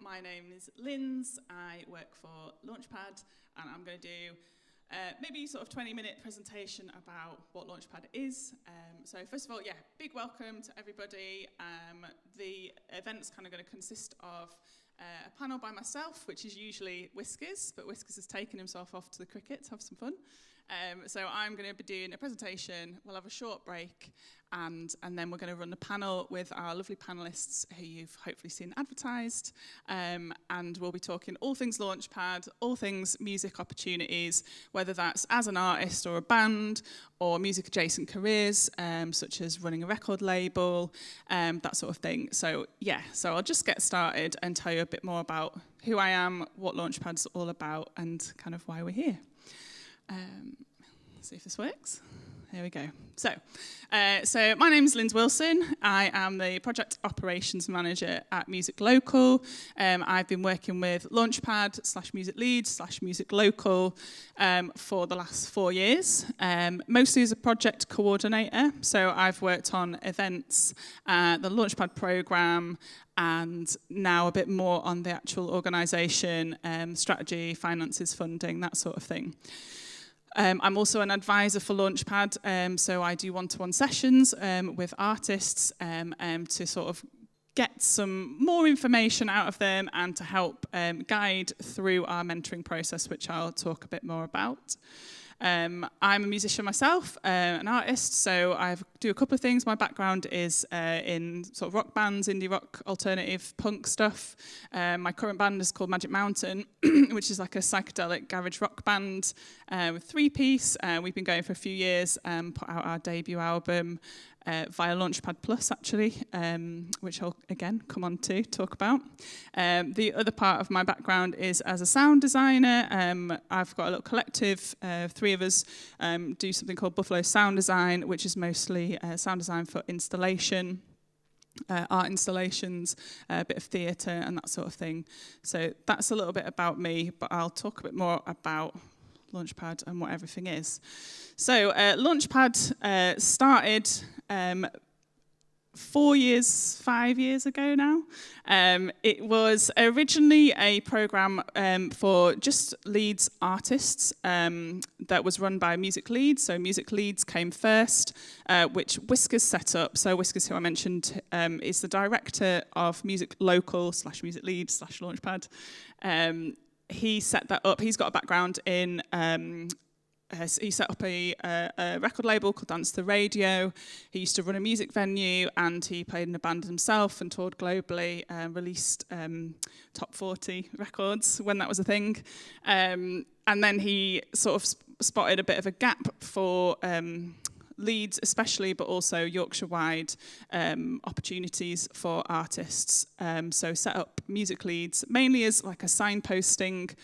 My name is Linz. I work for Launchpad, and I'm going to do maybe sort of 20-minute presentation about what Launchpad is. So first of all, big welcome to everybody. The event's kind of going to consist of a panel by myself, which is usually Whiskers, but Whiskers has taken himself off to the cricket to have some fun. So I'm going to be doing a presentation, we'll have a short break, and then we're going to run the panel with our lovely panellists who you've hopefully seen advertised, and we'll be talking all things Launchpad, all things music opportunities, whether that's as an artist or a band, or music adjacent careers, such as running a record label, that sort of thing. So I'll just get started and tell you a bit more about who I am, what Launchpad's all about, and kind of why we're here. See if this works. Here we go. So my name is Linz Wilson. I am the Project Operations Manager at Music Local. I've been working with Launchpad /Music Leeds /Music Local for the last 4 years, mostly as a project coordinator. So I've worked on events, the Launchpad programme, and now a bit more on the actual organisation, strategy, finances, funding, that sort of thing. I'm also an advisor for Launchpad, so I do one-to-one sessions with artists to sort of get some more information out of them and to help guide through our mentoring process, which I'll talk a bit more about. I'm a musician myself, an artist, so I do a couple of things. My background is in sort of rock bands, indie rock, alternative punk stuff. My current band is called Magic Mountain, which is like a psychedelic garage rock band with 3-piece. We've been going for a few years, put out our debut album via Launchpad Plus, actually, which I'll, again, come on to talk about. The other part of my background is as a sound designer. I've got a little collective, 3 of us do something called Buffalo Sound Design, which is mostly sound design for installation, art installations, a bit of theatre and that sort of thing. So that's a little bit about me, but I'll talk a bit more about Launchpad and what everything is. So Launchpad started 5 years ago now. It was originally a programme for just Leeds artists that was run by Music Leeds. So Music Leeds came first, which Whiskers set up. So Whiskers, who I mentioned, is the director of Music Local /Music Leeds /Launchpad. He set that up. He's got a background in he set up a record label called Dance to Radio. He used to run a music venue, and he played in a band himself and toured globally, released top 40 records when that was a thing. And then he sort of spotted a bit of a gap for Leeds especially, but also Yorkshire-wide opportunities for artists. So set up Music Leeds mainly as like a signposting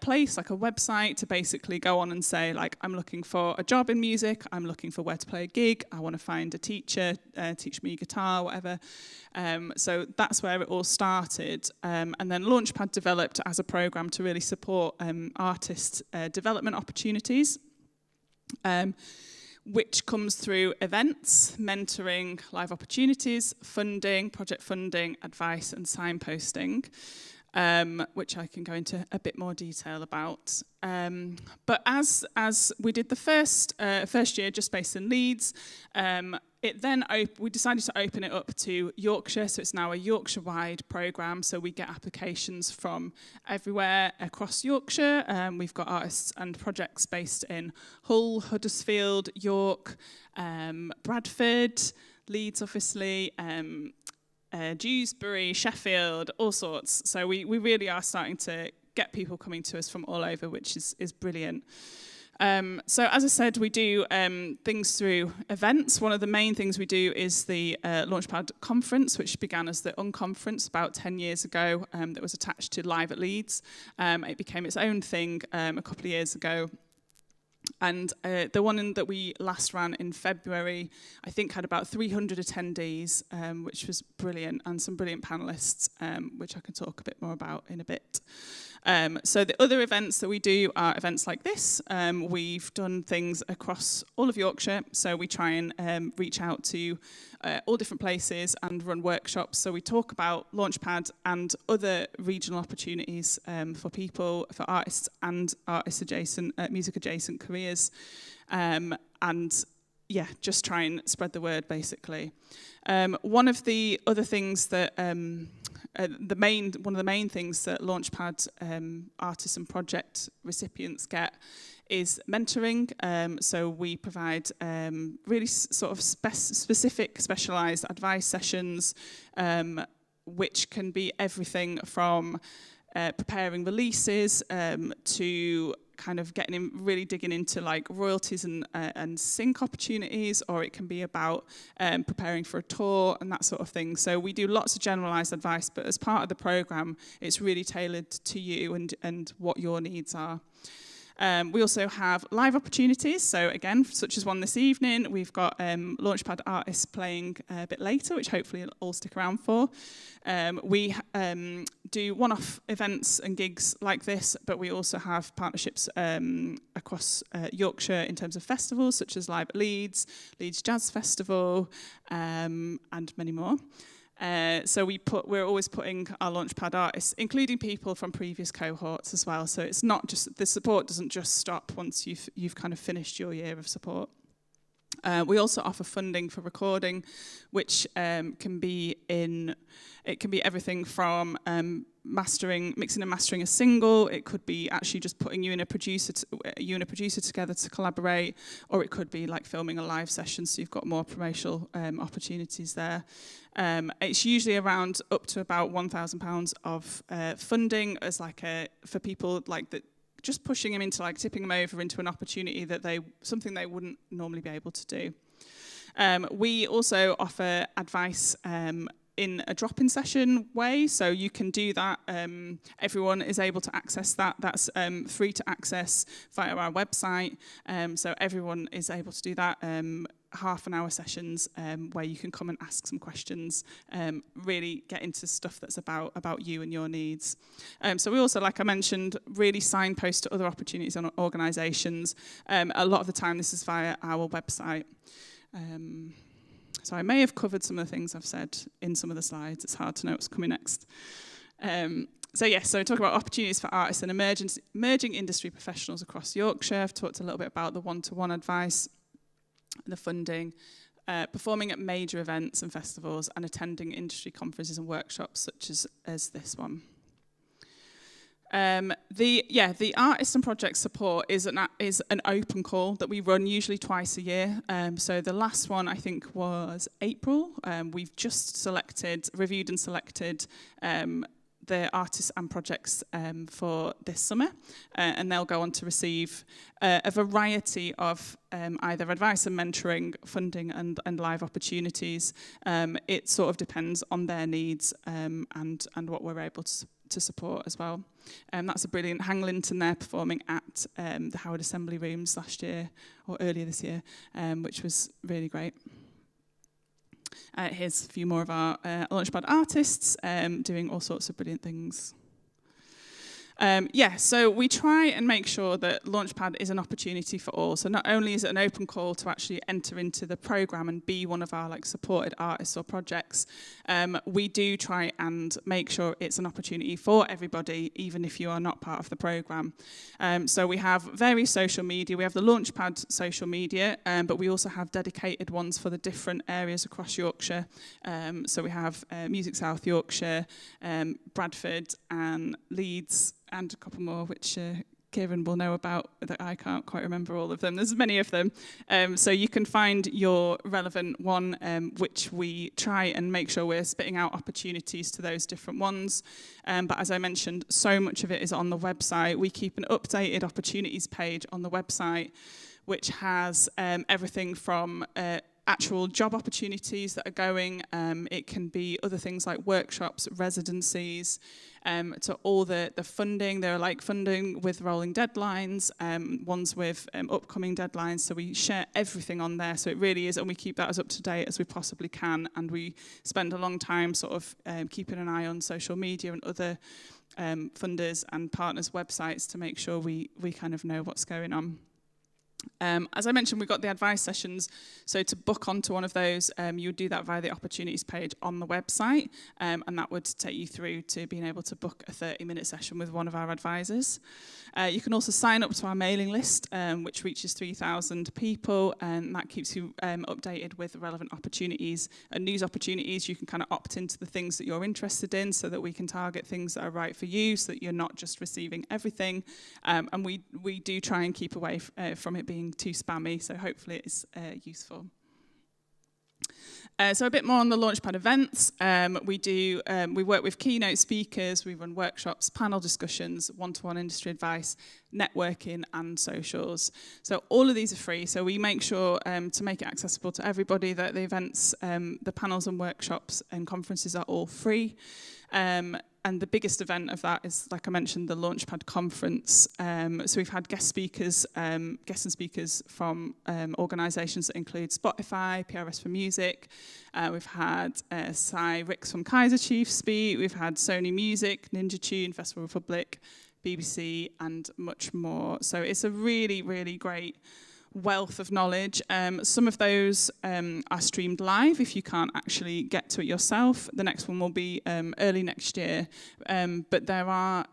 place, like a website to basically go on and say, like, I'm looking for a job in music, I'm looking for where to play a gig, I want to find a teacher, teach me guitar, whatever. So that's where it all started. And then Launchpad developed as a programme to really support artist development opportunities. Which comes through events, mentoring, live opportunities, funding, project funding, advice and signposting, which I can go into a bit more detail about. But as we did the first year just based in Leeds, we decided to open it up to Yorkshire, so it's now a Yorkshire-wide programme, so we get applications from everywhere across Yorkshire. We've got artists and projects based in Hull, Huddersfield, York, Bradford, Leeds, obviously, Dewsbury, Sheffield, all sorts. So we really are starting to get people coming to us from all over, which is brilliant. So as I said, we do things through events. One of the main things we do is the Launchpad conference, which began as the Unconference about 10 years ago, that was attached to Live at Leeds. It became its own thing a couple of years ago. And the one that we last ran in February, I think had about 300 attendees, which was brilliant, and some brilliant panellists, which I can talk a bit more about in a bit. So the other events that we do are events like this. We've done things across all of Yorkshire, so we try and reach out to all different places and run workshops. So we talk about Launchpad and other regional opportunities for people, for artists and artist adjacent, music adjacent careers. And yeah, just try and spread the word, basically. One of the other things that one of the main things that Launchpad artists and project recipients get is mentoring. So we provide really sort of specific, specialised advice sessions, which can be everything from preparing releases to kind of really digging into like royalties and sync opportunities, or it can be about preparing for a tour and that sort of thing. So we do lots of generalised advice, but as part of the programme, it's really tailored to you and what your needs are. We also have live opportunities, so again, such as one this evening. We've got Launchpad artists playing a bit later, which hopefully you'll all stick around for. We do one-off events and gigs like this, but we also have partnerships across Yorkshire in terms of festivals, such as Live at Leeds, Leeds Jazz Festival, and many more. So we're always putting our Launchpad artists, including people from previous cohorts as well. So it's not just, the support doesn't just stop once you've kind of finished your year of support. We also offer funding for recording, which can be everything from mixing and mastering a single. It could be actually just putting you and a producer together to collaborate, or it could be like filming a live session, so you've got more promotional opportunities there. It's usually around up to about £1,000 of funding as for people like that. Just pushing them into tipping them over into an opportunity that something they wouldn't normally be able to do. We also offer advice in a drop-in session way, so you can do that. Everyone is able to access that. That's free to access via our website. So everyone is able to do that. Half-an-hour sessions where you can come and ask some questions, really get into stuff that's about you and your needs. So we also, like I mentioned, really signpost to other opportunities on organisations. A lot of the time this is via our website. So I may have covered some of the things I've said in some of the slides. It's hard to know what's coming next. So talk about opportunities for artists and emerging industry professionals across Yorkshire. I've talked a little bit about the one-to-one advice, the funding, performing at major events and festivals, and attending industry conferences and workshops such as this one. The artists and project support is an open call that we run usually twice a year. So the last one I think was April. We've just reviewed and selected the artists and projects for this summer, and they'll go on to receive a variety of either advice and mentoring, funding and live opportunities. It sort of depends on their needs and what we're able to support as well. That's a brilliant Hang Linton there performing at the Howard Assembly Rooms earlier this year, which was really great. Here's a few more of our Launchpad artists doing all sorts of brilliant things. So we try and make sure that Launchpad is an opportunity for all. So not only is it an open call to actually enter into the programme and be one of our supported artists or projects, we do try and make sure it's an opportunity for everybody, even if you are not part of the programme. So we have various social media. We have the Launchpad social media, but we also have dedicated ones for the different areas across Yorkshire. So we have Music South Yorkshire, Bradford and Leeds, and a couple more which Kieran will know about, that I can't quite remember all of them. There's many of them. So you can find your relevant one, which we try and make sure we're spitting out opportunities to those different ones. But as I mentioned, so much of it is on the website. We keep an updated opportunities page on the website, which has everything from actual job opportunities that are going. It can be other things like workshops, residencies, to all the funding. There are funding with rolling deadlines, ones with upcoming deadlines. So we share everything on there. So it really is, and we keep that as up to date as we possibly can. And we spend a long time sort of keeping an eye on social media and other funders and partners' websites to make sure we kind of know what's going on. As I mentioned, we've got the advice sessions, so to book onto one of those, you would do that via the opportunities page on the website, and that would take you through to being able to book a 30-minute session with one of our advisors. You can also sign up to our mailing list, which reaches 3,000 people, and that keeps you updated with relevant opportunities and news opportunities. You can kind of opt into the things that you're interested in so that we can target things that are right for you, so that you're not just receiving everything. And we do try and keep away from it being too spammy, so hopefully it's useful. So a bit more on the Launchpad events. We work with keynote speakers, we run workshops, panel discussions, one-to-one industry advice, networking and socials. So all of these are free, so we make sure to make it accessible to everybody that the events, the panels and workshops and conferences are all free. And the biggest event of that is, like I mentioned, the Launchpad conference. So we've had guests and speakers from organisations that include Spotify, PRS for Music. We've had Cy Ricks from Kaiser Chiefs speak. We've had Sony Music, Ninja Tune, Festival Republic, BBC, and much more. So it's a really, really great wealth of knowledge. Some of those are streamed live if you can't actually get to it yourself. The next one will be early next year, but there are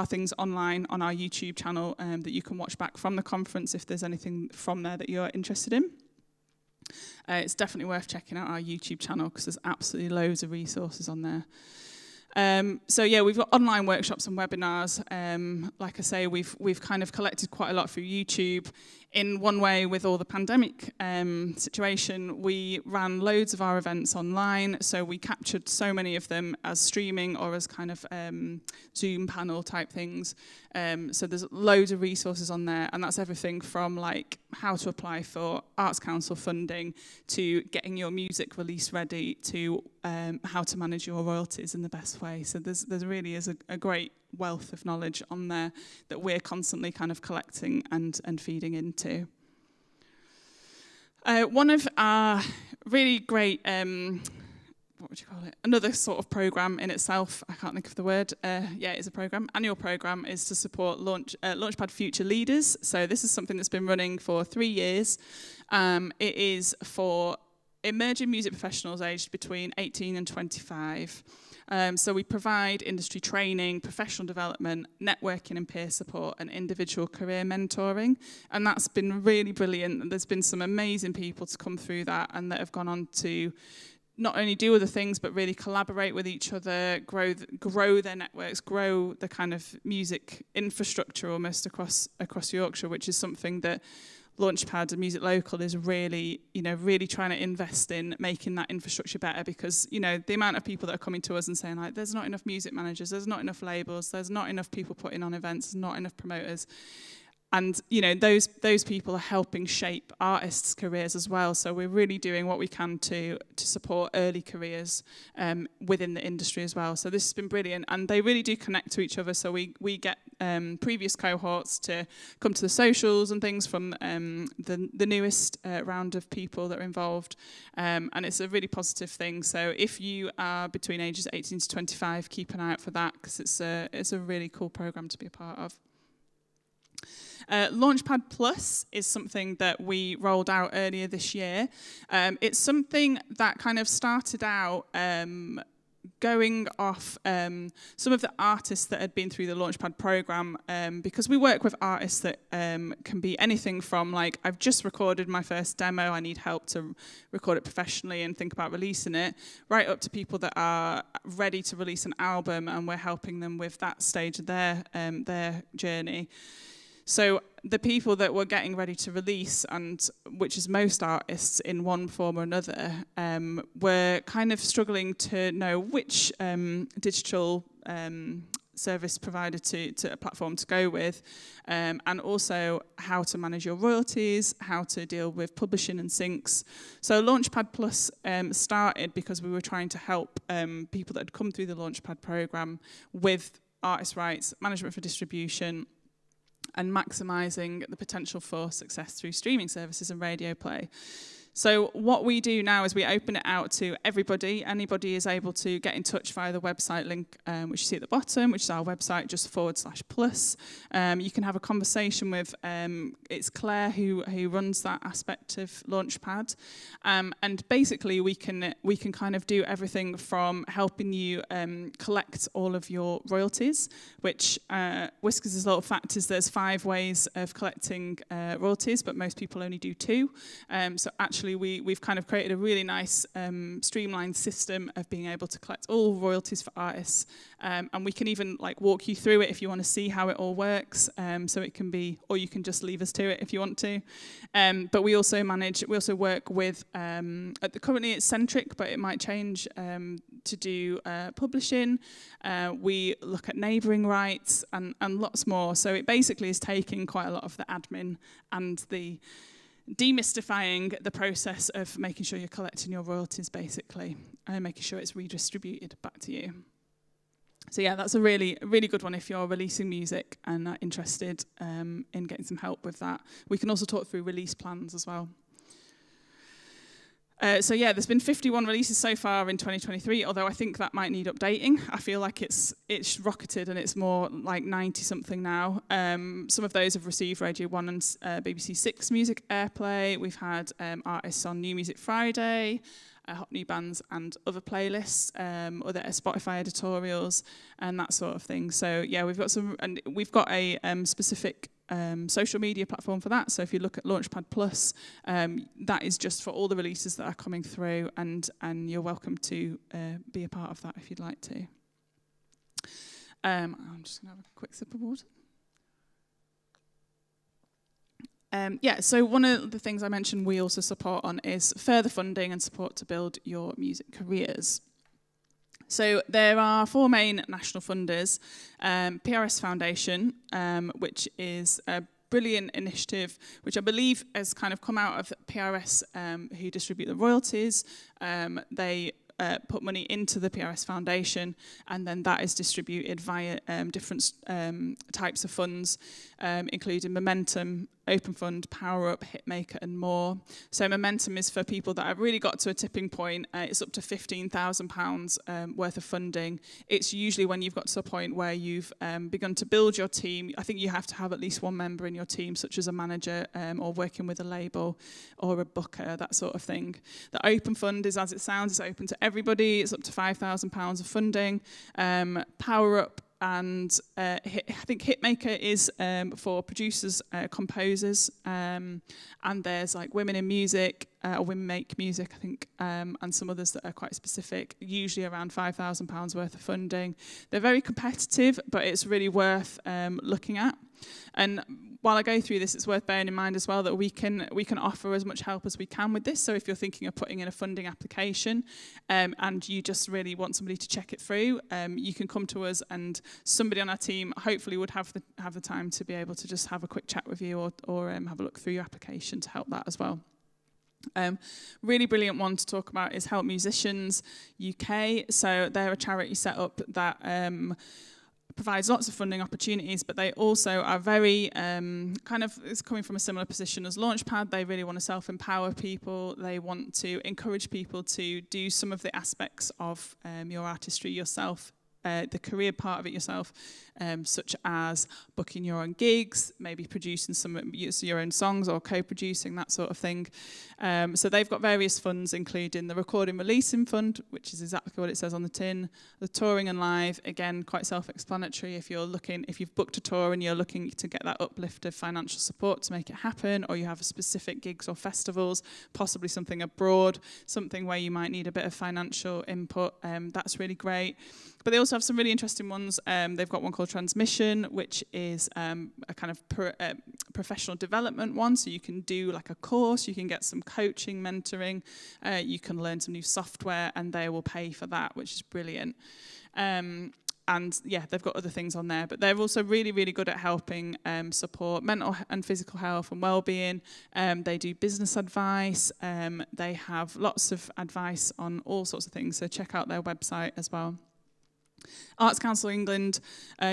things online on our YouTube channel that you can watch back from the conference if there's anything from there that you're interested in. It's definitely worth checking out our YouTube channel because there's absolutely loads of resources on there. So yeah, we've got online workshops and webinars. Like I say, we've kind of collected quite a lot through YouTube. In one way, with all the pandemic situation, we ran loads of our events online. So we captured so many of them as streaming or as kind of Zoom panel type things. So there's loads of resources on there, and that's everything from like how to apply for Arts Council funding to getting your music release ready to how to manage your royalties in the best way. So there really is a great wealth of knowledge on there that we're constantly kind of collecting and feeding into. One of our really great, what would you call it? Another sort of program in itself, I can't think of the word. Yeah, it's a program. Annual program is to support Launchpad Future Leaders. So this is something that's been running for 3 years. It is for emerging music professionals aged between 18 and 25. So we provide industry training, professional development, networking and peer support, and individual career mentoring. And that's been really brilliant. There's been some amazing people to come through that and that have gone on to not only do other things, but really collaborate with each other, grow their networks, grow the kind of music infrastructure almost across Yorkshire, which is something that Launchpad and Music Local is really trying to invest in making that infrastructure better, because, the amount of people that are coming to us and saying, like, there's not enough music managers, there's not enough labels, there's not enough people putting on events, there's not enough promoters. And, those people are helping shape artists' careers as well. So we're really doing what we can to support early careers within the industry as well. So this has been brilliant. And they really do connect to each other. So we get previous cohorts to come to the socials and things from the newest round of people that are involved. And it's a really positive thing. So if you are between ages 18 to 25, keep an eye out for that, because it's a really cool program to be a part of. Launchpad Plus is something that we rolled out earlier this year. It's something that kind of started out going off some of the artists that had been through the Launchpad program, because we work with artists that can be anything from, like, I've just recorded my first demo, I need help to record it professionally and think about releasing it, right up to people that are ready to release an album, and we're helping them with that stage of their journey. So the people that were getting ready to release, and which is most artists in one form or another, were kind of struggling to know which digital service provider to a platform to go with, and also how to manage your royalties, how to deal with publishing and syncs. So Launchpad Plus started because we were trying to help people that had come through the Launchpad program with artist rights, management for distribution, and maximising the potential for success through streaming services and radio play. So what we do now is we open it out to everybody. Anybody is able to get in touch via the website link, which you see at the bottom, which is our website, just /plus. You can have a conversation with, it's Claire who runs that aspect of Launchpad. And basically we can kind of do everything from helping you collect all of your royalties, which Whiskers' little fact is there's 5 ways of collecting royalties, but most people only do 2. So actually we've kind of created a really nice streamlined system of being able to collect all royalties for artists, and we can even like walk you through it if you want to see how it all works. So it can be, or you can just leave us to it if you want to. But we also work with currently it's Centric, but it might change to do publishing. We look at neighbouring rights and lots more. So it basically is taking quite a lot of the admin and the demystifying the process of making sure you're collecting your royalties, basically, and making sure it's redistributed back to you. So yeah, that's a really good one if you're releasing music and are interested in getting some help with that. We can also talk through release plans as well. So yeah, there's been 51 releases so far in 2023, although I think that might need updating. I feel like it's rocketed and it's more like 90-something now. Some of those have received Radio 1 and BBC 6 music airplay. We've had artists on New Music Friday, hot new bands and other playlists, other Spotify editorials and that sort of thing. So yeah, we've got a specific social media platform for that. So if you look at Launchpad Plus, that is just for all the releases that are coming through, and you're welcome to be a part of that if you'd like to. I'm just going to have a quick sip of water. So one of the things I mentioned we also support on is further funding and support to build your music careers. So there are 4 main national funders. PRS Foundation, which is a brilliant initiative, which I believe has kind of come out of PRS, who distribute the royalties. They put money into the PRS Foundation, and then that is distributed via different types of funds, including Momentum, Open Fund, Power Up, Hitmaker, and more. So Momentum is for people that have really got to a tipping point. It's up to £15,000 worth of funding. It's usually when you've got to a point where you've begun to build your team. I think you have to have at least 1 member in your team, such as a manager or working with a label or a booker, that sort of thing. The Open Fund is, as it sounds, it's open to everybody. It's up to £5,000 of funding. Power Up and I think Hitmaker is for producers, composers, and there's like Women in Music, or Women Make Music, I think, and some others that are quite specific, usually around £5,000 worth of funding. They're very competitive, but it's really worth looking at. And while I go through this, it's worth bearing in mind as well that we can offer as much help as we can with this. So if you're thinking of putting in a funding application and you just really want somebody to check it through, you can come to us, and somebody on our team hopefully would have the time to be able to just have a quick chat with you or have a look through your application to help that as well. Really brilliant one to talk about is Help Musicians UK. So they're a charity set up that provides lots of funding opportunities, but they also are very it's coming from a similar position as Launchpad. They really want to self-empower people. They want to encourage people to do some of the aspects of your artistry yourself, the career part of it yourself, such as booking your own gigs, maybe producing some of your own songs or co-producing, that sort of thing. So they've got various funds, including the Recording Releasing Fund, which is exactly what it says on the tin. The Touring and Live, again, quite self-explanatory. If you've booked a tour and you're looking to get that uplift of financial support to make it happen, or you have specific gigs or festivals, possibly something abroad, something where you might need a bit of financial input, that's really great. But they also have some really interesting ones. They've got one called Transmission, which is a kind of professional development one. So you can do like a course, you can get some coaching, mentoring, you can learn some new software, and they will pay for that, which is brilliant. And yeah, they've got other things on there, but they're also really, really good at helping support mental and physical health and well-being. They do business advice. They have lots of advice on all sorts of things. So check out their website as well. Arts Council England,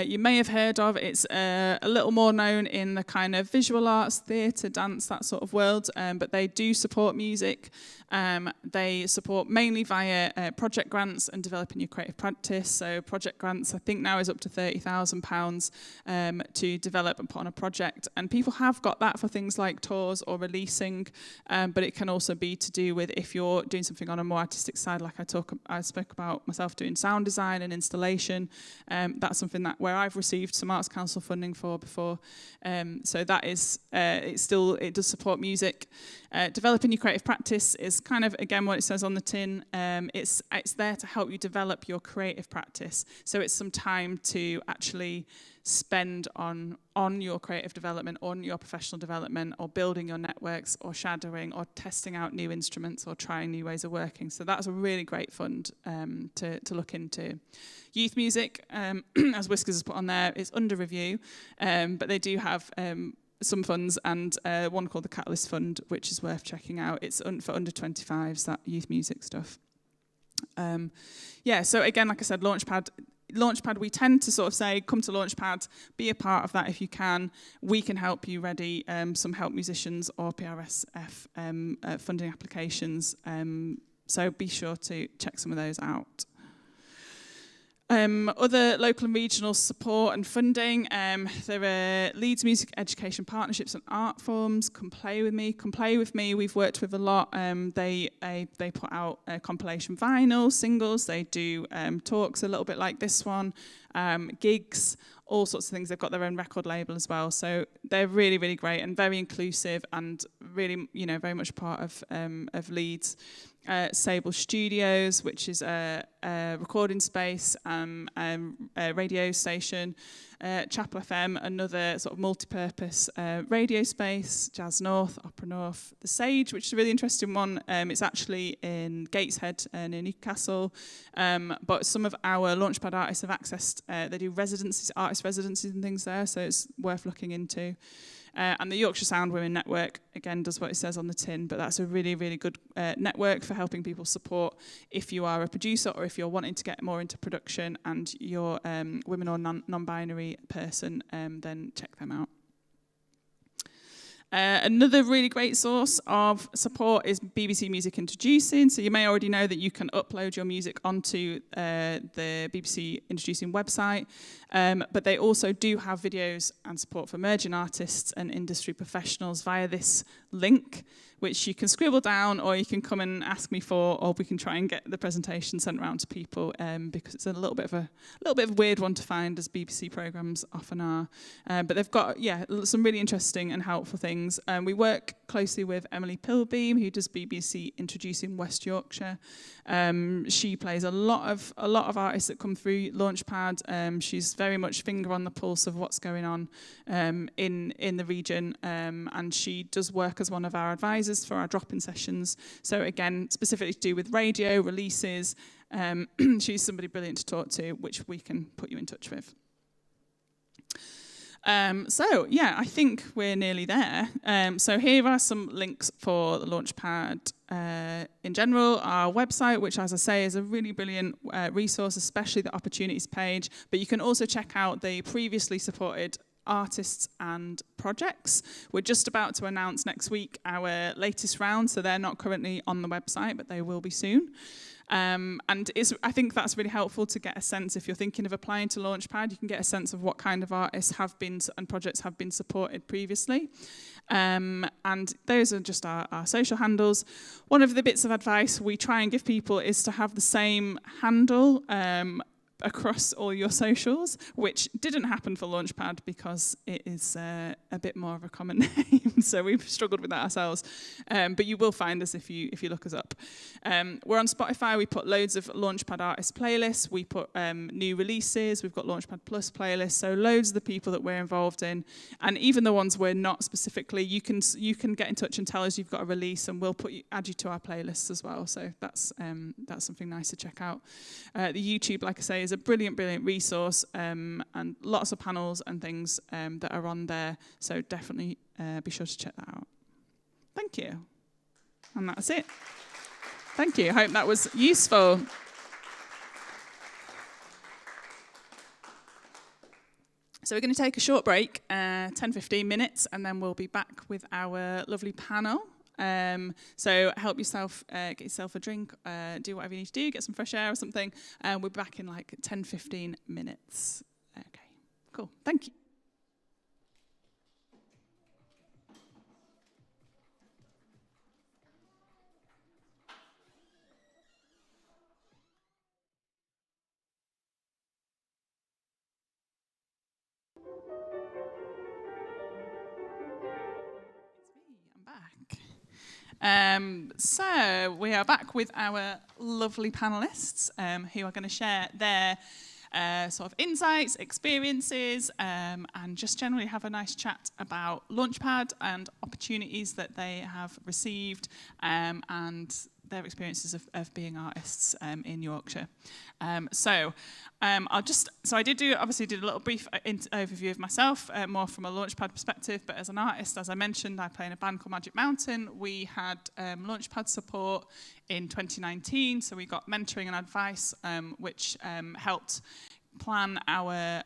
you may have heard of. It's a little more known in the kind of visual arts, theatre, dance, that sort of world, but they do support music. They support mainly via project grants and developing your creative practice. So project grants, I think now is up to £30,000 to develop and put on a project. And people have got that for things like tours or releasing, but it can also be to do with if you're doing something on a more artistic side, like I spoke about myself doing sound design and installation. That's something that where I've received some Arts Council funding for before. So that is, it does support music. Developing your creative practice is kind of, again, what it says on the tin. It's there to help you develop your creative practice. So it's some time to actually spend on your creative development, on your professional development, or building your networks, or shadowing, or testing out new instruments, or trying new ways of working. So that's a really great fund to look into. Youth music, as Whiskers has put on there, is under review, but they do have some funds, and one called the Catalyst Fund, which is worth checking out. It's for under 25s, that youth music stuff. So again, like I said, Launchpad, we tend to sort of say, come to Launchpad, be a part of that if you can. We can help you ready some help musicians or PRSF funding applications. So be sure to check some of those out. Other local and regional support and funding, there are Leeds Music Education Partnerships and Art Forums. Come Play With Me. Come Play With Me, we've worked with a lot. They put out compilation vinyl, singles. They do talks a little bit like this one, gigs, all sorts of things. They've got their own record label as well. So they're really, really great and very inclusive and really, very much part of Leeds. Sable Studios, which is a recording space, a radio station. Chapel FM, another sort of multi-purpose radio space. Jazz North, Opera North. The Sage, which is a really interesting one. It's actually in Gateshead near Newcastle. But some of our Launchpad artists have accessed, they do artist residencies and things there, so it's worth looking into. And the Yorkshire Sound Women Network, again, does what it says on the tin, but that's a really, really good network for helping people support if you are a producer or if you're wanting to get more into production and you're women or non-binary person, then check them out. Another really great source of support is BBC Music Introducing. So you may already know that you can upload your music onto the BBC Introducing website, but they also do have videos and support for emerging artists and industry professionals via this link, which you can scribble down or you can come and ask me for, or we can try and get the presentation sent around to people because it's a little bit of a weird one to find, as BBC programmes often are. But they've got some really interesting and helpful things. We work closely with Emily Pilbeam, who does BBC Introducing West Yorkshire. She plays a lot of artists that come through Launchpad. She's very much finger on the pulse of what's going on in the region, and she does work as one of our advisors for our drop-in sessions. So again, specifically to do with radio releases, she's somebody brilliant to talk to, which we can put you in touch with. I think we're nearly there. So here are some links for the Launchpad in general. Our website, which, as I say, is a really brilliant resource, especially the opportunities page. But you can also check out the previously supported artists and projects. We're just about to announce next week our latest round, so they're not currently on the website, but they will be soon. And I think that's really helpful to get a sense, if you're thinking of applying to Launchpad, you can get a sense of what kind of artists have been and projects have been supported previously. And those are just our social handles. One of the bits of advice we try and give people is to have the same handle across all your socials, which didn't happen for Launchpad because it is a bit more of a common name, so we've struggled with that ourselves. But you will find us if you look us up. We're on Spotify. We put loads of Launchpad artist playlists. We put new releases. We've got Launchpad Plus playlists. So loads of the people that we're involved in, and even the ones we're not specifically, you can get in touch and tell us you've got a release, and we'll add you to our playlists as well. So that's something nice to check out. The YouTube, like I say, is a brilliant resource, and lots of panels and things that are on there, so definitely be sure to check that out. Thank you. And that's it. Thank you. I hope that was useful. So we're going to take a short break, 10-15 minutes, and then we'll be back with our lovely panel. So help yourself, get yourself a drink, do whatever you need to do, get some fresh air or something. We'll be back in like 10-15 minutes. Okay, cool. Thank you. I'm back. So we are back with our lovely panelists who are going to share their sort of insights, experiences, and just generally have a nice chat about Launchpad and opportunities that they have received and their experiences of being artists in Yorkshire. So I did a little brief overview of myself, more from a Launchpad perspective, but as an artist, as I mentioned, I play in a band called Magic Mountain. We had Launchpad support in 2019, so we got mentoring and advice, which helped plan our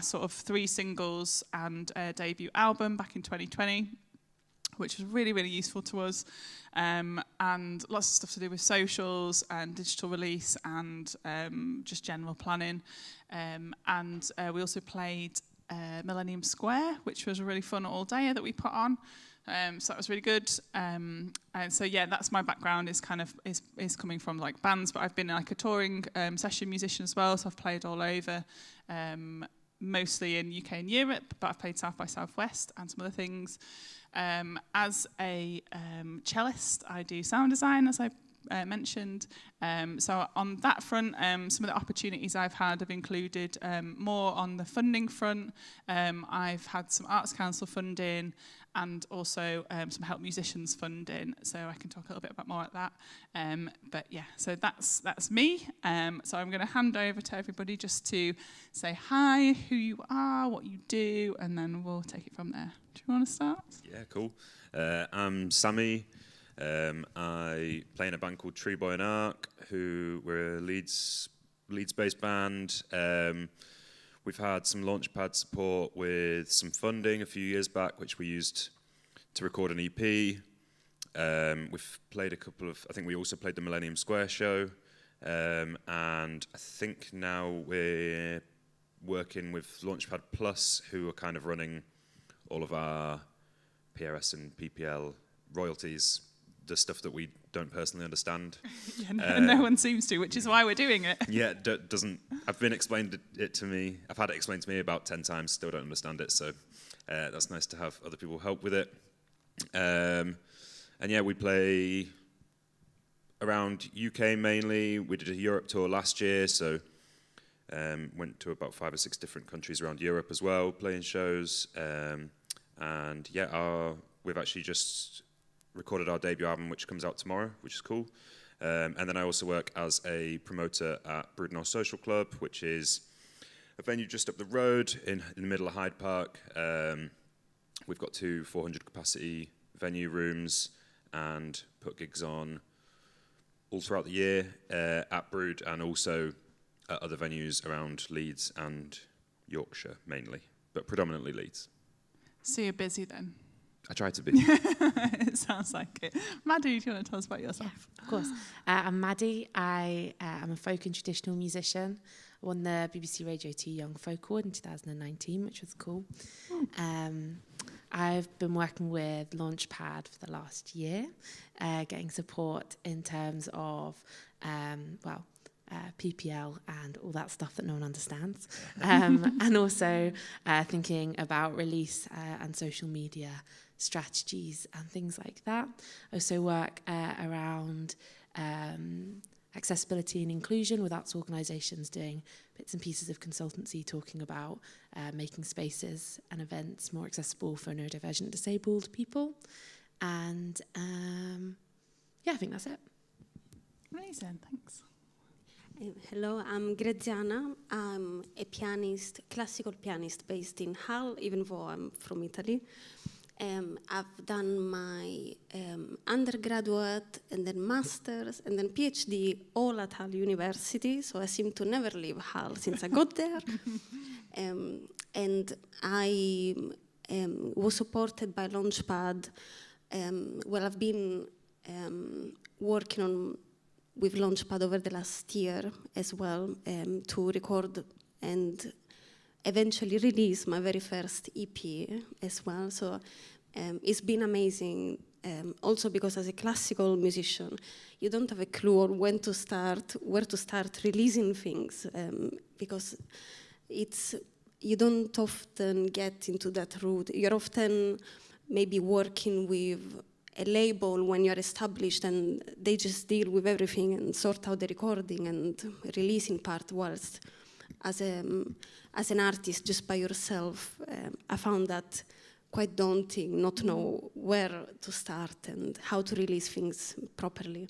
sort of 3 singles and debut album back in 2020, which was really, really useful to us. And lots of stuff to do with socials and digital release and just general planning. And we also played Millennium Square, which was a really fun all-dayer that we put on. So that was really good. And so yeah, that's my background is kind of is coming from like bands, but I've been like a touring session musician as well. So I've played all over, mostly in UK and Europe, but I've played South by Southwest and some other things. As a cellist, I do sound design, as I mentioned. So on that front, some of the opportunities I've had have included more on the funding front. I've had some Arts Council funding and also some Help Musicians funding. So I can talk a little bit about more at that. But yeah, so that's me. So I'm going to hand over to everybody just to say hi, who you are, what you do, and then we'll take it from there. Do you want to start? Yeah, cool. I'm Sammy. I play in a band called Tree Boy and Ark, who we're a Leeds-based band. We've had some Launchpad support with some funding a few years back, which we used to record an EP. We've played I think we also played the Millennium Square show. And I think now we're working with Launchpad Plus, who are kind of running all of our PRS and PPL royalties, the stuff that we don't personally understand. Yeah, no one seems to, which is why we're doing it. Yeah, I've been explained it to me. I've had it explained to me about 10 times, still don't understand it, so that's nice to have other people help with it. And yeah, we play around UK mainly. We did a Europe tour last year, so went to about 5 or 6 different countries around Europe as well, playing shows. And yeah, we've actually just recorded our debut album, which comes out tomorrow, which is cool. And then I also work as a promoter at Broodnor Social Club, which is a venue just up the road in the middle of Hyde Park. We've got 2 400 capacity venue rooms and put gigs on all throughout the year at Brood and also at other venues around Leeds and Yorkshire mainly, but predominantly Leeds. So you're busy then? I try to be. It sounds like it. Maddie, do you want to tell us about yourself? Yeah, of course. I'm Maddie. I am a folk and traditional musician. I won the BBC Radio 2 Young Folk Award in 2019, which was cool. I've been working with Launchpad for the last year, getting support in terms of, PPL and all that stuff that no one understands. And also thinking about release and social media strategies and things like that. I also work around accessibility and inclusion with arts organisations, doing bits and pieces of consultancy, talking about making spaces and events more accessible for neurodivergent disabled people. And I think that's it. Amazing, thanks. Hello, I'm Graziana. I'm a pianist, classical pianist based in Hull, even though I'm from Italy. I've done my undergraduate and then master's and then PhD all at Hull University. So I seem to never leave Hull since I got there. And I was supported by Launchpad. Well, I've been working with Launchpad over the last year as well to record and eventually release my very first EP as well. So it's been amazing. Also because as a classical musician, you don't have a clue on where to start releasing things, because you don't often get into that route. You're often maybe working with a label when you're established and they just deal with everything and sort out the recording and releasing part, whilst as an artist just by yourself, I found that quite daunting, not to know where to start and how to release things properly.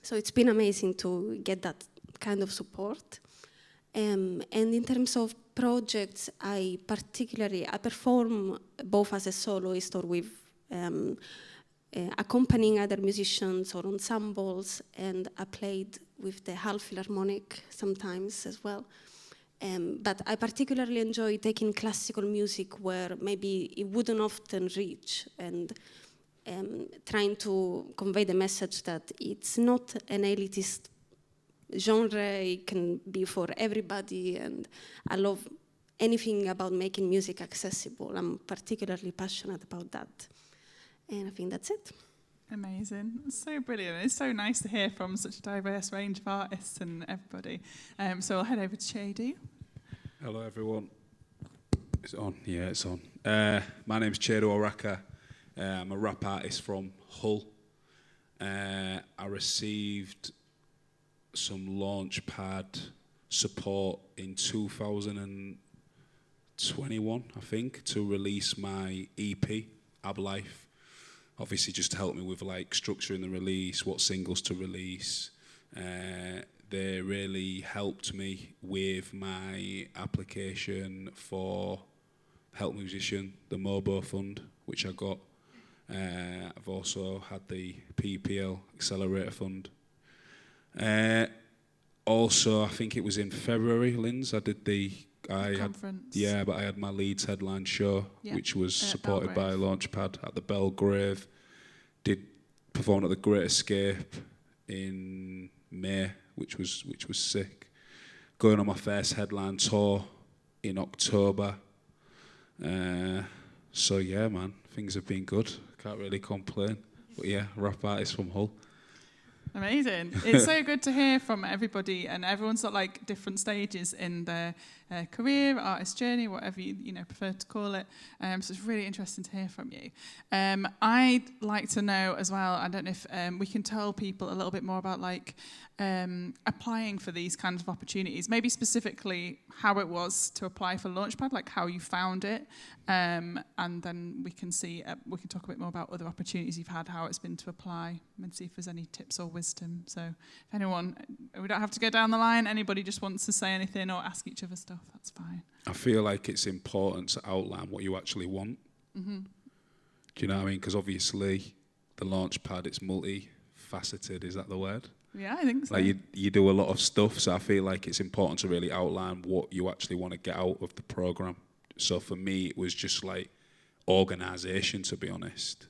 So it's been amazing to get that kind of support. And in terms of projects, I perform both as a soloist or with accompanying other musicians or ensembles, and I played with the Hull Philharmonic sometimes as well. But I particularly enjoy taking classical music where maybe it wouldn't often reach, and trying to convey the message that it's not an elitist genre, it can be for everybody, and I love anything about making music accessible. I'm particularly passionate about that. And I think that's it. Amazing. It's so brilliant. It's so nice to hear from such a diverse range of artists and everybody. So I'll head over to Chadu. Hello, everyone. Is it on? Yeah, it's on. My name's Chadu Oraka. I'm a rap artist from Hull. I received some Launchpad support in 2021, I think, to release my EP, Ab Life. Obviously, just to help me with like structuring the release, what singles to release. They really helped me with my application for Help Musician, the MOBO Fund, which I got. I've also had the PPL Accelerator Fund. Also, I think it was in February, Linz, I did the conference. But I had my Leeds headline show, which was supported by Launchpad at the Belgrave. Performed at the Great Escape in May, which was sick. Going on my first headline tour in October. So yeah, man, things have been good. Can't really complain. But yeah, rap artist from Hull. Amazing. It's so good to hear from everybody, and everyone's at like different stages in their career, artist journey, whatever you prefer to call it. So it's really interesting to hear from you. I'd like to know as well, I don't know if we can tell people a little bit more about like applying for these kinds of opportunities, maybe specifically how it was to apply for Launchpad, like how you found it, and then we can talk a bit more about other opportunities you've had, how it's been to apply, and see if there's any tips or wisdom. So if anyone, we don't have to go down the line, anybody just wants to say anything or ask each other stuff, that's fine. I feel like it's important to outline what you actually want. Mm-hmm. Do you know what I mean? Because obviously the Launchpad, it's multifaceted, is that the word? Yeah, I think so. Like you do a lot of stuff, so I feel like it's important to really outline what you actually want to get out of the program. So for me, it was just like organisation, to be honest,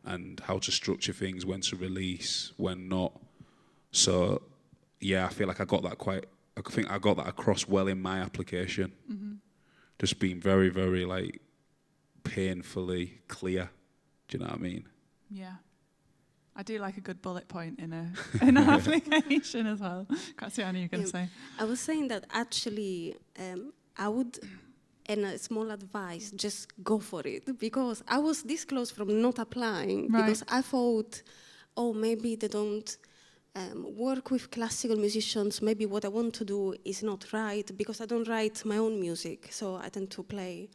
and how to structure things, when to release, when not. So yeah, I feel like I got that across well in my application. Mm-hmm. Just being very, very like painfully clear. Do you know what I mean? Yeah. I do like a good bullet point in an application as well. Can't see what you're going to say. I was saying that actually I would, and a small advice, just go for it, because I was this close from not applying, because I thought, maybe they don't work with classical musicians, maybe what I want to do is not right, because I don't write my own music, so I tend to play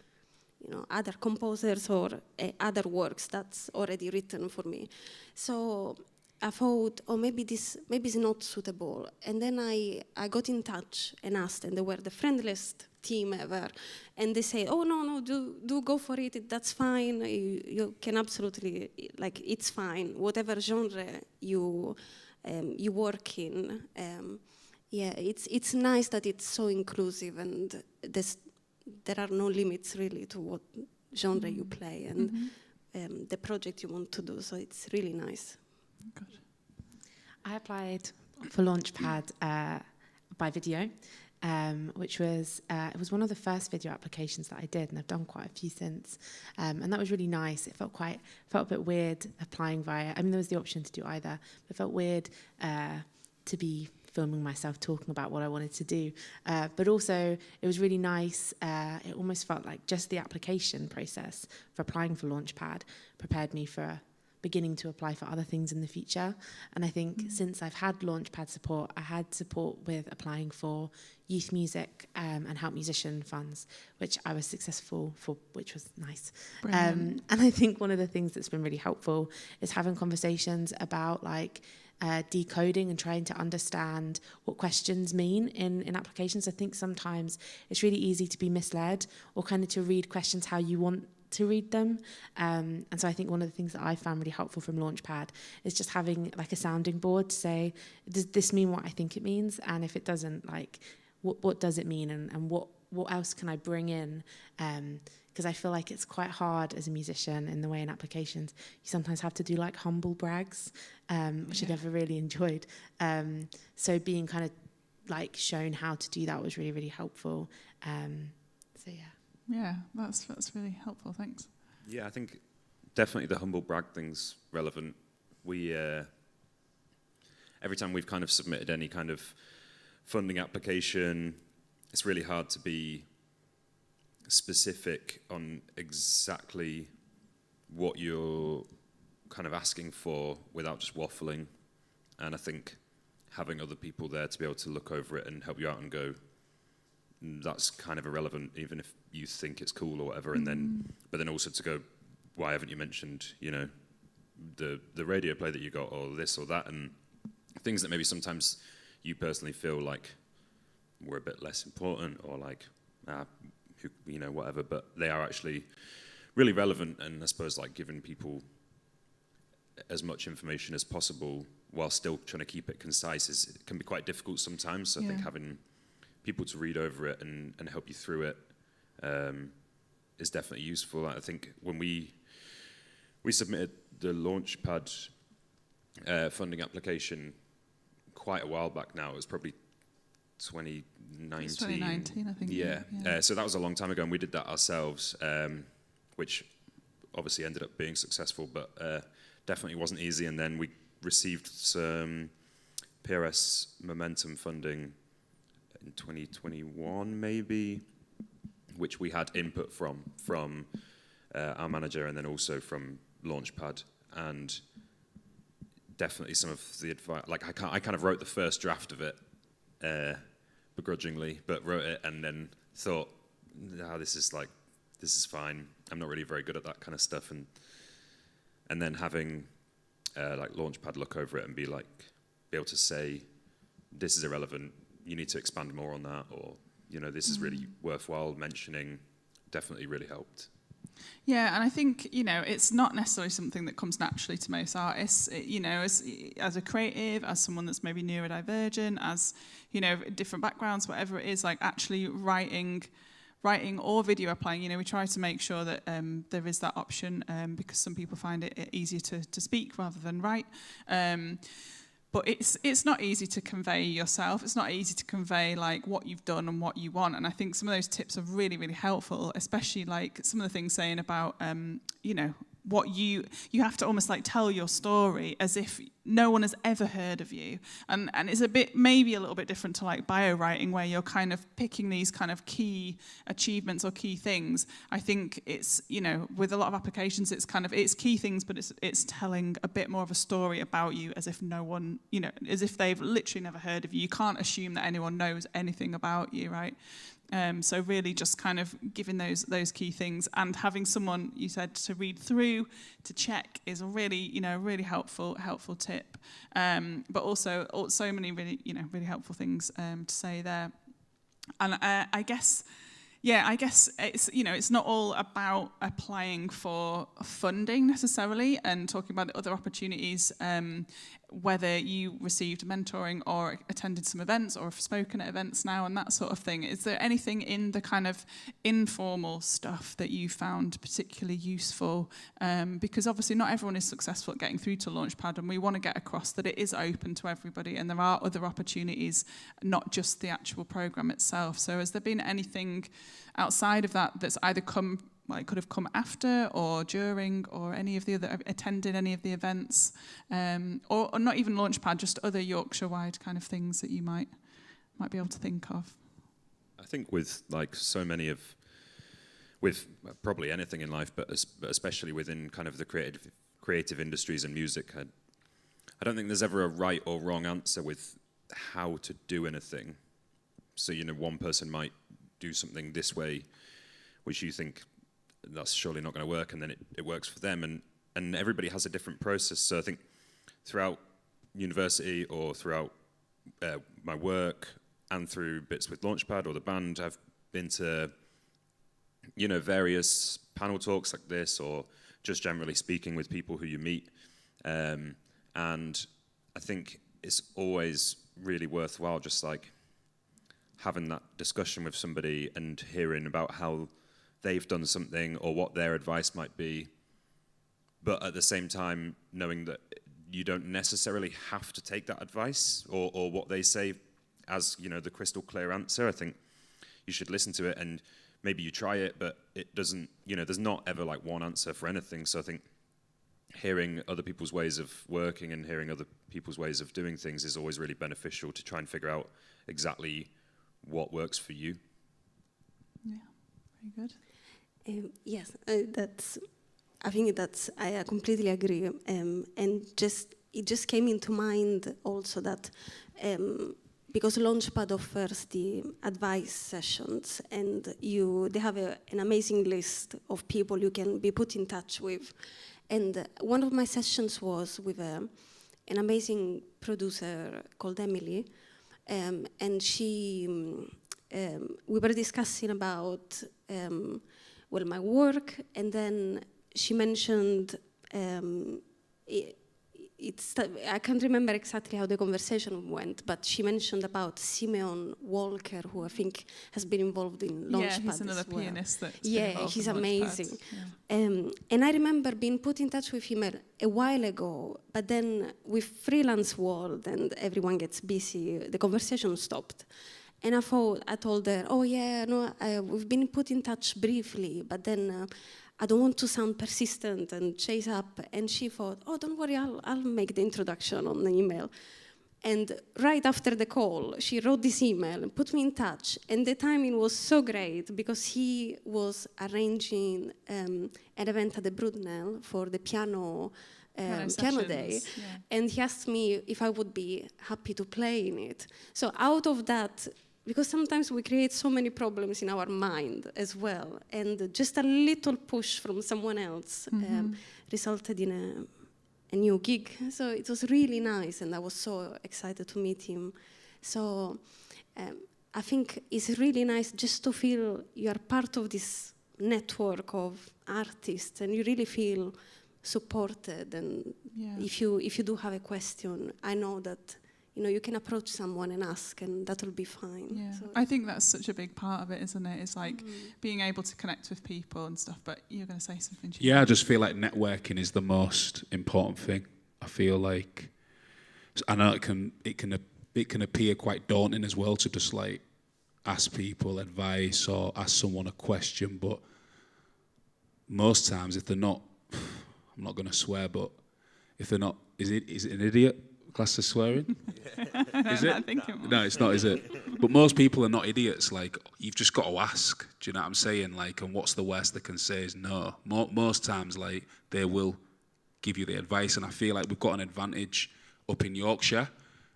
other composers or other works that's already written for me. So I thought, oh, maybe it's not suitable. And then I got in touch and asked, and they were the friendliest team ever. And they say, oh, no, do go for it. That's fine. You can absolutely, like, it's fine. Whatever genre you work in. Yeah, it's nice that it's so inclusive, and there are no limits really to what genre you play and the project you want to do. So it's really nice. Good. I applied for Launchpad by video, which was it was one of the first video applications that I did, and I've done quite a few since, and that was really nice. It felt a bit weird applying via. I mean, there was the option to do either, but it felt weird to be filming myself talking about what I wanted to do, but also it was really nice. It almost felt like just the application process for applying for Launchpad prepared me for beginning to apply for other things in the future. And I think since I've had Launchpad support, I had support with applying for youth music and help musician funds, which I was successful for, which was nice. And I think one of the things that's been really helpful is having conversations about like decoding and trying to understand what questions mean in applications. I think sometimes it's really easy to be misled or kind of to read questions how you want to read them, and so I think one of the things that I found really helpful from Launchpad is just having like a sounding board to say, does this mean what I think it means, and if it doesn't, like what does it mean, and what else can I bring in, because I feel like it's quite hard as a musician in the way in applications you sometimes have to do like humble brags, which I never really enjoyed, so being kind of like shown how to do that was really, really helpful, so yeah. Yeah, that's really helpful. Thanks. Yeah, I think definitely the humble brag thing's relevant. We every time we've kind of submitted any kind of funding application, it's really hard to be specific on exactly what you're kind of asking for without just waffling. And I think having other people there to be able to look over it and help you out and go, that's kind of irrelevant, even if you think it's cool or whatever, and then, but then also to go, why haven't you mentioned, you know, the radio play that you got, or this or that, and things that maybe sometimes you personally feel like were a bit less important, or like, who, you know, whatever, but they are actually really relevant, and I suppose like giving people as much information as possible while still trying to keep it concise it can be quite difficult sometimes. So I think having people to read over it and help you through it is definitely useful. I think when we submitted the Launchpad funding application quite a while back now. It was probably 2019. It's 2019, I think. Yeah. So that was a long time ago, and we did that ourselves, which obviously ended up being successful, but definitely wasn't easy. And then we received some PRS Momentum funding in 2021 maybe, which we had input from our manager and then also from Launchpad, and definitely some of the advice, like I kind of wrote the first draft of it begrudgingly, but wrote it and then thought, this is fine, I'm not really very good at that kind of stuff, and then having like Launchpad look over it and be able to say, this is irrelevant, you need to expand more on that, or, you know, this is really worthwhile mentioning, definitely really helped. Yeah, and I think, you know, it's not necessarily something that comes naturally to most artists. You know, as a creative, as someone that's maybe neurodivergent, as, you know, different backgrounds, whatever it is, like actually writing or video applying, you know, we try to make sure that there is that option because some people find it easier to speak rather than write. But it's not easy to convey yourself. It's not easy to convey like what you've done and what you want. And I think some of those tips are really, really helpful, especially like some of the things saying about, you know, what you have to almost like tell your story as if no one has ever heard of you. And it's maybe a little bit different to like bio writing, where you're kind of picking these kind of key achievements or key things. I think it's, you know, with a lot of applications, it's key things, but it's telling a bit more of a story about you as if no one, you know, as if they've literally never heard of you. You can't assume that anyone knows anything about you, right? So really just kind of giving those key things and having someone, you said, to read through, to check is a really, really helpful tip. But also so many really, really helpful things to say there. And I guess it's, it's not all about applying for funding necessarily and talking about other opportunities, whether you received mentoring or attended some events or have spoken at events now and that sort of thing. Is there anything in the kind of informal stuff that you found particularly useful? Because obviously not everyone is successful at getting through to Launchpad, and we want to get across that it is open to everybody and there are other opportunities, not just the actual programme itself. So has there been anything outside of that that's either could have come after or during, or attended any of the events, or not even Launchpad, just other Yorkshire-wide kind of things that you might be able to think of? I think with probably anything in life, but especially within kind of the creative industries and music, I don't think there's ever a right or wrong answer with how to do anything. So one person might do something this way, which you think that's surely not going to work, and then it works for them, and everybody has a different process. So I think throughout university or throughout my work and through bits with Launchpad or the band, I've been to various panel talks like this, or just generally speaking with people who you meet, and I think it's always really worthwhile just like having that discussion with somebody and hearing about how they've done something or what their advice might be, but at the same time knowing that you don't necessarily have to take that advice or what they say as the crystal clear answer. I think you should listen to it and maybe you try it, but it doesn't, there's not ever like one answer for anything. So I think hearing other people's ways of working and hearing other people's ways of doing things is always really beneficial to try and figure out exactly what works for you. Yeah, very good. Yes, I think I completely agree. And it just came into mind also that because Launchpad offers the advice sessions, and they have an amazing list of people you can be put in touch with. And one of my sessions was with an amazing producer called Emily, and we were discussing about my work, and then she mentioned I can't remember exactly how the conversation went, but she mentioned about Simeon Walker, who I think has been involved in Launchpad. Yeah, he's another pianist that's been involved he's in amazing. Yeah. And I remember being put in touch with him a while ago, but then with freelance world and everyone gets busy, the conversation stopped. And I told her, we've been put in touch briefly, but then I don't want to sound persistent and chase up. And she thought, don't worry, I'll make the introduction on the email. And right after the call, she wrote this email and put me in touch. And the timing was so great because he was arranging an event at the Brudnell for the piano day. Yeah. And he asked me if I would be happy to play in it. So out of that, because sometimes we create so many problems in our mind as well, and just a little push from someone else resulted in a new gig. So it was really nice, and I was so excited to meet him. So I think it's really nice just to feel you are part of this network of artists, and you really feel supported. And if you do have a question, I know that you can approach someone and ask, and that'll be fine. Yeah. So I think that's such a big part of it, isn't it? It's like being able to connect with people and stuff. But you're going to say something. Yeah, I just feel like networking is the most important thing. I feel like I know it can appear quite daunting as well to just like ask people advice or ask someone a question, but most times if they're not, I'm not going to swear, but if they're not, is it an idiot? Class as swearing? Is it? I think it No, it's not, is it? But most people are not idiots. Like, you've just got to ask. Do you know what I'm saying? Like, and what's the worst they can say is no. Most times, like, they will give you the advice. And I feel like we've got an advantage up in Yorkshire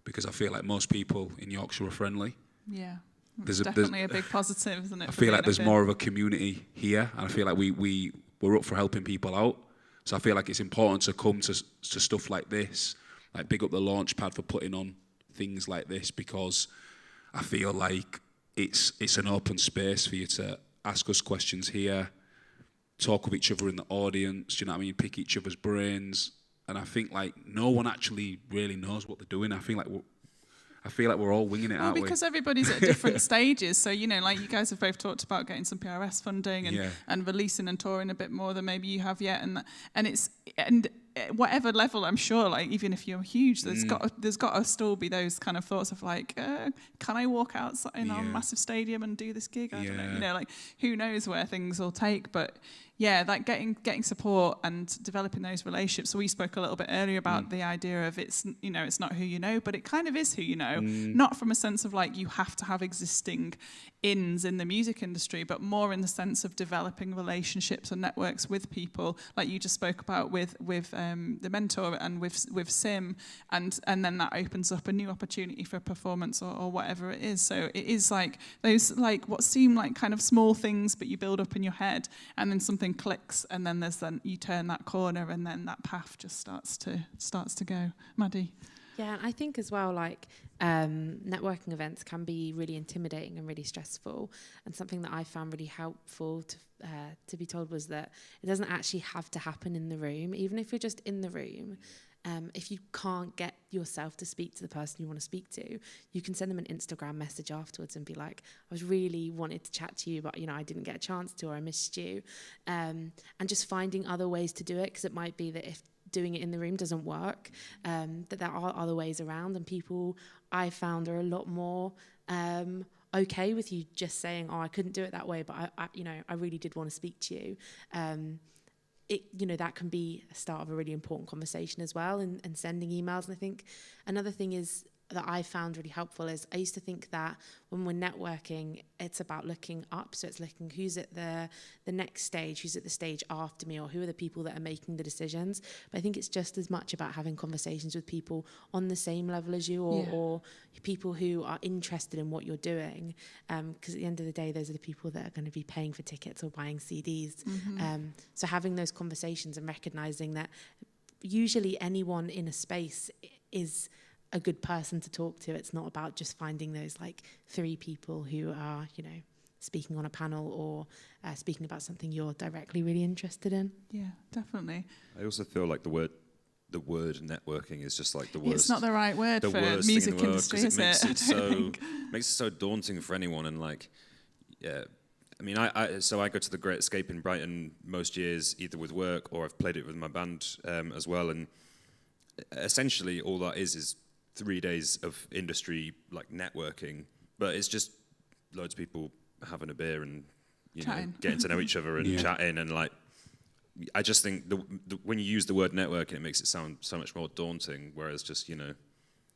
because I feel like most people in Yorkshire are friendly. Yeah. definitely a big positive, isn't it? I feel like there's more of a community here, and I feel like we're up for helping people out. So I feel like it's important to come to stuff like this, like big up the Launchpad for putting on things like this, because I feel like it's an open space for you to ask us questions here, talk with each other in the audience, do you know what I mean, pick each other's brains. And I think like no one actually really knows what they're doing. I feel like we're all winging it, aren't we? Because everybody's at different stages. So, you know, like you guys have both talked about getting some PRS funding and releasing and touring a bit more than maybe you have yet. And whatever level, I'm sure, like even if you're huge, there's got to still be those kind of thoughts of like, can I walk outside in a massive stadium and do this gig? I don't know. You know, like who knows where things will take, but yeah, like getting support and developing those relationships. So we spoke a little bit earlier about the idea of it's not who you know, but it kind of is who you know. Not from a sense of like you have to have existing ins in the music industry, but more in the sense of developing relationships and networks with people, like you just spoke about with the mentor and with Sim, and then that opens up a new opportunity for performance or whatever it is. So it is like those like what seem like kind of small things, but you build up in your head, and then something clicks, and then you turn that corner, and then that path just starts to go. Maddie? Yeah, and I think as well, like networking events can be really intimidating and really stressful. And something that I found really helpful to be told was that it doesn't actually have to happen in the room. Even if you're just in the room, if you can't get yourself to speak to the person you want to speak to, you can send them an Instagram message afterwards and be like, I was really wanted to chat to you, but I didn't get a chance to, or I missed you. And just finding other ways to do it, because it might be that if doing it in the room doesn't work, that there are other ways around, and people I found are a lot more okay with you just saying, I couldn't do it that way, but I really did want to speak to you. That can be a start of a really important conversation as well, and sending emails. And I think another thing is that I found really helpful is I used to think that when we're networking, it's about looking up. So it's looking who's at the next stage, who's at the stage after me, or who are the people that are making the decisions. But I think it's just as much about having conversations with people on the same level as you, or people who are interested in what you're doing. Because at the end of the day, those are the people that are going to be paying for tickets or buying CDs. So having those conversations and recognizing that usually anyone in a space is a good person to talk to. It's not about just finding those like 3 people who are, speaking on a panel or speaking about something you're directly really interested in. Yeah, definitely. I also feel like the word networking is just like the worst. It's not the right word for music industry, is it? Makes it so daunting for anyone, and like, yeah. I mean, I go to the Great Escape in Brighton most years, either with work or I've played it with my band as well, and essentially all that is 3 days of industry like networking, but it's just loads of people having a beer and getting to know each other and chatting, and like I just think when you use the word networking, it makes it sound so much more daunting, whereas just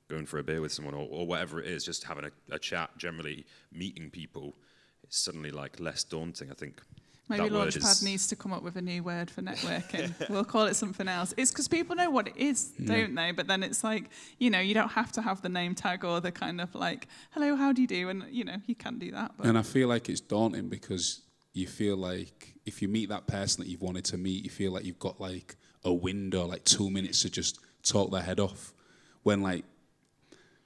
going for a beer with someone or whatever it is, just having a chat, generally meeting people, it's suddenly like less daunting, I think. Maybe Launchpad needs to come up with a new word for networking. We'll call it something else. It's because people know what it is, don't they? But then it's like, you don't have to have the name tag or the kind of like, hello, how do you do? And, you can do that. But. And I feel like it's daunting because you feel like if you meet that person that you've wanted to meet, you feel like you've got like a window, like 2 minutes to just talk their head off. When like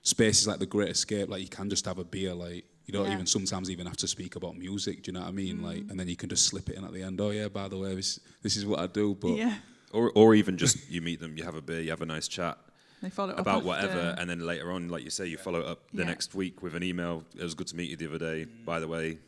spaces like the Great Escape, like you can just have a beer, like, you don't even sometimes even have to speak about music. Do you know what I mean? Like, and then you can just slip it in at the end. Oh yeah, by the way, this is what I do. But or even just you meet them, you have a beer, you have a nice chat. They follow up about whatever, and then later on, like you say, you follow up the next week with an email. It was good to meet you the other day. By the way,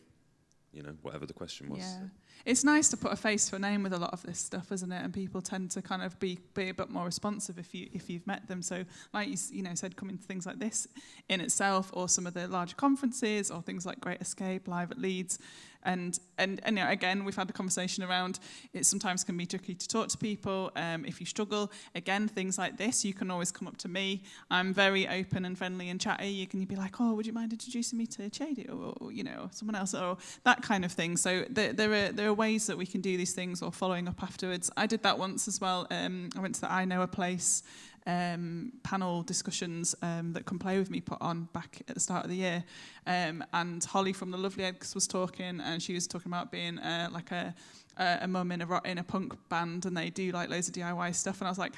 whatever the question was. Yeah. It's nice to put a face to a name with a lot of this stuff, isn't it? And people tend to kind of be a bit more responsive if you've met them. So, like you said, coming to things like this in itself, or some of the larger conferences, or things like Great Escape, Live at Leeds, and again, we've had the conversation around it. Sometimes can be tricky to talk to people if you struggle. Again, things like this, you can always come up to me. I'm very open and friendly and chatty. You can be like, oh, would you mind introducing me to Chady or someone else, or that kind of thing. So there are ways that we can do these things, or following up afterwards. I did that once as well. I went to the I Know a Place panel discussions that Come Play With Me put on back at the start of the year. And Holly from the Lovely Eggs was talking, and she was talking about being like a mum in a punk band, and they do like loads of DIY stuff. And I was like,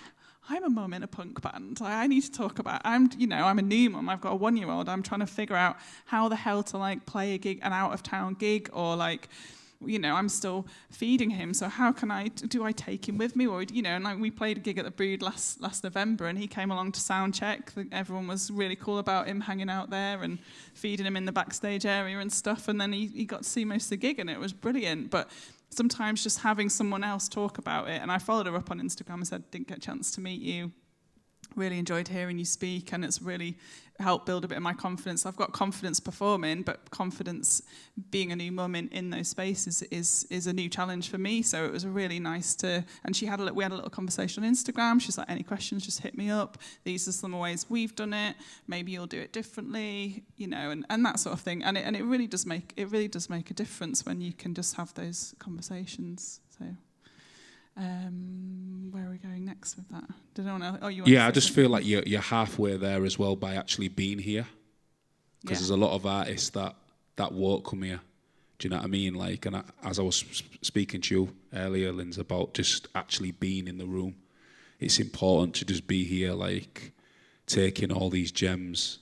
I'm a mum in a punk band. I need to talk about. I'm a new mum. I've got a 1-year-old. I'm trying to figure out how the hell to like play an out of town gig, or like, I'm still feeding him. So how can do I take him with me? Or, and like we played a gig at the Brood last November, and he came along to sound check. Everyone was really cool about him hanging out there and feeding him in the backstage area and stuff. And then he got to see most of the gig, and it was brilliant. But sometimes just having someone else talk about it, and I followed her up on Instagram and said, didn't get a chance to meet you. Really enjoyed hearing you speak, and it's really helped build a bit of my confidence. I've got confidence performing, but confidence being a new mum in those spaces is a new challenge for me. So it was really nice to, and we had a little conversation on Instagram. She's like, any questions, just hit me up. These are some ways we've done it. Maybe you'll do it differently, and that sort of thing. And it really does make a difference when you can just have those conversations. So. Where are we going next with that? Did anyone else? I just feel like you're halfway there as well by actually being here, because there's a lot of artists that won't come here. Do you know what I mean? Like, and as I was speaking to you earlier, Linz, about just actually being in the room, it's important to just be here, like taking all these gems,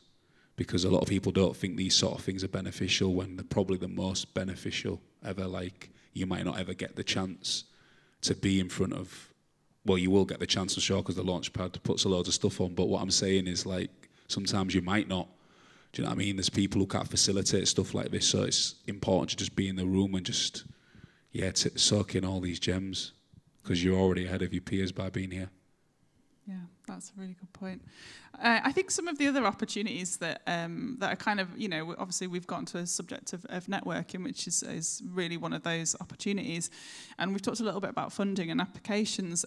because a lot of people don't think these sort of things are beneficial when they're probably the most beneficial ever. Like, you might not ever get the chance to be in front of, well, you will get the chance for sure, because the Launchpad puts a load of stuff on, but what I'm saying is, like, sometimes you might not. Do you know what I mean? There's people who can't facilitate stuff like this, so it's important to just be in the room and just, soak in all these gems, because you're already ahead of your peers by being here. Yeah, that's a really good point. I think some of the other opportunities that are kind of, obviously we've gotten to a subject of networking, which is really one of those opportunities, and we've talked a little bit about funding and applications.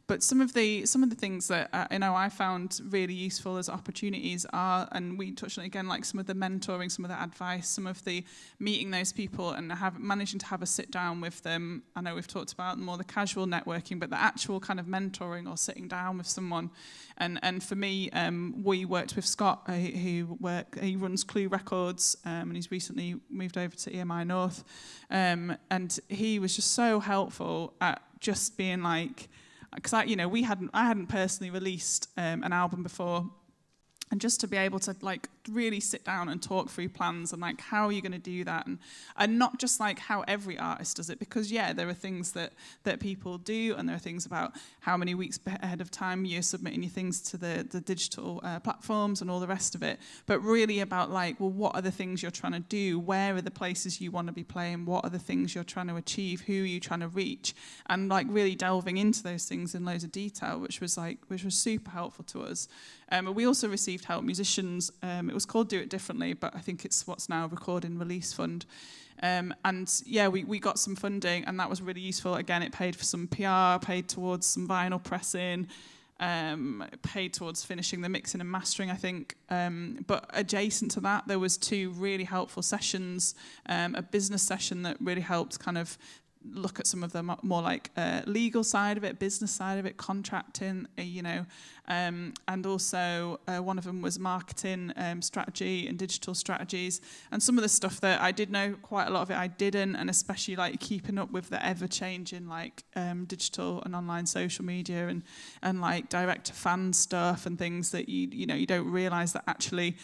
But some of the things that I found really useful as opportunities are, and we touched on it again, like some of the mentoring, some of the advice, some of the meeting those people and managing to have a sit down with them. I know we've talked about more the casual networking, but the actual kind of mentoring or sitting down with someone. And for me, we worked with Scott, he runs Clue Records, and he's recently moved over to EMI North, and he was just so helpful at just being like, because I hadn't personally released an album before. And just to be able to like really sit down and talk through plans and like how are you going to do that, and not just like how every artist does it, because there are things that people do, and there are things about how many weeks ahead of time you're submitting your things to the digital platforms and all the rest of it, but really about like, well, what are the things you're trying to do, where are the places you want to be playing, what are the things you're trying to achieve, who are you trying to reach, and like really delving into those things in loads of detail, which was super helpful to us. We also received help musicians. It was called Do It Differently, but I think it's what's now Recording Release Fund. We got some funding, and that was really useful. Again, it paid for some PR, paid towards some vinyl pressing, paid towards finishing the mixing and mastering, I think. But adjacent to that, there was 2 really helpful sessions, a business session that really helped kind of look at some of the more like legal side of it, business side of it, contracting, and also one of them was marketing strategy and digital strategies, and some of the stuff that I did know, quite a lot of it I didn't, and especially like keeping up with the ever-changing like digital and online social media and like direct to fan stuff and things that you don't realise that actually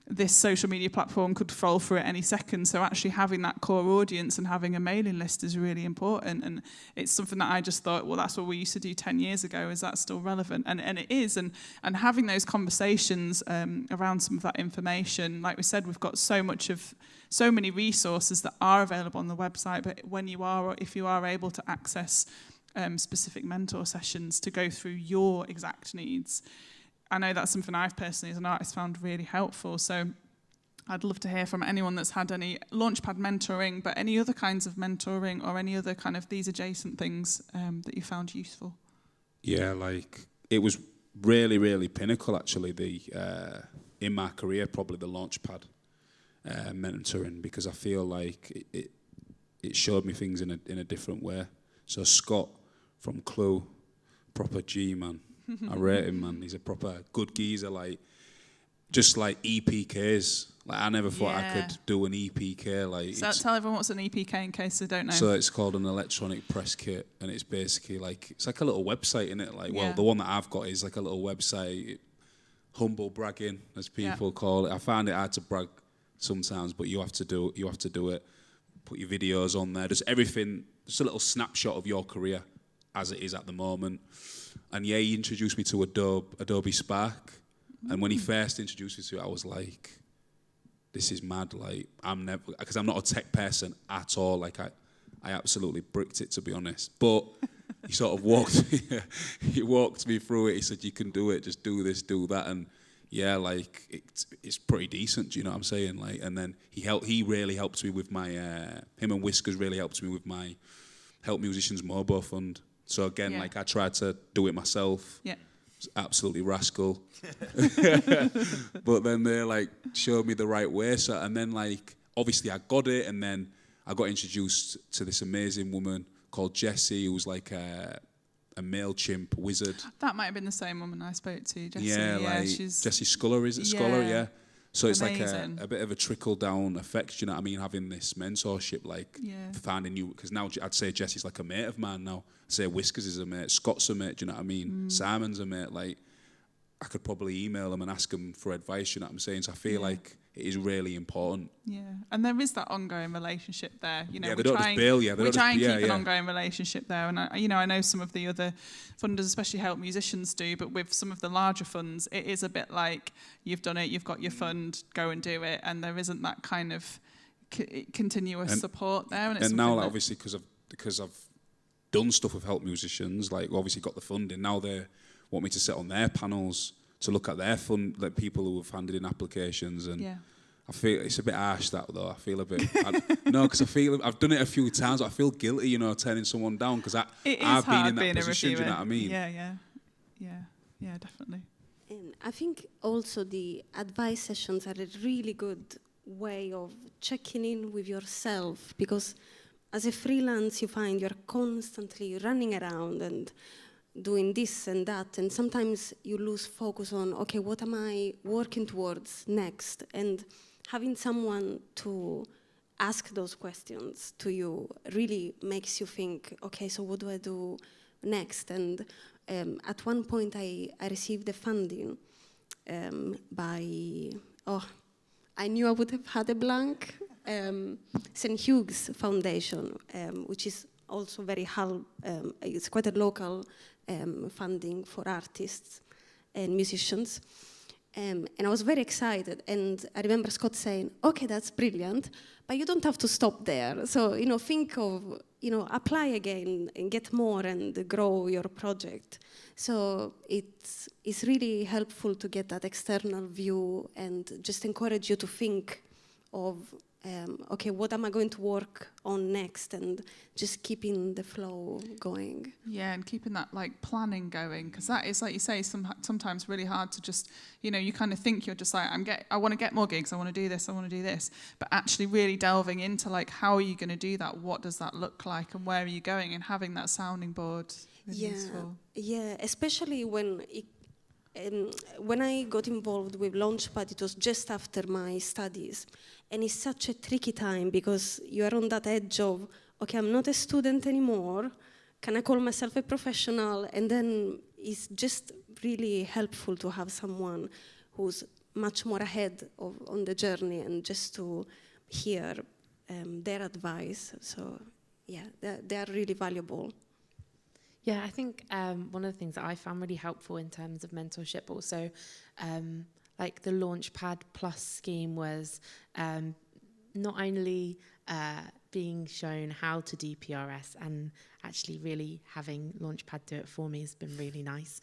this social media platform could fall through at any second. So actually having that core audience and having a mailing list is really important. And it's something that I just thought, well, that's what we used to do 10 years ago. Is that still relevant? And it is. And having those conversations around some of that information, like we said, we've got so many resources that are available on the website. But if you are able to access specific mentor sessions to go through your exact needs, I know that's something I've personally, as an artist, found really helpful. So I'd love to hear from anyone that's had any Launchpad mentoring, but any other kinds of mentoring or any other kind of these adjacent things that you found useful. Yeah, like it was really, really pinnacle, actually, in my career, probably the Launchpad mentoring, because I feel like it showed me things in a different way. So Scott from Clue, proper G, man. I rate him, man. He's a proper good geezer, like, just like EPKs. Like, I never thought I could do an EPK. Like, so tell everyone what's an EPK in case they don't know. So it's called an electronic press kit, and it's basically like, it's like a little website, innit? Like, well, the one that I've got is like a little website, humble bragging, as people call it. I find it hard to brag sometimes, but you have to do it. Put your videos on there. Just everything, just a little snapshot of your career as it is at the moment. And yeah, he introduced me to Adobe Spark. And when he first introduced me to it, I was like, this is mad. Like, because I'm not a tech person at all. Like, I absolutely bricked it, to be honest. But he sort of walked me through it. He said, you can do it, just do this, do that. And yeah, like, it's pretty decent, do you know what I'm saying? Like, and then he really helped me with my, him and Whiskers really helped me with my Help Musicians Mobile Fund. So again, like, I tried to do it myself. Yeah. Absolutely rascal. But then they like showed me the right way. So, and then like, obviously I got it, and then I got introduced to this amazing woman called Jessie, who was like a MailChimp wizard. That might have been the same woman I spoke to, Jessie. Yeah, like she's Jessie Sculler, is it Sculler? Yeah. So it's amazing. like a bit of a trickle-down effect, you know what I mean? Having this mentorship, like finding new... Because now I'd say Jessie's like a mate of mine now. I'd say Whiskers is a mate, Scott's a mate, do you know what I mean? Simon's a mate. Like, I could probably email them and ask them for advice, you know what I'm saying? So I feel like it is really important. Yeah, and there is that ongoing relationship there. You know, we try and keep an ongoing relationship there. And I know some of the other funders, especially Help Musicians, do. But with some of the larger funds, it is a bit like you've done it, you've got your fund, go and do it, and there isn't that kind of continuous support there. And now, like, obviously, because I've done stuff with Help Musicians, like obviously got the funding. Now they want me to sit on their panels to look at their fund, like people who have handed in applications, and I feel it's a bit harsh, that though. I feel a bit because I feel I've done it a few times. I feel guilty, you know, turning someone down because I've been in that position. Do you know what I mean? Yeah, definitely. And I think also the advice sessions are a really good way of checking in with yourself, because as a freelance, you find you're constantly running around and doing this and that, and sometimes you lose focus on, okay, what am I working towards next? And having someone to ask those questions to you really makes you think, okay, so what do I do next? And at one point I received the funding by, I knew I would have had a blank, St. Hugh's Foundation, which is also very it's quite a local funding for artists and musicians. And I was very excited. And I remember Scott saying, okay, that's brilliant, but you don't have to stop there. So, think of, apply again and get more and grow your project. So it's really helpful to get that external view and just encourage you to think of, okay, what am I going to work on next, and just keeping the flow going. Yeah, and keeping that like planning going, because that is, like you say, sometimes really hard to just, you kind of think you're just like, I want to get more gigs, I want to do this, but actually really delving into like, how are you going to do that? What does that look like, and where are you going? And having that sounding board really useful. Yeah, especially when I got involved with Launchpad, it was just after my studies. And it's such a tricky time because you are on that edge of, okay, I'm not a student anymore. Can I call myself a professional? And then it's just really helpful to have someone who's much more ahead on the journey, and just to hear their advice. So, yeah, they are really valuable. Yeah, I think one of the things that I found really helpful in terms of mentorship also, like the Launchpad Plus scheme, was not only being shown how to do PRS, and actually really having Launchpad do it for me has been really nice.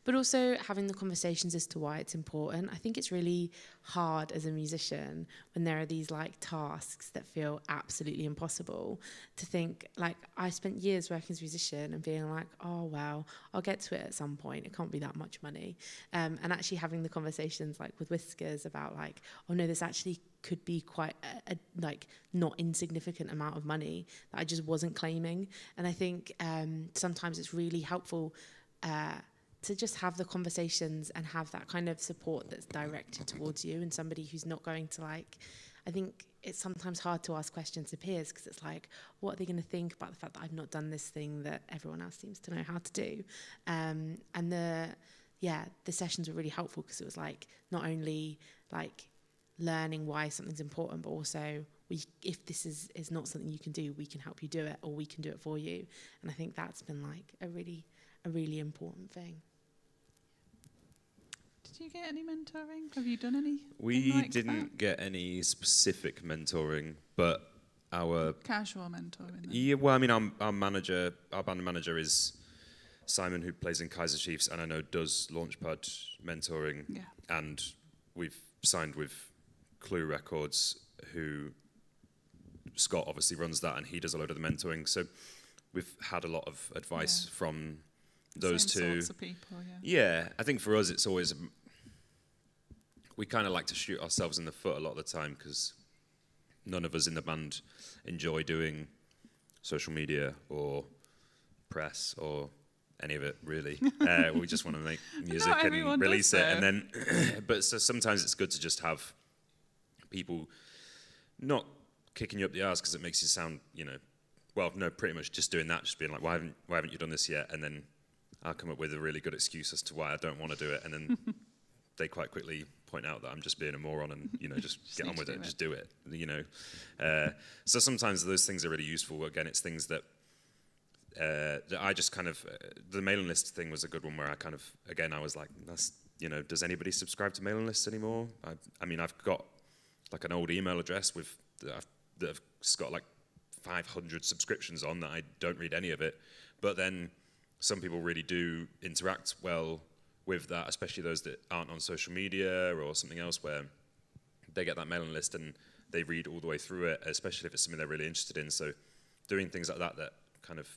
But also having the conversations as to why it's important. I think it's really hard as a musician when there are these like tasks that feel absolutely impossible to think, like, I spent years working as a musician and being like, oh, well, I'll get to it at some point. It can't be that much money. And actually having the conversations like with Whiskers about like, oh no, this actually could be quite a like not insignificant amount of money that I just wasn't claiming. And I think sometimes it's really helpful to just have the conversations and have that kind of support that's directed towards you, and somebody who's not going to like, I think it's sometimes hard to ask questions to peers because it's like, what are they going to think about the fact that I've not done this thing that everyone else seems to know how to do? And the sessions were really helpful because it was like not only like learning why something's important, but also if this is not something you can do, we can help you do it, or we can do it for you. And I think that's been like a really important thing. Did you get any mentoring? Have you done any? We didn't get any specific mentoring, but our casual mentoring. Then. Yeah, well, I mean, our band manager is Simon, who plays in Kaiser Chiefs, and I know does Launchpad mentoring. Yeah. And we've signed with Clue Records, who Scott obviously runs that, and he does a load of the mentoring. So we've had a lot of advice from those Same two. Sorts of people, Yeah, I think for us it's always we kind of like to shoot ourselves in the foot a lot of the time because none of us in the band enjoy doing social media or press or any of it really. We just want to make music and release it, and then but so sometimes it's good to just have people not kicking you up the arse because it makes you sound, well, no, pretty much just doing that, just being like, why haven't you done this yet? And then I'll come up with a really good excuse as to why I don't want to do it, and then they quite quickly point out that I'm just being a moron and, just get on with it and just do it, So sometimes those things are really useful. Again, it's things that I just kind of, the mailing list thing was a good one where I kind of, again, I was like, that's, does anybody subscribe to mailing lists anymore? I mean, I've got like an old email address that I've got like 500 subscriptions on that I don't read any of it, but then some people really do interact well with that, especially those that aren't on social media or something else, where they get that mailing list and they read all the way through it, especially if it's something they're really interested in. So doing things like that kind of,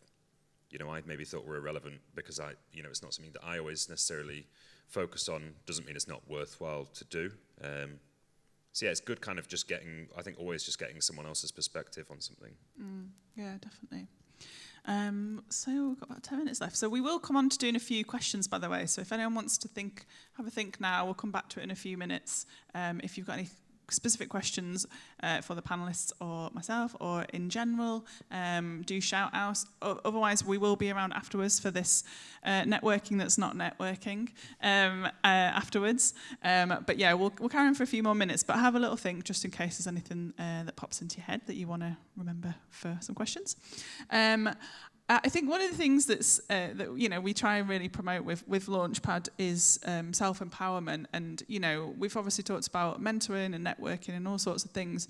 I maybe thought were irrelevant because it's not something that I always necessarily focus on, doesn't mean it's not worthwhile to do. So yeah, it's good kind of just always just getting someone else's perspective on something. Yeah, definitely. So we've got about 10 minutes left. So we will come on to doing a few questions, by the way. So if anyone wants to have a think now, we'll come back to it in a few minutes. If you've got any specific questions for the panellists or myself or in general, do shout out. Otherwise, we will be around afterwards for this networking that's not networking afterwards. But yeah, we'll carry on for a few more minutes, but have a little think just in case there's anything that pops into your head that you want to remember for some questions. I think one of the things that we try and really promote with Launchpad is self-empowerment, and we've obviously talked about mentoring and networking and all sorts of things,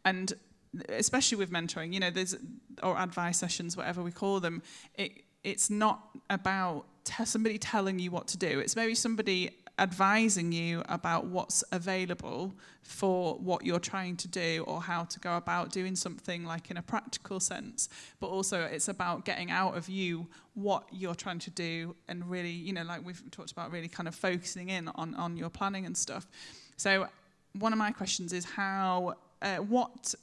and especially with mentoring, there's or advice sessions, whatever we call them. It's not about somebody telling you what to do. It's maybe somebody advising you about what's available for what you're trying to do or how to go about doing something, like in a practical sense, but also it's about getting out of you what you're trying to do and really, like we've talked about, really kind of focusing in on your planning and stuff. So one of my questions is what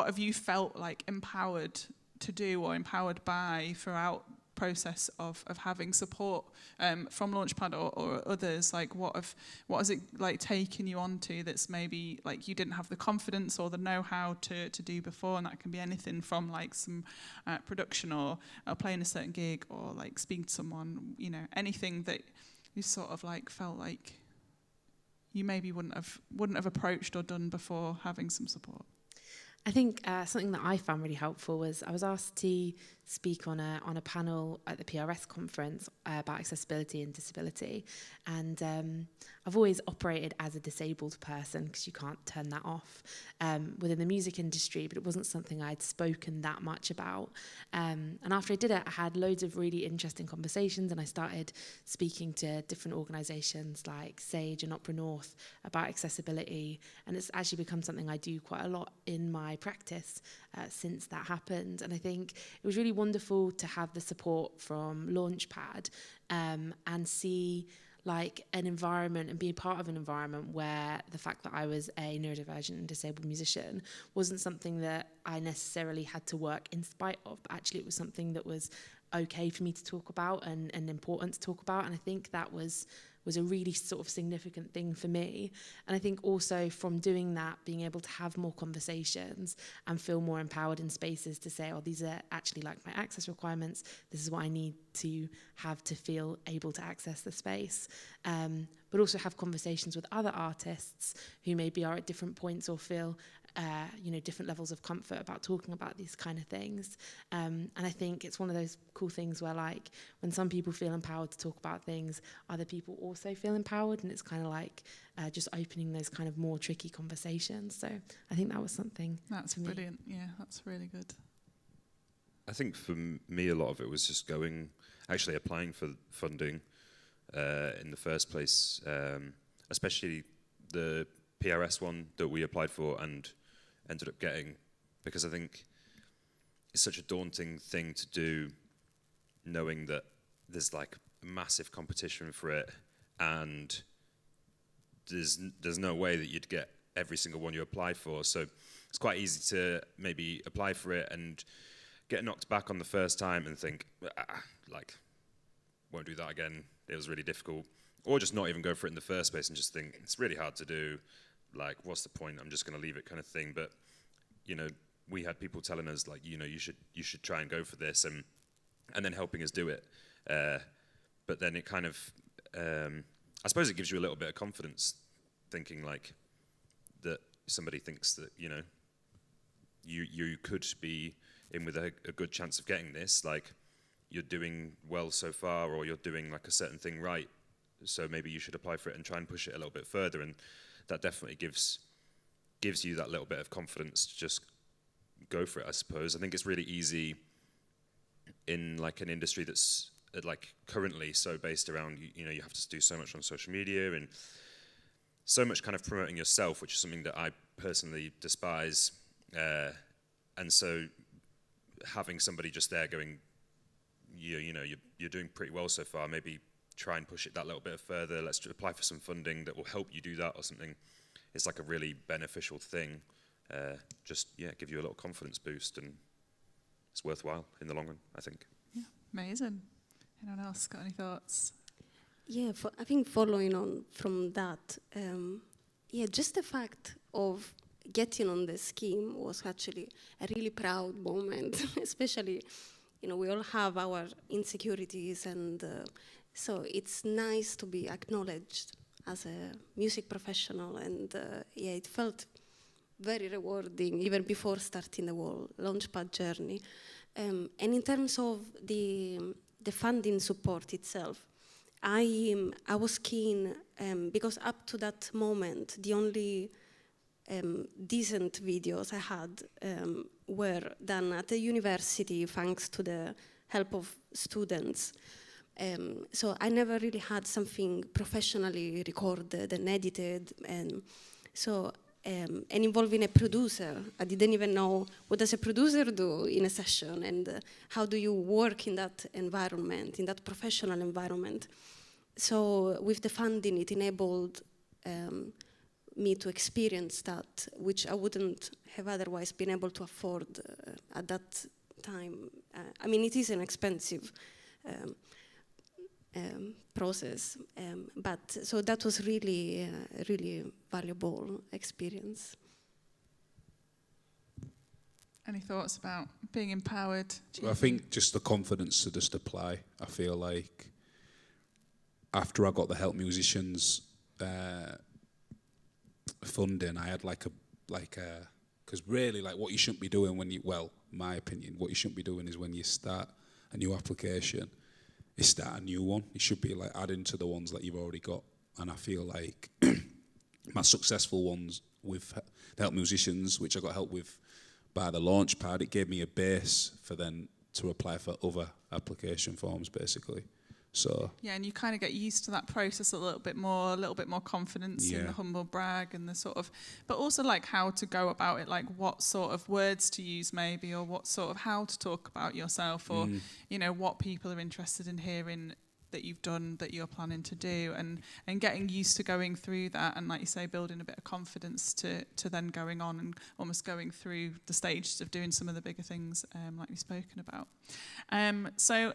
have you felt like empowered to do or empowered by throughout process of having support from Launchpad or others? Like what has it like taken you on to that's maybe like you didn't have the confidence or the know-how to do before? And that can be anything from like some production or playing a certain gig or like speaking to someone, anything that you sort of like felt like you maybe wouldn't have approached or done before having some support. I think something that I found really helpful was I was asked to speak on a panel at the PRS conference about accessibility and disability, and I've always operated as a disabled person because you can't turn that off within the music industry, but it wasn't something I'd spoken that much about. And after I did it, I had loads of really interesting conversations, and I started speaking to different organisations like Sage and Opera North about accessibility, and it's actually become something I do quite a lot in my practice since that happened. And I think it was really wonderful to have the support from Launchpad and see like an environment and being part of an environment where the fact that I was a neurodivergent and disabled musician wasn't something that I necessarily had to work in spite of, but actually it was something that was okay for me to talk about and important to talk about. And I think that was a really sort of significant thing for me. And I think also from doing that, being able to have more conversations and feel more empowered in spaces to say, oh, these are actually like my access requirements. This is what I need to have to feel able to access the space. But also have conversations with other artists who maybe are at different points or feel different levels of comfort about talking about these kind of things. And I think it's one of those cool things where, like, when some people feel empowered to talk about things, other people also feel empowered, and it's kind of like just opening those kind of more tricky conversations. So I think that was something. That's brilliant. Yeah, that's really good. I think for me, a lot of it was just actually applying for funding in the first place, especially the PRS one that we applied for and ended up getting, because I think it's such a daunting thing to do, knowing that there's like massive competition for it, and there's no way that you'd get every single one you apply for. So it's quite easy to maybe apply for it and get knocked back on the first time and think, won't do that again. It was really difficult. Or just not even go for it in the first place and just think, it's really hard to do. Like, what's the point? I'm just going to leave it, kind of thing. But, we had people telling us, like, you should try and go for this, and then helping us do it. But then it kind of, I suppose it gives you a little bit of confidence, thinking like that somebody thinks that, you could be in with a good chance of getting this. Like, you're doing well so far, or you're doing like a certain thing right. So maybe you should apply for it and try and push it a little bit further. And that definitely gives you that little bit of confidence to just go for it, I suppose. I think it's really easy in like an industry that's like currently so based around, you have to do so much on social media and so much kind of promoting yourself, which is something that I personally despise. And so having somebody just there going, you're doing pretty well so far, maybe try and push it that little bit further. Let's apply for some funding that will help you do that or something. It's like a really beneficial thing. Give you a little confidence boost, and it's worthwhile in the long run, I think. Yeah, amazing. Anyone else got any thoughts? Yeah, I think following on from that, just the fact of getting on the scheme was actually a really proud moment, especially, we all have our insecurities, and so it's nice to be acknowledged as a music professional, and it felt very rewarding even before starting the whole Launchpad journey. And in terms of the funding support itself, I was keen because up to that moment, the only decent videos I had were done at the university thanks to the help of students. So I never really had something professionally recorded and edited, and so and involving a producer. I didn't even know what does a producer do in a session, and how do you work in that environment, in that professional environment. So with the funding, it enabled me to experience that, which I wouldn't have otherwise been able to afford at that time. It is an expensive process, but so that was really, really valuable experience. Any thoughts about being empowered? I think just the confidence to just apply. I feel like after I got the Help Musicians funding, I had because really, like, what you shouldn't be doing my opinion, what you shouldn't be doing is when you start a new application, is start a new one. You should be like adding to the ones that you've already got. And I feel like my successful ones with the Help Musicians, which I got help with by the Launchpad, it gave me a base for then to apply for other application forms, basically. So yeah, and you kind of get used to that process a little bit more confidence in the humble brag and the sort of, but also like how to go about it, like what sort of words to use maybe, or what sort of how to talk about yourself, or what people are interested in hearing that you've done, that you're planning to do, and getting used to going through that, and like you say, building a bit of confidence to then going on and almost going through the stages of doing some of the bigger things like we've spoken about. So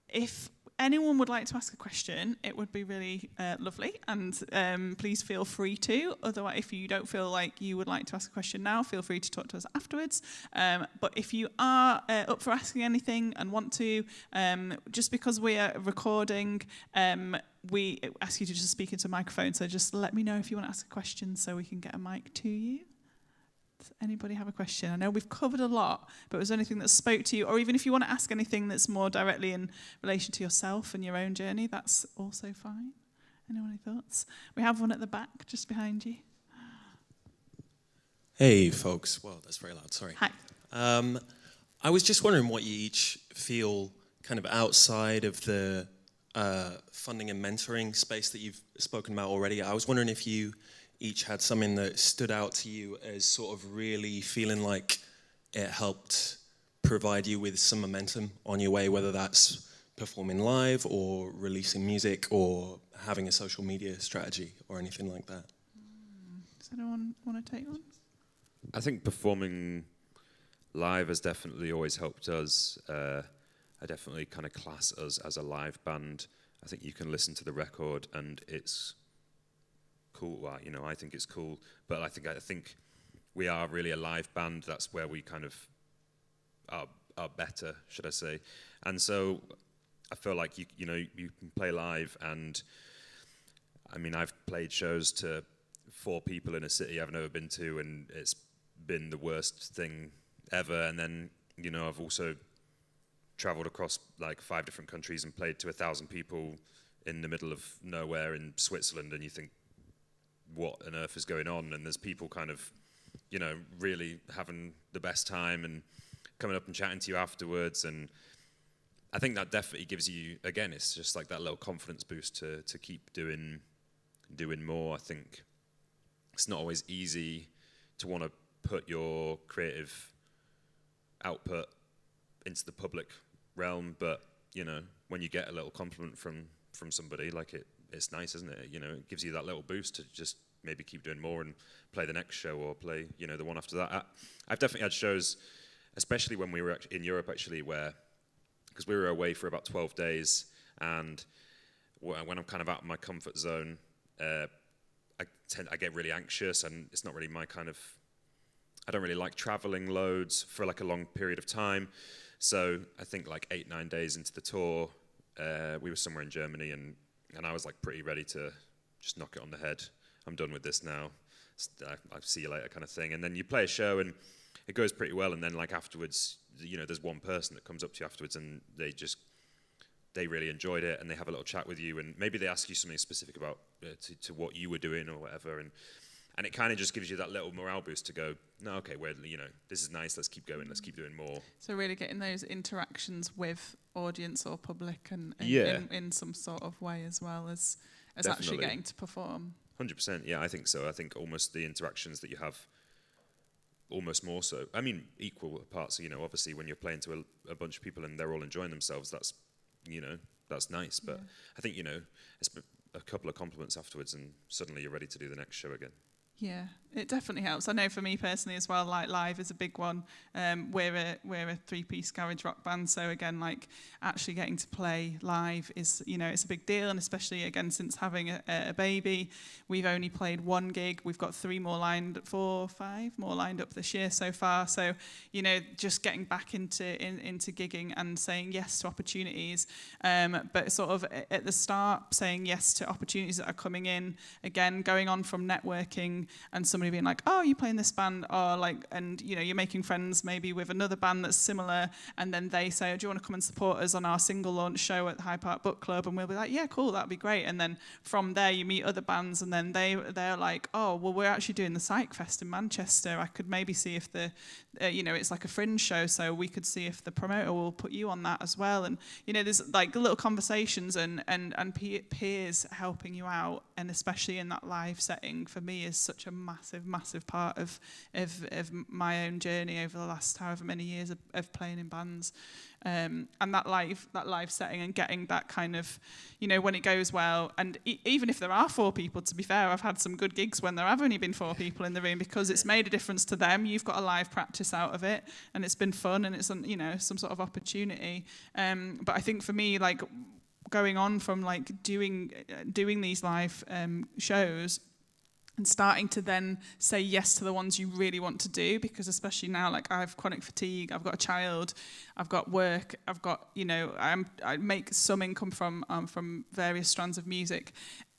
if anyone would like to ask a question, it would be really lovely, and please feel free to. Otherwise, if you don't feel like you would like to ask a question now, feel free to talk to us afterwards. But if you are up for asking anything and want to, just because we are recording, we ask you to just speak into a microphone, so just let me know if you want to ask a question so we can get a mic to you. Does anybody have a question? I know we've covered a lot, but was there anything that spoke to you? Or even if you want to ask anything that's more directly in relation to yourself and your own journey, that's also fine. Anyone any thoughts? We have one at the back, just behind you. Hey, folks. Well, that's very loud, sorry. Hi. I was just wondering what you each feel kind of outside of the funding and mentoring space that you've spoken about already. I was wondering if you each had something that stood out to you as sort of really feeling like it helped provide you with some momentum on your way, whether that's performing live or releasing music or having a social media strategy or anything like that. Does anyone want to take one? I think performing live has definitely always helped us. I definitely kind of class us as a live band. I think you can listen to the record and it's cool. Well, you know, I think it's cool, but I think we are really a live band. That's where we kind of are better, should I say? And so I feel like you can play live, and I mean, I've played shows to 4 people in a city I've never been to, and it's been the worst thing ever. And then, you know, I've also traveled across like 5 different countries and played to 1,000 people in the middle of nowhere in Switzerland, and you think, what on earth is going on? And there's people kind of, you know, really having the best time and coming up and chatting to you afterwards. And I think that definitely gives you, again, it's just like that little confidence boost to keep doing more. I think it's not always easy to want to put your creative output into the public realm, but you know, when you get a little compliment from somebody, like it's nice, isn't it? You know, it gives you that little boost to just maybe keep doing more and play the next show or play, you know, the one after that. I've definitely had shows, especially when we were in Europe, actually, where, because we were away for about 12 days, and when I'm kind of out of my comfort zone, I get really anxious, and it's not really my kind of, I don't really like traveling loads for like a long period of time. So I think like 8-9 days into the tour, we were somewhere in Germany, and I was like pretty ready to just knock it on the head. I'm done with this now. I'll see you later kind of thing. And then you play a show and it goes pretty well. And then like afterwards, you know, there's one person that comes up to you afterwards and they really enjoyed it, and they have a little chat with you, and maybe they ask you something specific about to what you were doing or whatever. And it kind of just gives you that little morale boost to go, no, okay, well, you know, this is nice. Let's keep going. Let's keep doing more. So really getting those interactions with audience or public and Yeah. in some sort of way as well as Definitely. actually getting to perform. 100%. Yeah, I think so. I think almost the interactions that you have, almost more so. I mean, equal parts. You know, obviously when you're playing to a bunch of people and they're all enjoying themselves, that's, you know, that's nice. But I think, you know, it's a couple of compliments afterwards and suddenly you're ready to do the next show again. Yeah, it definitely helps. I know for me personally as well, like live is a big one. We're a 3-piece garage rock band, so again, like actually getting to play live is, you know, it's a big deal. And especially again, since having a baby, we've only played 1 gig. We've got 5 more lined up this year so far. So, you know, just getting back into gigging and saying yes to opportunities, but sort of at the start saying yes to opportunities that are coming in. Again, going on from networking and somebody being like, oh, you play in this band, or like, and you know, you're making friends maybe with another band that's similar, and then they say, oh, do you want to come and support us on our single launch show at the Hyde Park Book Club? And we'll be like, yeah, cool, that'd be great. And then from there you meet other bands, and then they're like, oh, well, we're actually doing the Psych Fest in Manchester. I could maybe see if the you know, it's like a fringe show, so we could see if the promoter will put you on that as well. And you know, there's like little conversations and peers helping you out, and especially in that live setting, for me is such such a massive part of my own journey over the last however many years of playing in bands. And that live setting and getting that kind of, you know, when it goes well, and even if there are 4 people, to be fair, I've had some good gigs when there have only been 4 people in the room, because it's made a difference to them. You've got a live practice out of it, and it's been fun, and it's, you know, some sort of opportunity. But I think for me, like, going on from like doing these live shows, and starting to then say yes to the ones you really want to do, because especially now, like, I have chronic fatigue, I've got a child, I've got work, I've got, you know, I make some income from various strands of music.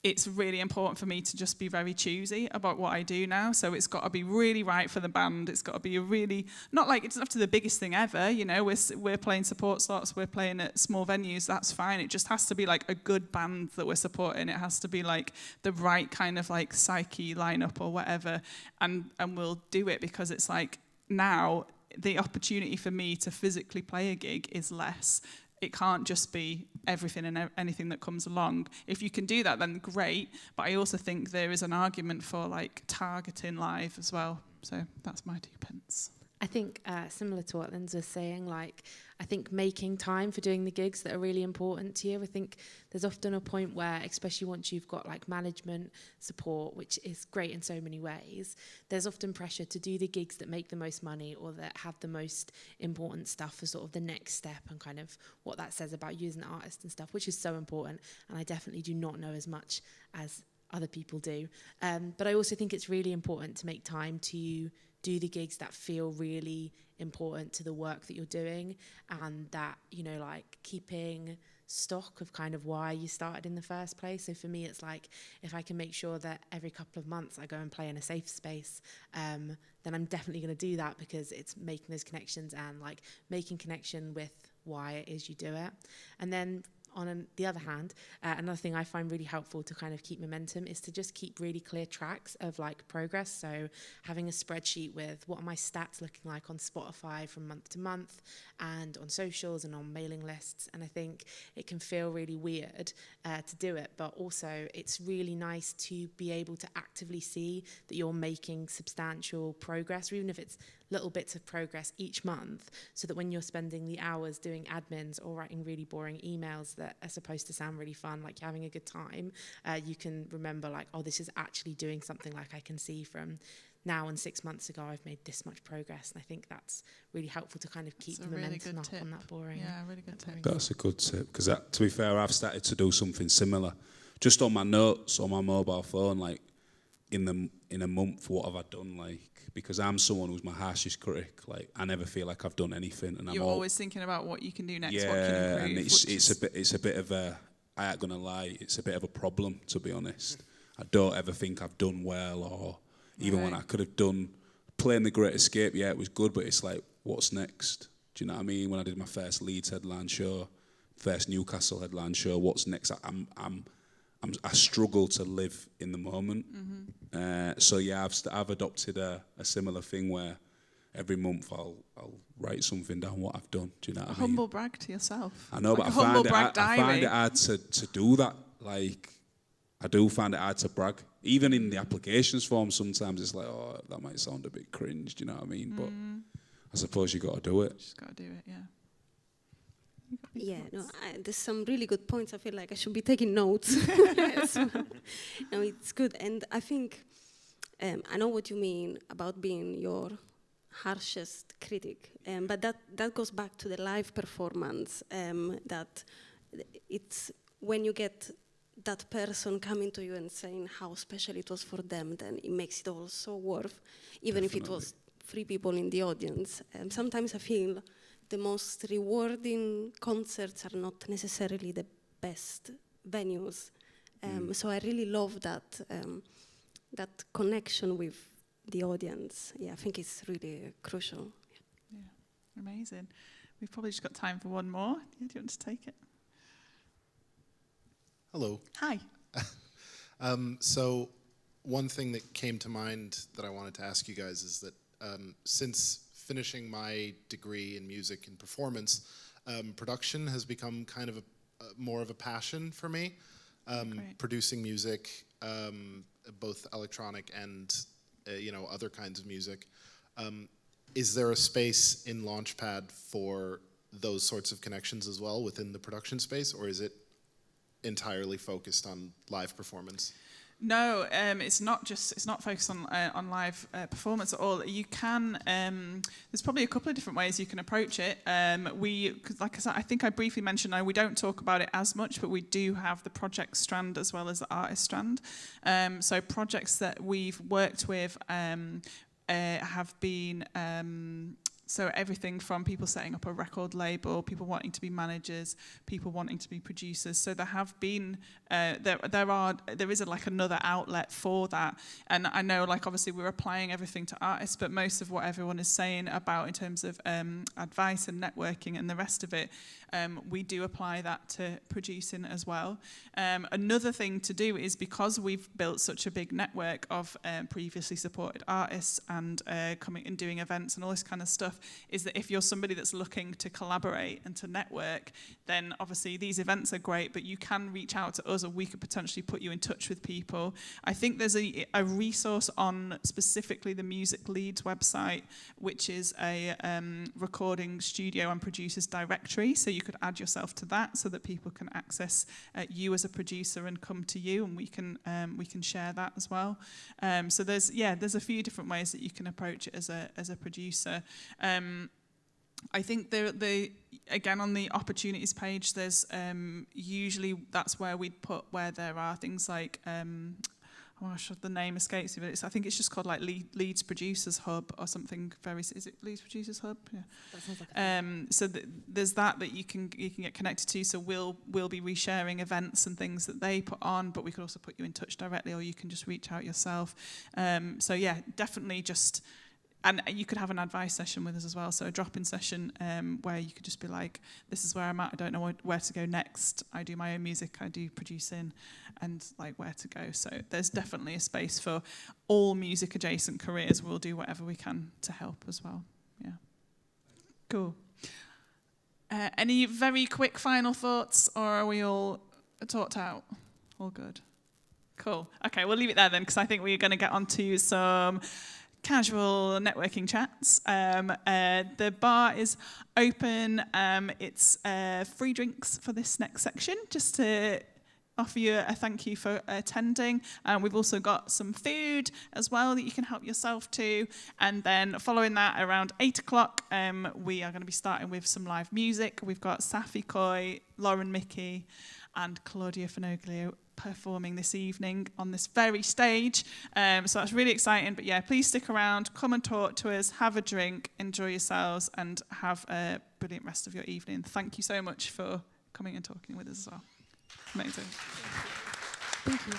It's really important for me to just be very choosy about what I do now. So it's got to be really right for the band. It's got to be a really, not like, it's not to the biggest thing ever, you know, we're playing support slots, we're playing at small venues, that's fine. It just has to be like a good band that we're supporting. It has to be like the right kind of like psyche lineup or whatever. And we'll do it, because it's like, now the opportunity for me to physically play a gig is less. It can't just be everything and anything that comes along. If you can do that, then great. But I also think there is an argument for like targeting live as well. So that's my 2 pence. I think similar to what Linz was saying, like, I think making time for doing the gigs that are really important to you. I think there's often a point where, especially once you've got like management support, which is great in so many ways, there's often pressure to do the gigs that make the most money or that have the most important stuff for sort of the next step, and kind of what that says about you as an artist and stuff, which is so important. And I definitely do not know as much as other people do. But I also think it's really important to make time to do the gigs that feel really important to the work that you're doing, and that, you know, like keeping stock of kind of why you started in the first place. So for me, it's like, if I can make sure that every couple of months I go and play in a safe space, then I'm definitely going to do that, because it's making those connections and like making connection with why it is you do it. And then on the other hand, another thing I find really helpful to kind of keep momentum is to just keep really clear tracks of like progress. So having a spreadsheet with what are my stats looking like on Spotify from month to month, and on socials and on mailing lists. And I think it can feel really weird to do it, but also it's really nice to be able to actively see that you're making substantial progress, or even if it's little bits of progress each month, so that when you're spending the hours doing admins or writing really boring emails that are supposed to sound really fun, like you're having a good time, you can remember like, oh, this is actually doing something. Like, I can see from now and 6 months ago I've made this much progress. And I think that's really helpful to kind of keep the momentum up on that boring. Yeah, really good tip. That's a good tip, because to be fair, I've started to do something similar. Just on my notes on my mobile phone, like in a month, what have I done? Like, because I'm someone who's my harshest critic. Like, I never feel like I've done anything, and you're always thinking about what you can do next. Yeah, what can improve, and it's a bit of a, I ain't gonna lie, it's a bit of a problem, to be honest. I don't ever think I've done well, or even when I could have done playing The Great Escape. Yeah, it was good, but it's like, what's next? Do you know what I mean? When I did my first Leeds headline show, first Newcastle headline show, what's next? I struggle to live in the moment. So yeah, I've adopted a similar thing where every month I'll write something down what I've done. Do you know what I mean? Humble brag to yourself. I know, like but I find it hard to do that. Like, I do find it hard to brag. Even in the applications form, sometimes it's like, oh, that might sound a bit cringe. Do you know what I mean? But I suppose you got to do it. Just got to do it, yeah. Yeah, no, there's some really good points. I feel like I should be taking notes. No, it's good. And I think I know what you mean about being your harshest critic. But that goes back to the live performance, that it's when you get that person coming to you and saying how special it was for them, then it makes it all so worth, even if it was 3 people in the audience. Sometimes I feel the most rewarding concerts are not necessarily the best venues. So I really love that that connection with the audience. Yeah, I think it's really crucial. Yeah, amazing. We've probably just got time for one more. Yeah, do you want to take it? Hello. Hi. So one thing that came to mind that I wanted to ask you guys is that since finishing my degree in music and performance, production has become kind of more of a passion for me. Producing music, both electronic and other kinds of music. Is there a space in Launchpad for those sorts of connections as well within the production space, or is it entirely focused on live performance? No, it's not focused on live performance at all. You can, there's probably a couple of different ways you can approach it. Cause like I said, I think I briefly mentioned, we don't talk about it as much, but we do have the project strand as well as the artist strand. So projects that we've worked with have been so everything from people setting up a record label, people wanting to be managers, people wanting to be producers. So there have been, there is another outlet for that. And I know, obviously we're applying everything to artists, but most of what everyone is saying about in terms of advice and networking and the rest of it, we do apply that to producing as well. Another thing to do is, because we've built such a big network of previously supported artists and coming and doing events and all this kind of stuff, is that if you're somebody that's looking to collaborate and to network, then obviously these events are great, but you can reach out to us and we could potentially put you in touch with people. I think there's a resource on specifically the Music Leeds website, which is a recording studio and producers directory. So you could add yourself to that so that people can access you as a producer and come to you, and we can share that as well. So there's a few different ways that you can approach it as a producer. I think again on the opportunities page, there's usually that's where we'd put where there are things like oh gosh, the name escapes me, but I think it's just called Leeds Producers Hub or something. Is it Leeds Producers Hub? Yeah. That sounds like so there's that you can get connected to. So we'll be resharing events and things that they put on, but we could also put you in touch directly, or you can just reach out yourself. So yeah, definitely just. And you could have an advice session with us as well, so a drop-in session where you could just be like, this is where I'm at, I don't know where to go next, I do my own music, I do producing, and where to go. So there's definitely a space for all music-adjacent careers. We'll do whatever we can to help as well. Yeah. Cool. Any very quick final thoughts, or are we all talked out? All good. Cool. Okay, we'll leave it there then, because I think we're going to get on to some casual networking chats. The bar is open. It's free drinks for this next section, just to offer you a thank you for attending. We've also got some food as well that you can help yourself to. And then following that, around 8 o'clock, we are going to be starting with some live music. We've got Safi Coy, Lauren Mickey, and Claudia Finoglio performing this evening on this very stage. So that's really exciting. But yeah, please stick around, come and talk to us, have a drink, enjoy yourselves, and have a brilliant rest of your evening. Thank you so much for coming and talking with us as well. Amazing. Thank you.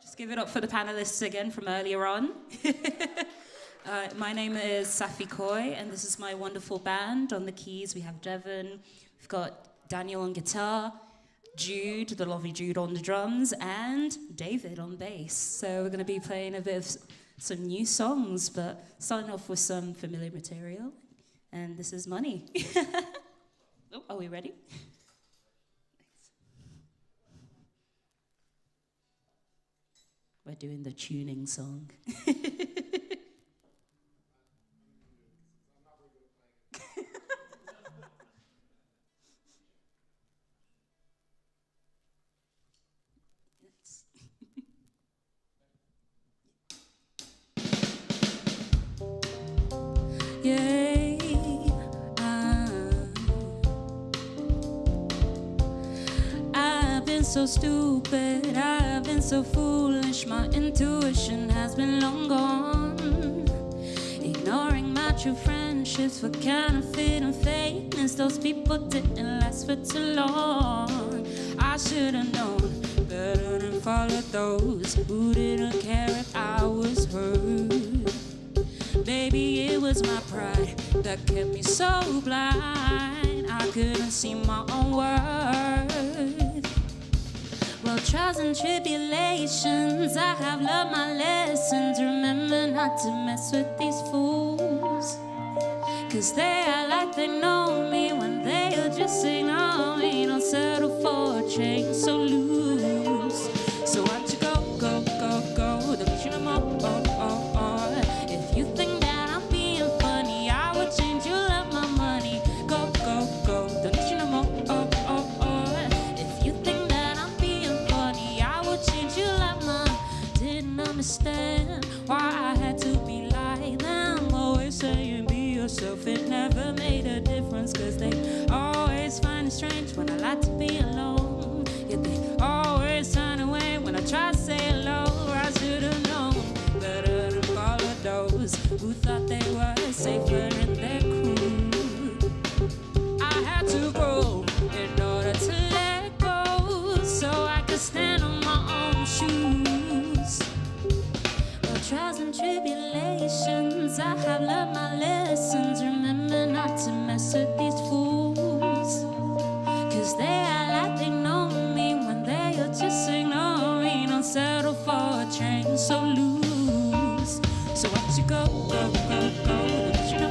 Just give it up for the panelists again from earlier on. My name is Safi Coy, and this is my wonderful band. On the keys, we have Devon. We've got Daniel on guitar, Jude, the lovely Jude on the drums, and David on bass. So we're going to be playing a bit of some new songs, but starting off with some familiar material. And this is Money. Oh, are we ready? We're doing the tuning song. I've been so stupid, I've been so foolish, my intuition has been long gone. Ignoring my true friends, friendships were counterfeit and fakeness. Those people didn't last for too long. I should have known better than follow those who didn't care if I was hurt. Baby, it was my pride that kept me so blind. I couldn't see my own worth. Well, trials and tribulations, I have learned my lessons. Remember not to mess with these fools, 'cause they act like they know me when they'll just ignore me. Don't settle for a change so loose. So why don't you go, go, go, go? Don't you know more? If you think that I'm being funny, I would change you love my money. Go, go, go. Don't you know more? If you think that I'm being funny, I would change you love my. Didn't understand why I had to be like them. Always saying be yourself. It never made a difference, 'cause they always find it strange when I like to be alone. Yet they always turn away when I try to say hello. I should have known better than follow those who thought they were safer in their crew. I had to grow in order to let go, so I could stand on my own shoes. Well, trials and tribulations, I have learned my lessons. Remember not to mess with these fools, 'cause they act like they know me when they'll just ignore me. Don't settle for a train so loose. So why don't you go, go, go, go? Don't you know?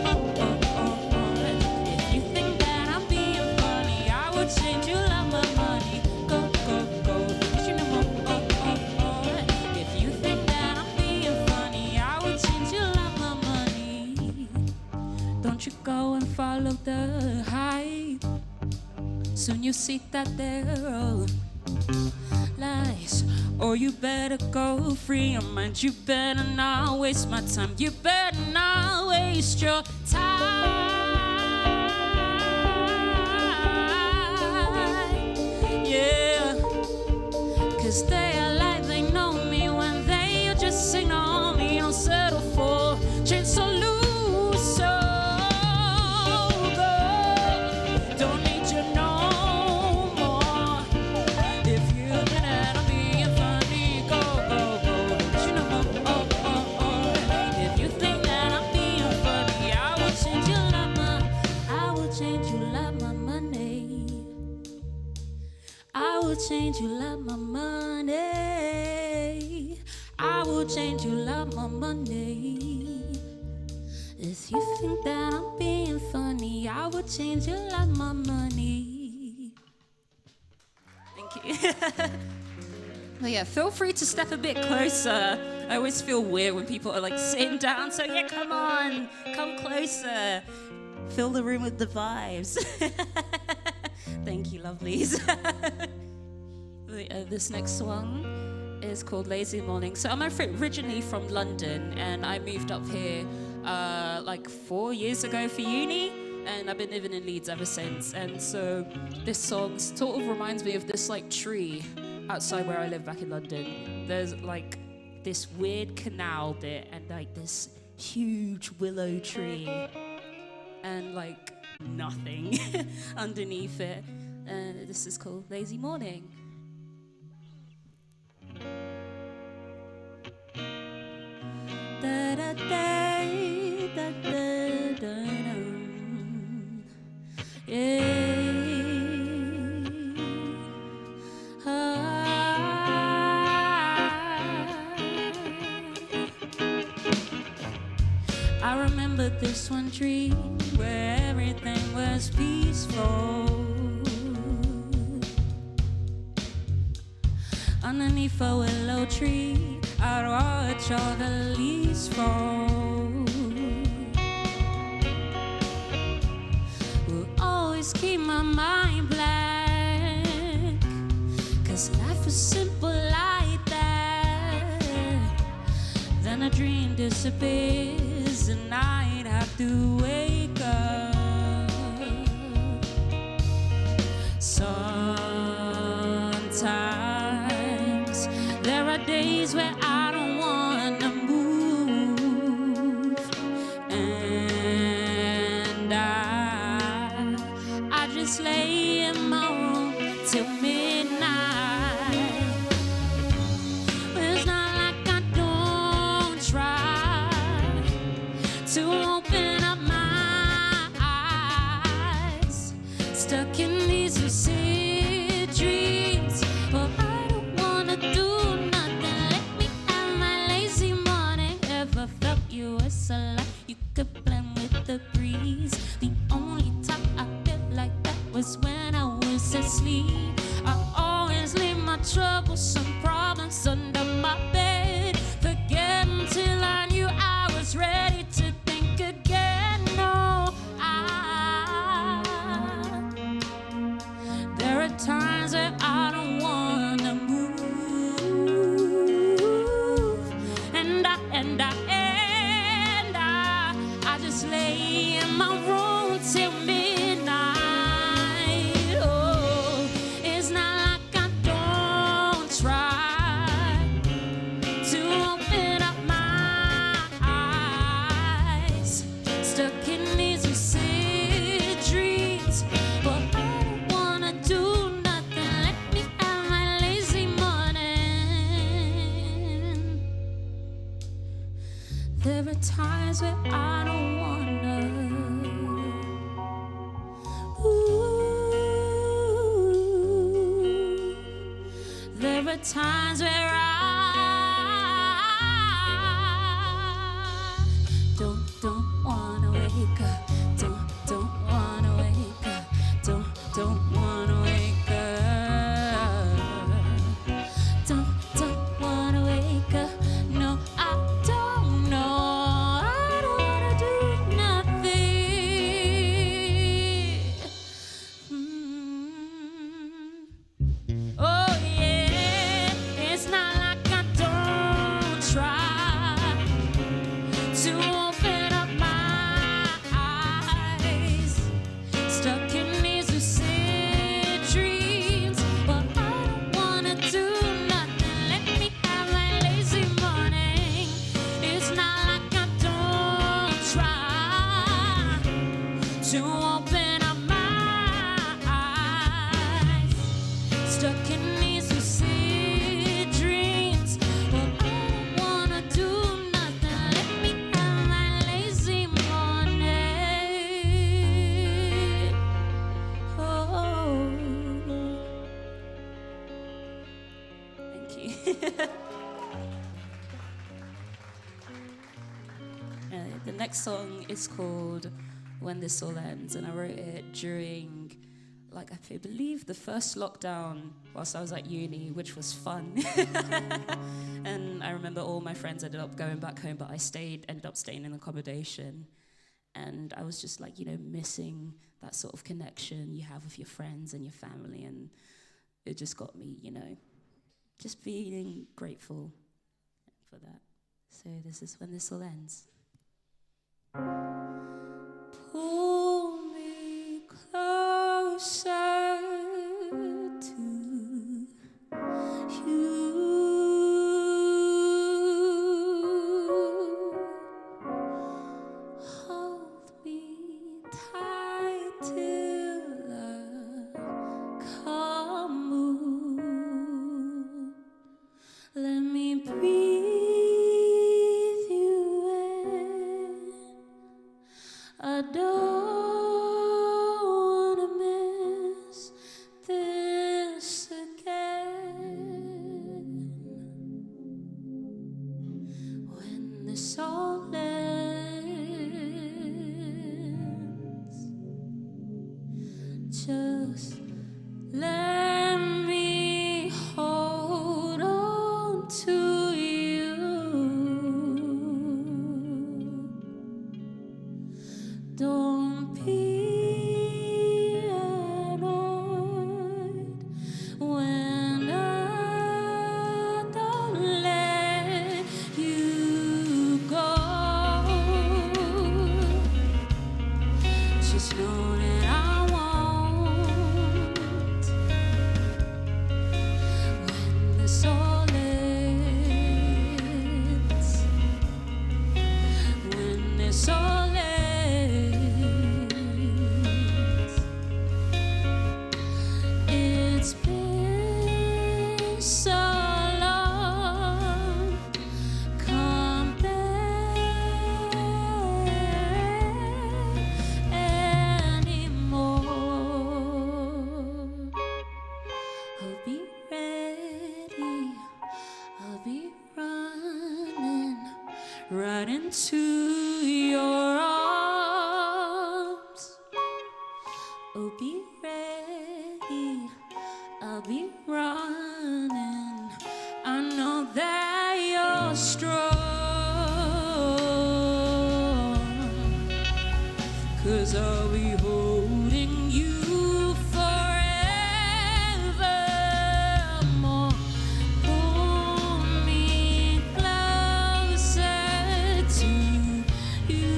If you think that I'm being funny, I would change you love my money. Go, go, go. Don't you know? If you think that I'm being funny, I would change you love my money. Don't you go and follow the hype. Soon you see that they're all lies. Or you better go free your mind. You better not waste my time. You better not waste your time. Yeah, 'cause they are like they know me when they just ignore me. Don't settle for change so loose. So go, don't need you no more. If you think that I'm being funny, go, go, go. Don't you know? If you think that I'm being funny, I will change your love my. I will change you love my money. I will change you love my money. I will change you love my money. If you think that I'm being funny, I will change you love my money. Thank you. Well, yeah, feel free to step a bit closer. I always feel weird when people are like sitting down, so yeah, come on, come closer. Fill the room with the vibes. Thank you, lovelies. This next song is called Lazy Morning. So I'm originally from London, and I moved up here like 4 years ago for uni, and I've been living in Leeds ever since. And so this song sort of reminds me of this like tree outside where I live back in London. There's like this weird canal bit and like this huge willow tree and like nothing underneath it. And this is called Lazy Morning. Da da da da da da da. Yeah. I remember this one tree where everything was peaceful. Underneath a willow tree, I'd watch all the leaves fall. Will always keep my mind blank, 'cause life was simple like that. Then a dream disappears and I'd have to wake up. Sometimes there are days where I don't wanna move, and to open up my eyes. Stuck in these lucid dreams, but I don't wanna do nothing. Let me have my lazy morning. Ever felt you were so like you could blend with the breeze? The only time I felt like that was when I was asleep. I always leave my troublesome problems under my bed, forget until I knew I was ready to think again. No, there are times where I don't wanna move, and I just lay in my room till midnight. Oh, it's not like I don't try to open up my eyes. Stuck in these lucid dreams, but I don't wanna do nothing. Let me have my lazy morning. There are times where I don't wanna. Ooh, there are times where I don't wanna wake up. Don't wanna wake up. Don't wanna wake up. Don't wanna wake up. No, I don't know. I don't wanna do nothing. Oh yeah, it's not like I don't try to open up my eyes. Stuck in these lucid dreams, but I don't wanna do nothing. Let me have my lazy morning. It's not like I don't try to open up my eyes. Stuck in these lucid dreams, but I don't wanna do nothing. Let me have my lazy morning. Oh, thank you. The next song is called When This All Ends, and I wrote it during, like, I believe the first lockdown whilst I was at uni, which was fun. And I remember all my friends ended up going back home, but I ended up staying in accommodation. And I was just like, missing that sort of connection you have with your friends and your family. And it just got me, just feeling grateful for that. So this is When This All Ends. Pull me closer to you. Hold me tight till I come move. Let me breathe you in. I don't wanna miss this again. When this all ends, just let me hold on to you. Don't be annoyed when I don't let you go. Just know that I won't your arms. Oh, be ready, I'll be running. I know that you're strong, 'cause I'll be holding you forevermore. Pull me closer to you.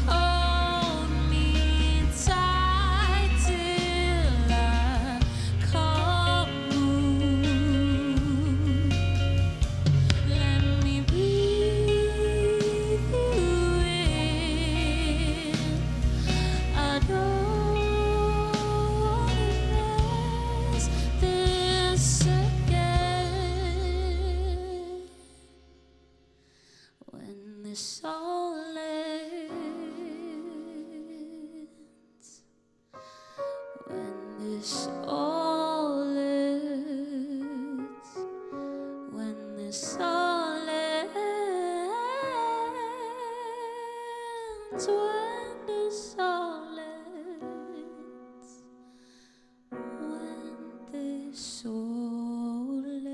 Hold me tight till I come home. Let me breathe you in. I don't wanna miss this again. When this all ends, when this all ends, when this all ends, when this all ends, when this all ends.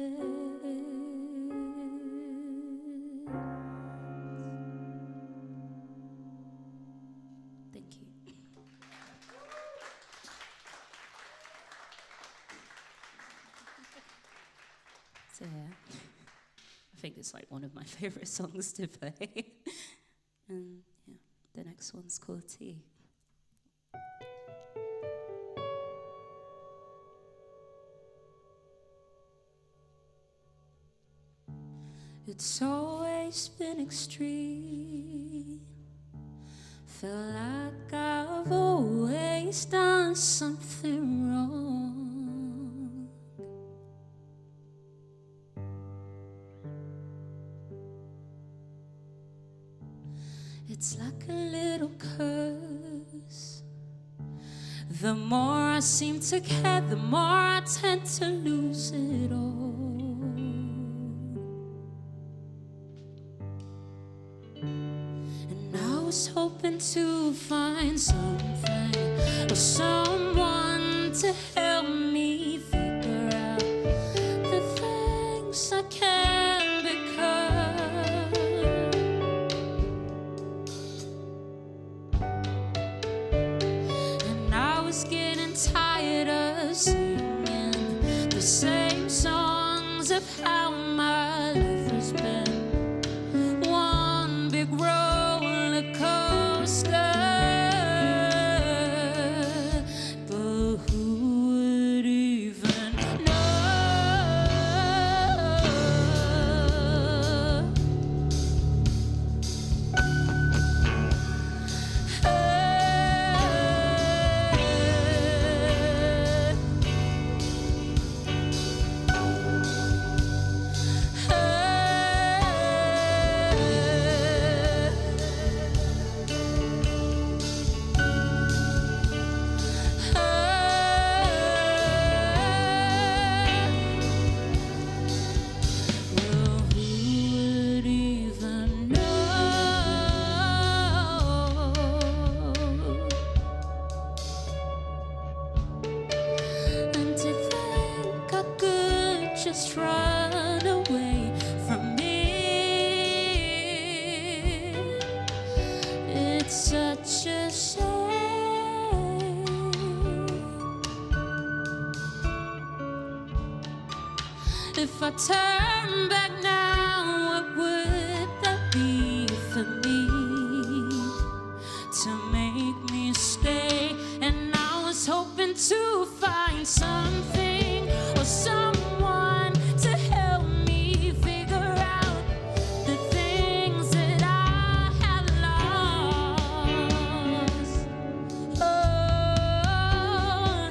Thank you. So yeah, I think it's like one of my favorite songs to play. And yeah, the next one's called Tea. It's always been extreme. Feel like I've always done something wrong. It's like a little curse. The more I seem to care, the more I tend to lose it all. And I was hoping to find something or someone to help me figure out the things I can become. And I was getting tired of singing the same songs of how my life has been one big roller coaster. But who would even just run away from me? It's such a shame. If I turn back now, what would that be for me to make me stay? And I was hoping to find something or someone to help me figure out the things that I had lost. Oh,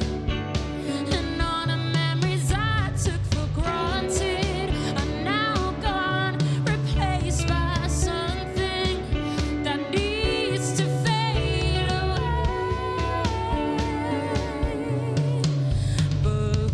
and all the memories I took for granted are now gone, replaced by something that needs to fade away. But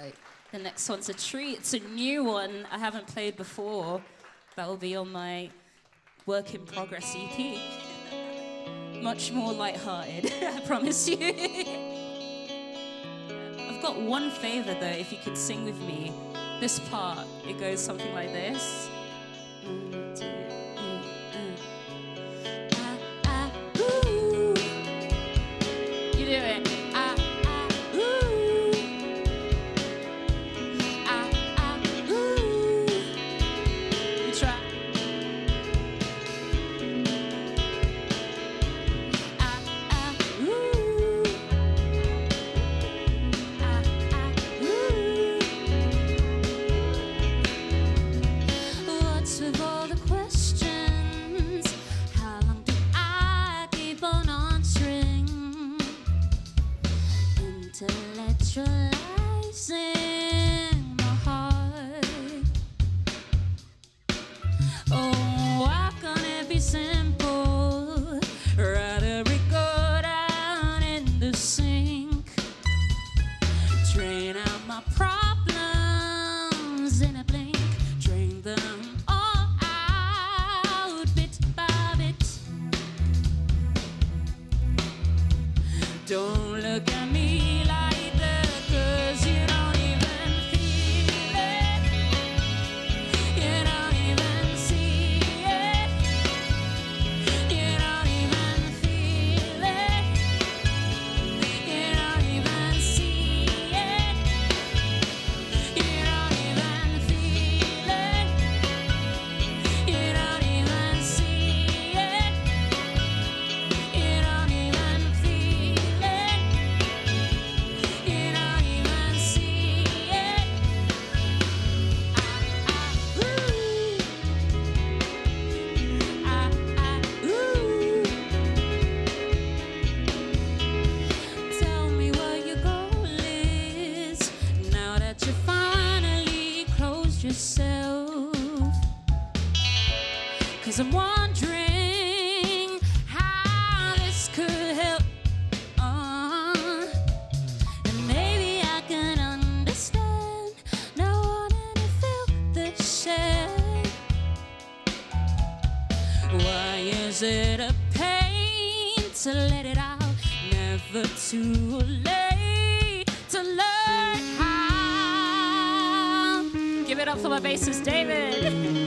Right. The next one's a treat. It's a new one I haven't played before. That will be on my work in progress EP. Much more lighthearted, I promise you. I've got one favor though, if you could sing with me. This part, it goes something like this. 1, 2, ooh. You do it. I'm wondering how this could help. And maybe I can understand. No one ever felt the same. Why is it a pain to let it out? Never too late to learn how. Give it up for my bassist, David.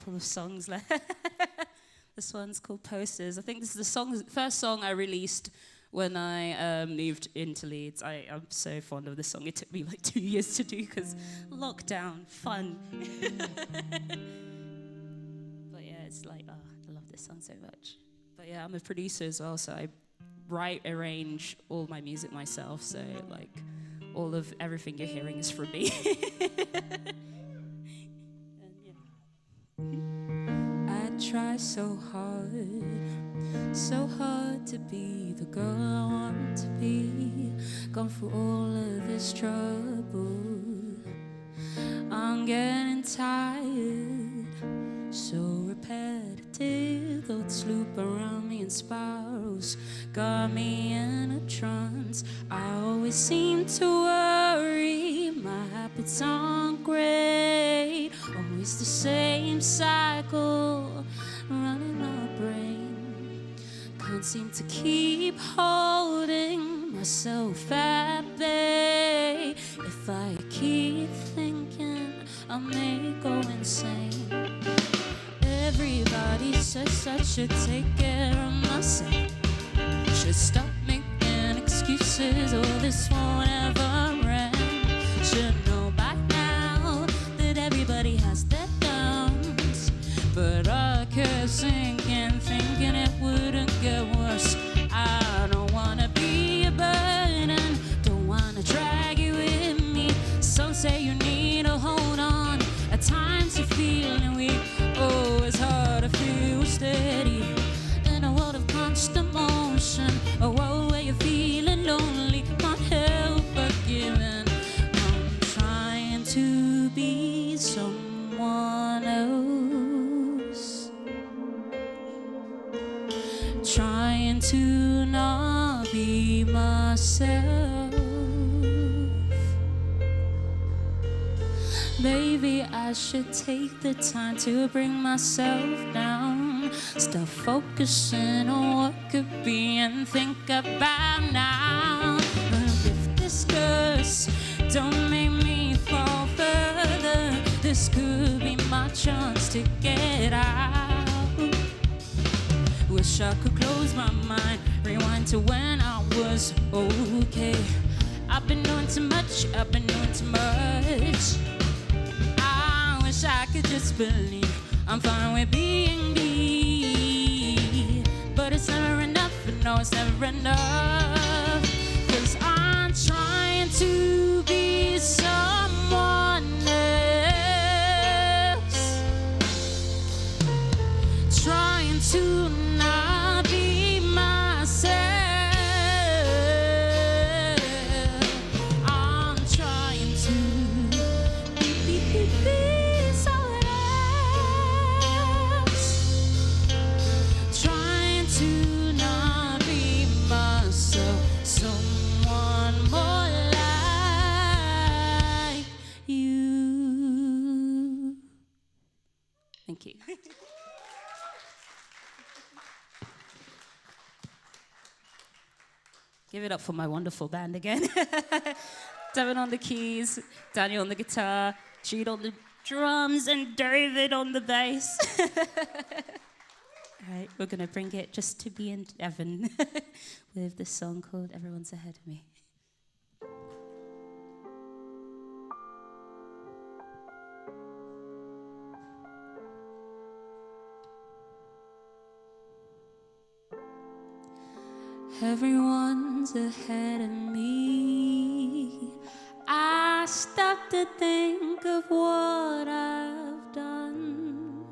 Of songs left. This one's called Posters. I think this is the first song I released when I moved into Leeds. I'm so fond of this song. It took me like 2 years to do because lockdown, fun. But yeah, it's like, I love this song so much. But yeah, I'm a producer as well, so I write, arrange all my music myself. So like all of everything you're hearing is from me. I try so hard to be the girl I want to be. Gone through all of this trouble. I'm getting tired, so repetitive. thoughts loop around me in spirals, got me in a trance. I always seem to worry, my habits aren't great. Always the same cycle running my brain. Can't seem to keep holding myself at bay. If I keep thinking, I may go insane. Everybody says I should take care of myself, should stop making excuses, or this won't ever end. Should know by now that everybody has their downs, but I kept sinking, thinking it wouldn't get worse. I don't wanna be a burden, don't wanna drag you with me. Some say you need to hold on, at times you're feeling weak. Oh, it's hard to feel steady in a world of constant motion, a world where you're feeling lonely, can't help but giving. I'm trying to be someone else, trying to not be myself. Maybe I should take the time to bring myself down, stop focusing on what could be and think about now. But if this curse don't make me fall further, this could be my chance to get out. Wish I could close my mind, rewind to when I was okay. I've been doing too much, I've been doing too much. I could just believe I'm fine with being me, but it's never enough, no, it's never enough. 'Cause I'm trying to be someone else, trying to not be myself. I'm trying to be someone more like you. Thank you. Give it up for my wonderful band again. Devin on the keys, Daniel on the guitar, Jude on the drums, and David on the bass. All right, we're going to bring it just to be in Devon with this song called Everyone's Ahead of Me. Everyone's ahead of me. I stop to think of what I've done.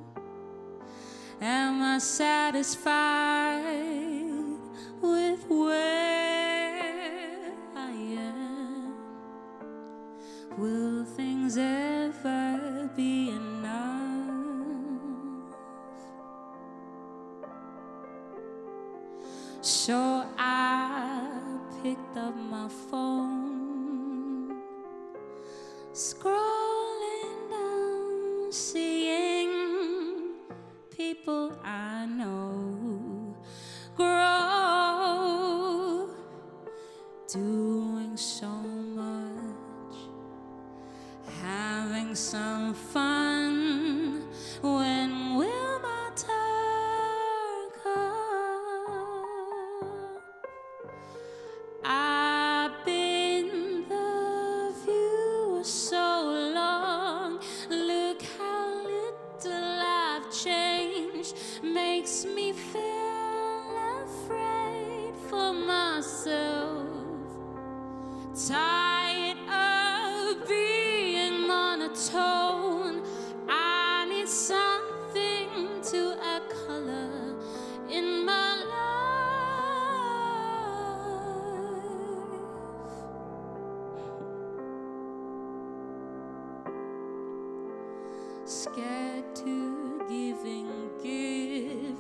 Am I satisfied with where I am? Will things ever be enough? So I picked up my phone, scrolling down, seeing people I know grow, doing so much, having some fun. When will my turn come? I've been the viewer so long. Look how little I've changed. Makes me feel afraid for myself. Tired of being monotone. I need something to add color in my life. Scared to give and give.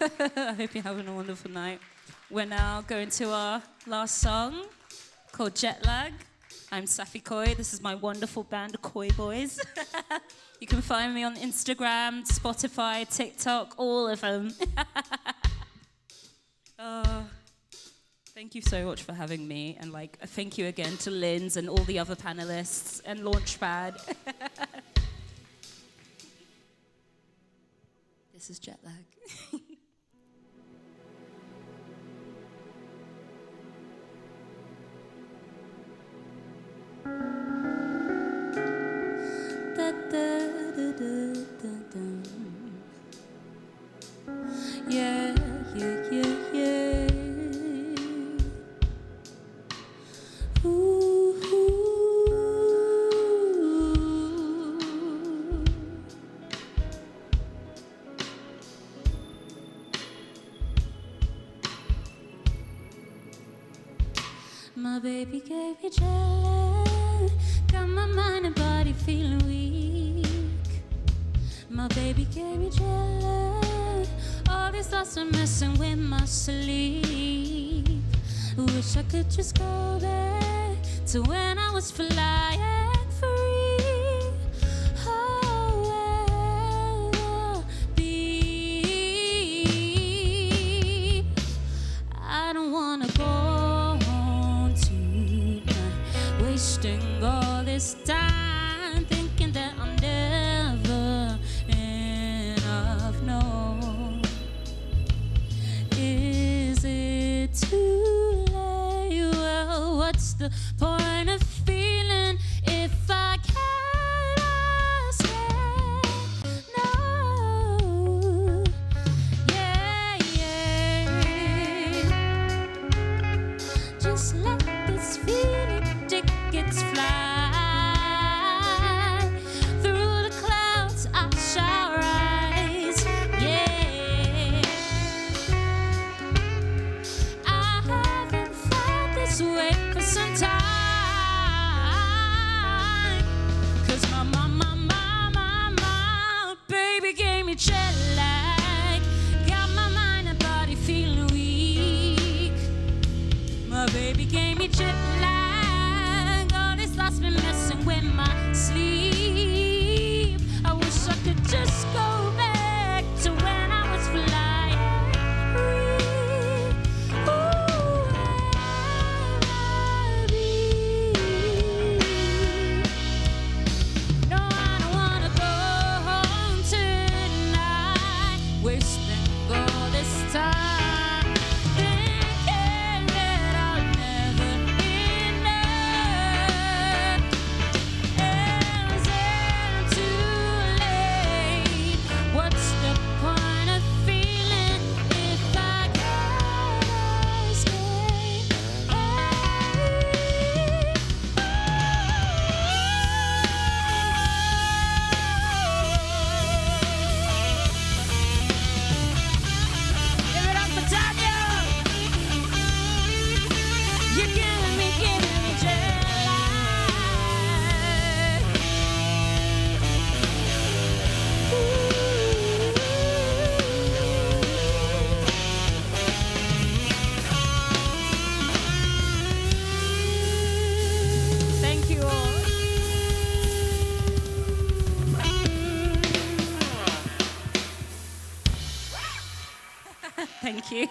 I hope you're having a wonderful night. We're now going to our last song called Jet Lag. I'm Safi Koi. This is my wonderful band, Koi Boys. You can find me on Instagram, Spotify, TikTok, all of them. Thank you so much for having me, and thank you again to Linz and all the other panelists and Launchpad. This is Jet Lag. Da, da, da, da, da, da. Yeah, yeah, yeah, yeah. Ooh, my baby gave me jet lag, got my mind and body feeling weak. My baby gave me jet lag, all these thoughts are messing with my sleep. Wish I could just go back to when I was flying free. Oh, be. I don't wanna go home tonight, wasting all this time thinking that I'm never enough. No, is it too late? Well, what's the point of feeling if I can't escape? No, yeah, yeah. Just let this feeling tickets fly through the clouds. I shall rise. Yeah, I haven't felt this way for some time. 'Cause my baby gave me jet lag, got my mind and body feeling weak. My baby gave me jet lag, all this lost been messing with my sleep. I wish I could just go back to when I was flying free. Ooh, no, I don't wanna go home tonight, wasting all this time thinking that I'll never enough. Is it too late? What's the point of feeling if I can't escape? Give it up for Daniel. You're giving me jet lag. Thank you all. Thank you.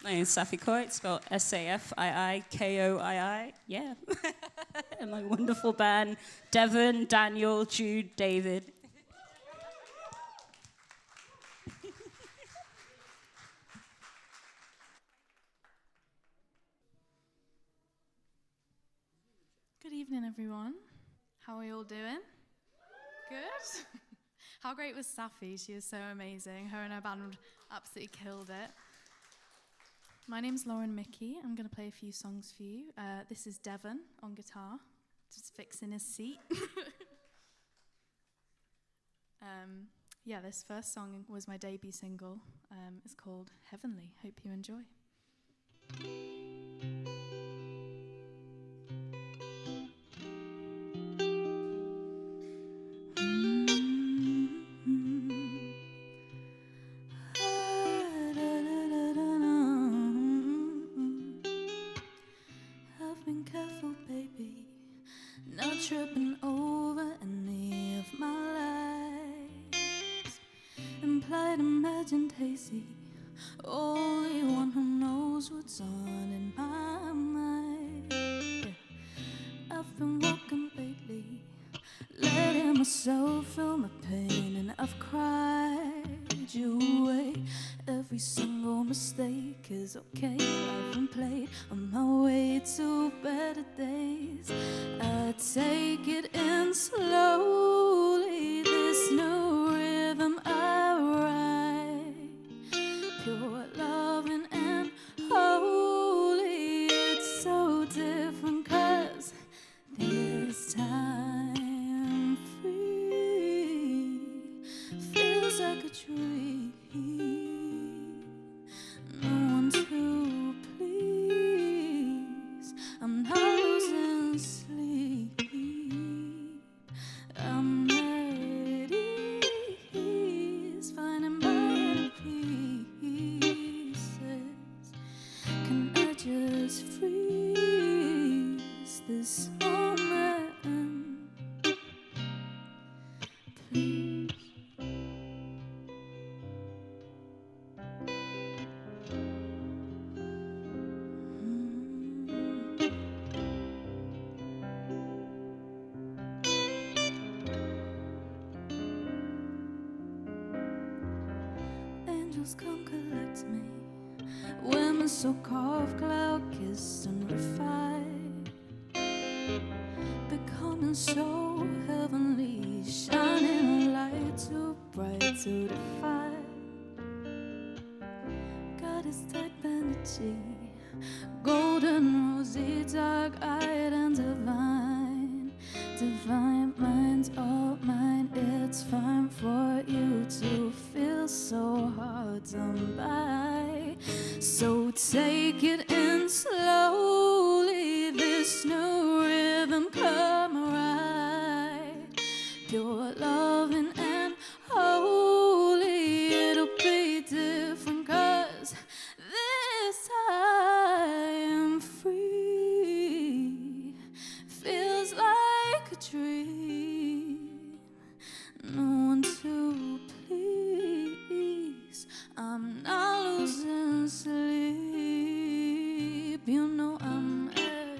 My name's Safi Koi. It's spelled Safiikoi. Yeah. And my wonderful band, Devon, Daniel, Jude, David. Good evening, everyone. How are you all doing? Good. How great was Safi? She was so amazing. Her and her band absolutely killed it. My name's Lauren Mickey. I'm going to play a few songs for you. This is Devon on guitar, just fixing his seat. This first song was my debut single. It's called Heavenly. Hope you enjoy. every single mistake is okay. I've been played on my way to better days. I take it in slowly, this new rhythm I write. Pure loving and holy, it's so different 'cause this time I'm free. Feels like a dream. No one to please. I'm not losing sleep. I'm at ease, finding my pieces. Can I just freeze this moment, please? Angels come collect me. Women so carved, cloud-kissed and refined, becoming so heavenly, shining a light too bright to defy. God is type energy, golden, rosy, dark-eyed and divine. Divine minds, all mine. It's fine for you to feel so hard done by. So take it in slowly, this new rhythm come right. Pure loving and holy, it'll be different 'cause this time free. Feels like a dream. No one to please. I'm not losing sleep. You know I'm at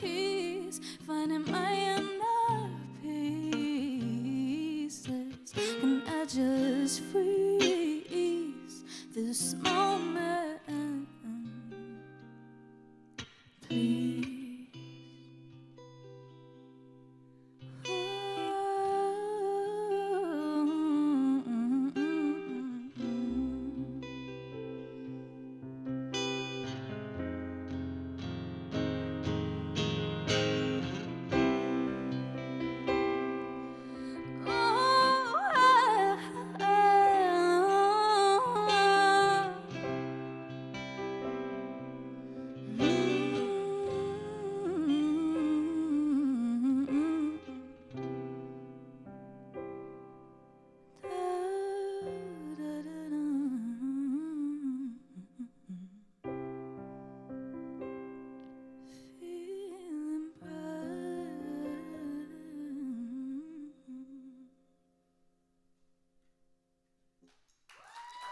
ease, finding my inner pieces. Can I just freeze this moment, please?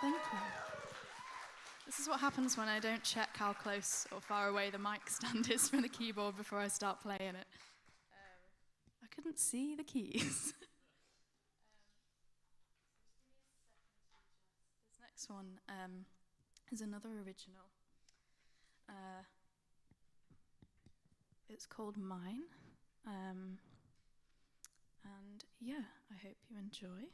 Thank you. This is what happens when I don't check how close or far away the mic stand is from the keyboard before I start playing it. I couldn't see the keys. This next one is another original. It's called Mine. And yeah, I hope you enjoy.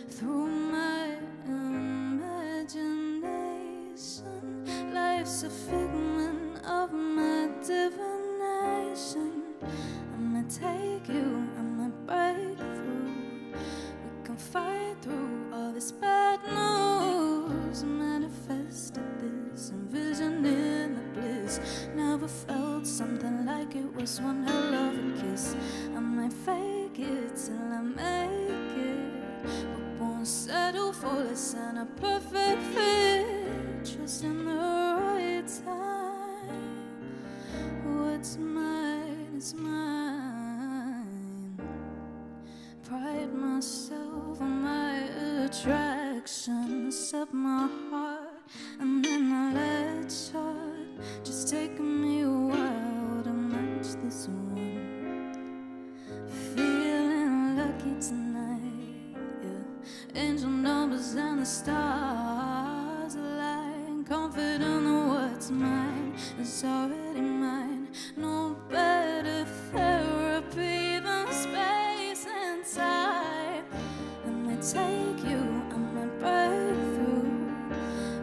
Through my imagination, just a figment of my divination. I'ma take you, I'ma break through. We can fight through all this bad news. Manifested this, envisioning the bliss. Never felt something like it was one hell of a kiss. I might fake it till I make it, but won't settle for less than a perfect fit. Just in the right time. What's mine is mine. Pride myself on my attraction. Set my heart and then I let short. Just taking me a while to match this one. Feeling lucky tonight, yeah. Angel numbers and the stars align. Confident that what's mine is already mine. No better therapy than space and time. I might take you, I might break through.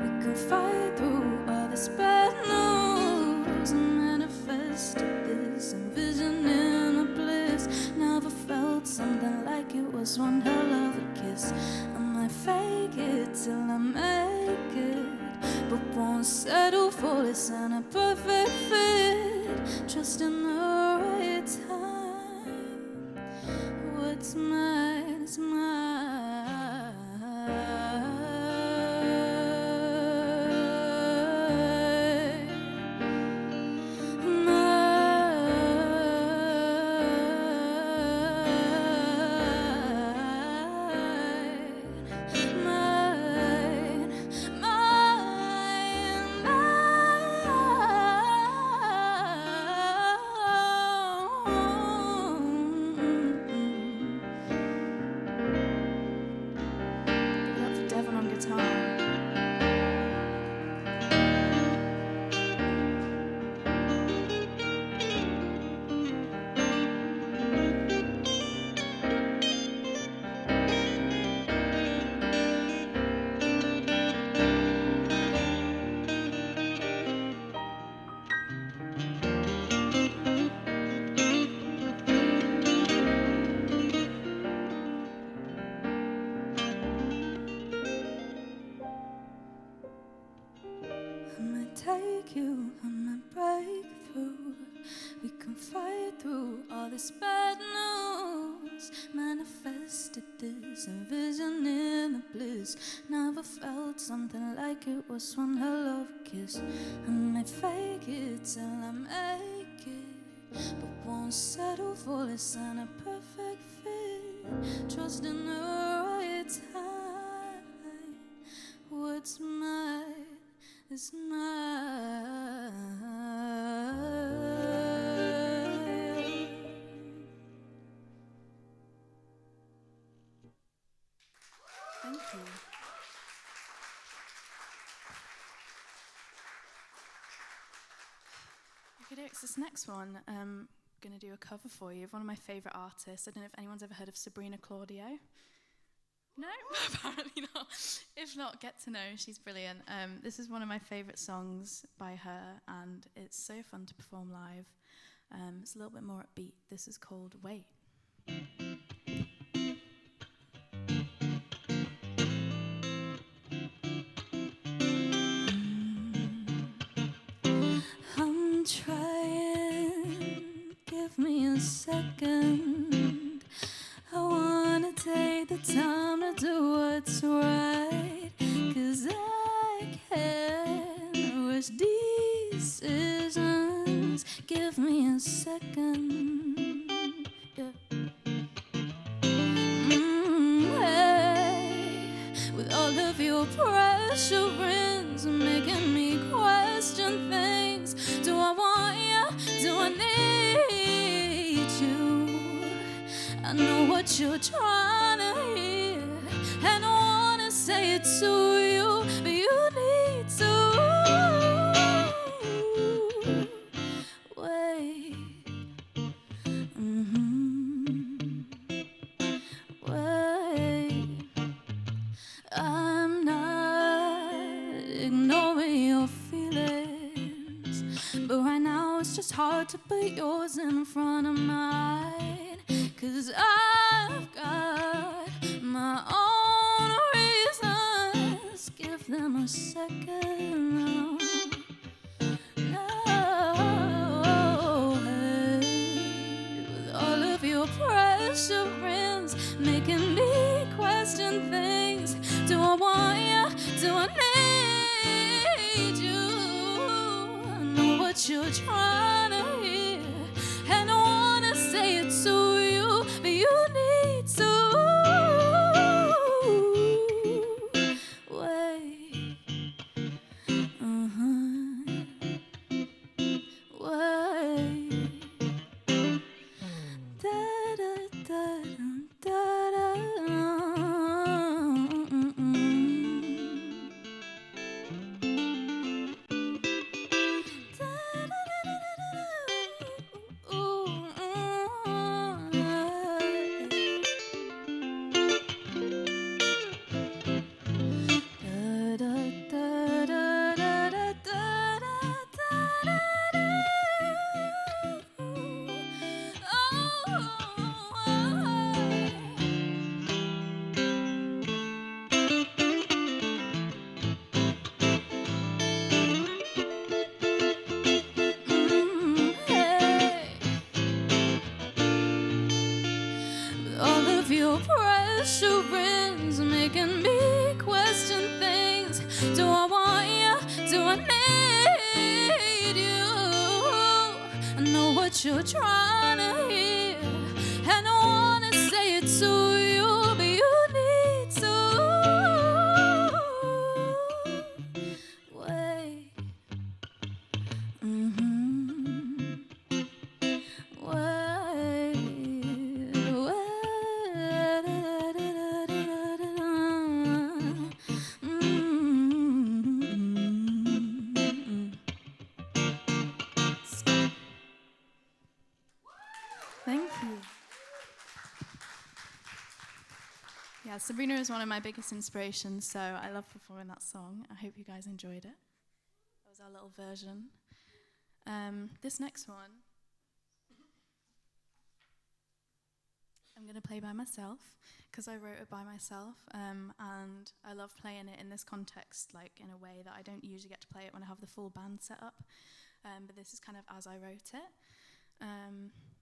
We can fight through all this bad news. I manifested this, envisioning a bliss. Never felt something like it was one hell of a kiss. I might fake it till I make it, but won't settle for less than a perfect fit. Just in the right time. What's mine is mine. Take you on my breakthrough. We can fight through all this bad news. Manifested this, envisioning the bliss. Never felt something like it was one hell of a kiss. I might fake it till I make it, but won't settle for less than a perfect fit. Trust in the right time. What's mine is mine. Thank you. Okay, so this next one, I'm going to do a cover for you of one of my favourite artists. I don't know if anyone's ever heard of Sabrina Claudio. No, apparently not. If not, get to know. She's brilliant. This is one of my favourite songs by her, and it's so fun to perform live. It's a little bit more upbeat. This is called Wait. I'm trying, give me a second. I wanna take the time to do what's right, 'cause I can't rush decisions. Give me a second. Yeah. Hey, with all of your pressure rings making me question things. Do I want you? Do I need you? I know what you're trying to hear, and I wanna say it to you, but you need to wait. Wait. I'm not ignoring your feelings. hard to put yours in front of mine, 'cause I've got my own reasons. Give them a second now. No, hey, with all of your pressure rings, making me question things. Do I want you? Do I need you? I know what you're trying to hear, and I wanna say it to you, but you need to wait. Wait. Da da da da da. All of your pressure rings, making me question things. Do I want you? Do I need you? I know what you're trying to hear, and I wanna say it to you, but you need to wait. Thank you. Yeah, Sabrina is one of my biggest inspirations, so I love performing that song. I hope you guys enjoyed it. That was our little version. This next one, I'm going to play by myself, because I wrote it by myself, and I love playing it in this context, like in a way that I don't usually get to play it when I have the full band set up, but this is kind of as I wrote it.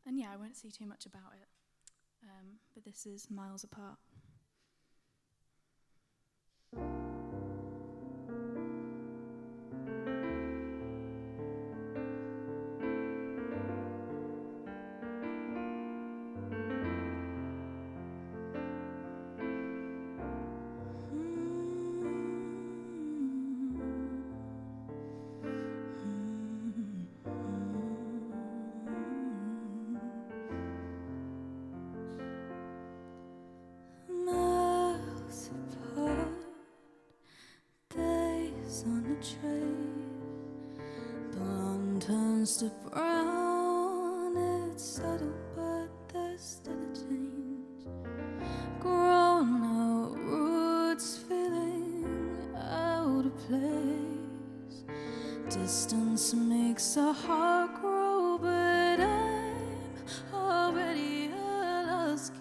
And yeah, I won't say too much about it, but this is Miles Apart. Miles apart, days on the train, blonde turns to brown. It's subtle, but there's still a change. Grown out roots feeling out of place. Distance makes a heart grow, but I'm already a lost case.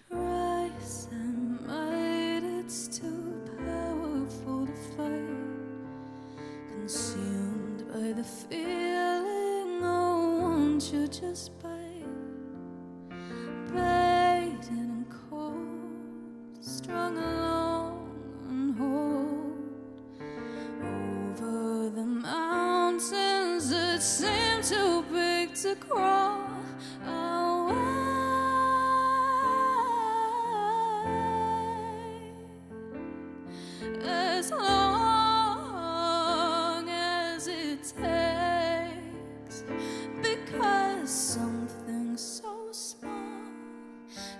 Try and might, it's too powerful to fight. Consumed by the feeling, oh, won't you just bite? Baited and cold, strung along and hold over the mountains that seem too big to crawl away. As long as it takes, because something so small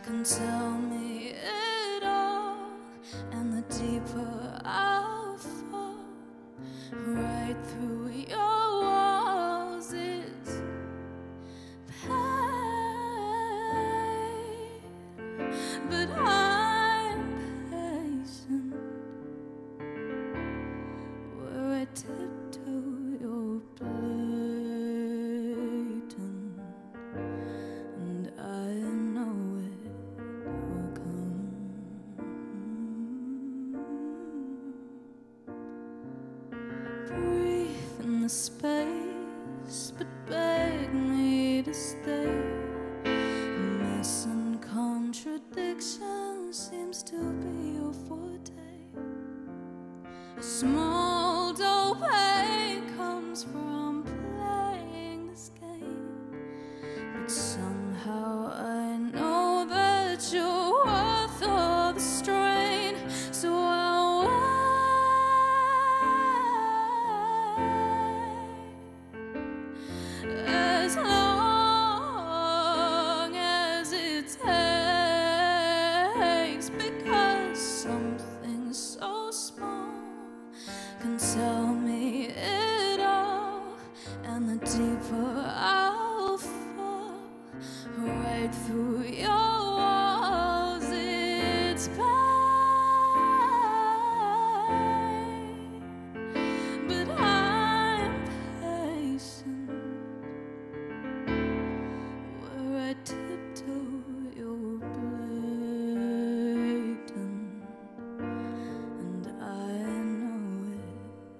can tell me it all, and the deeper I'll fall, right through your walls, it's pain. the space, but beg me to stay. Mess and contradiction seems to be your forte. A small dull pain comes from playing this game, but somehow I know that you're worth all the strain. So I'll wait as long as it takes, because something so small can tell me it all, and the deeper I'll fall right through your walls, it's pain. But I'm patient where I tiptoe your blatant, and I know it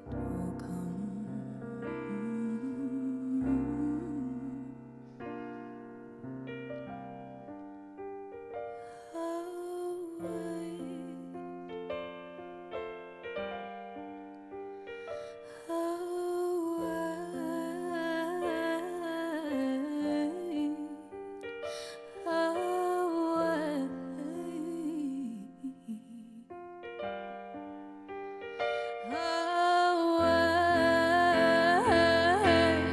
will come. I'll wait. I'll wait. I'll wait.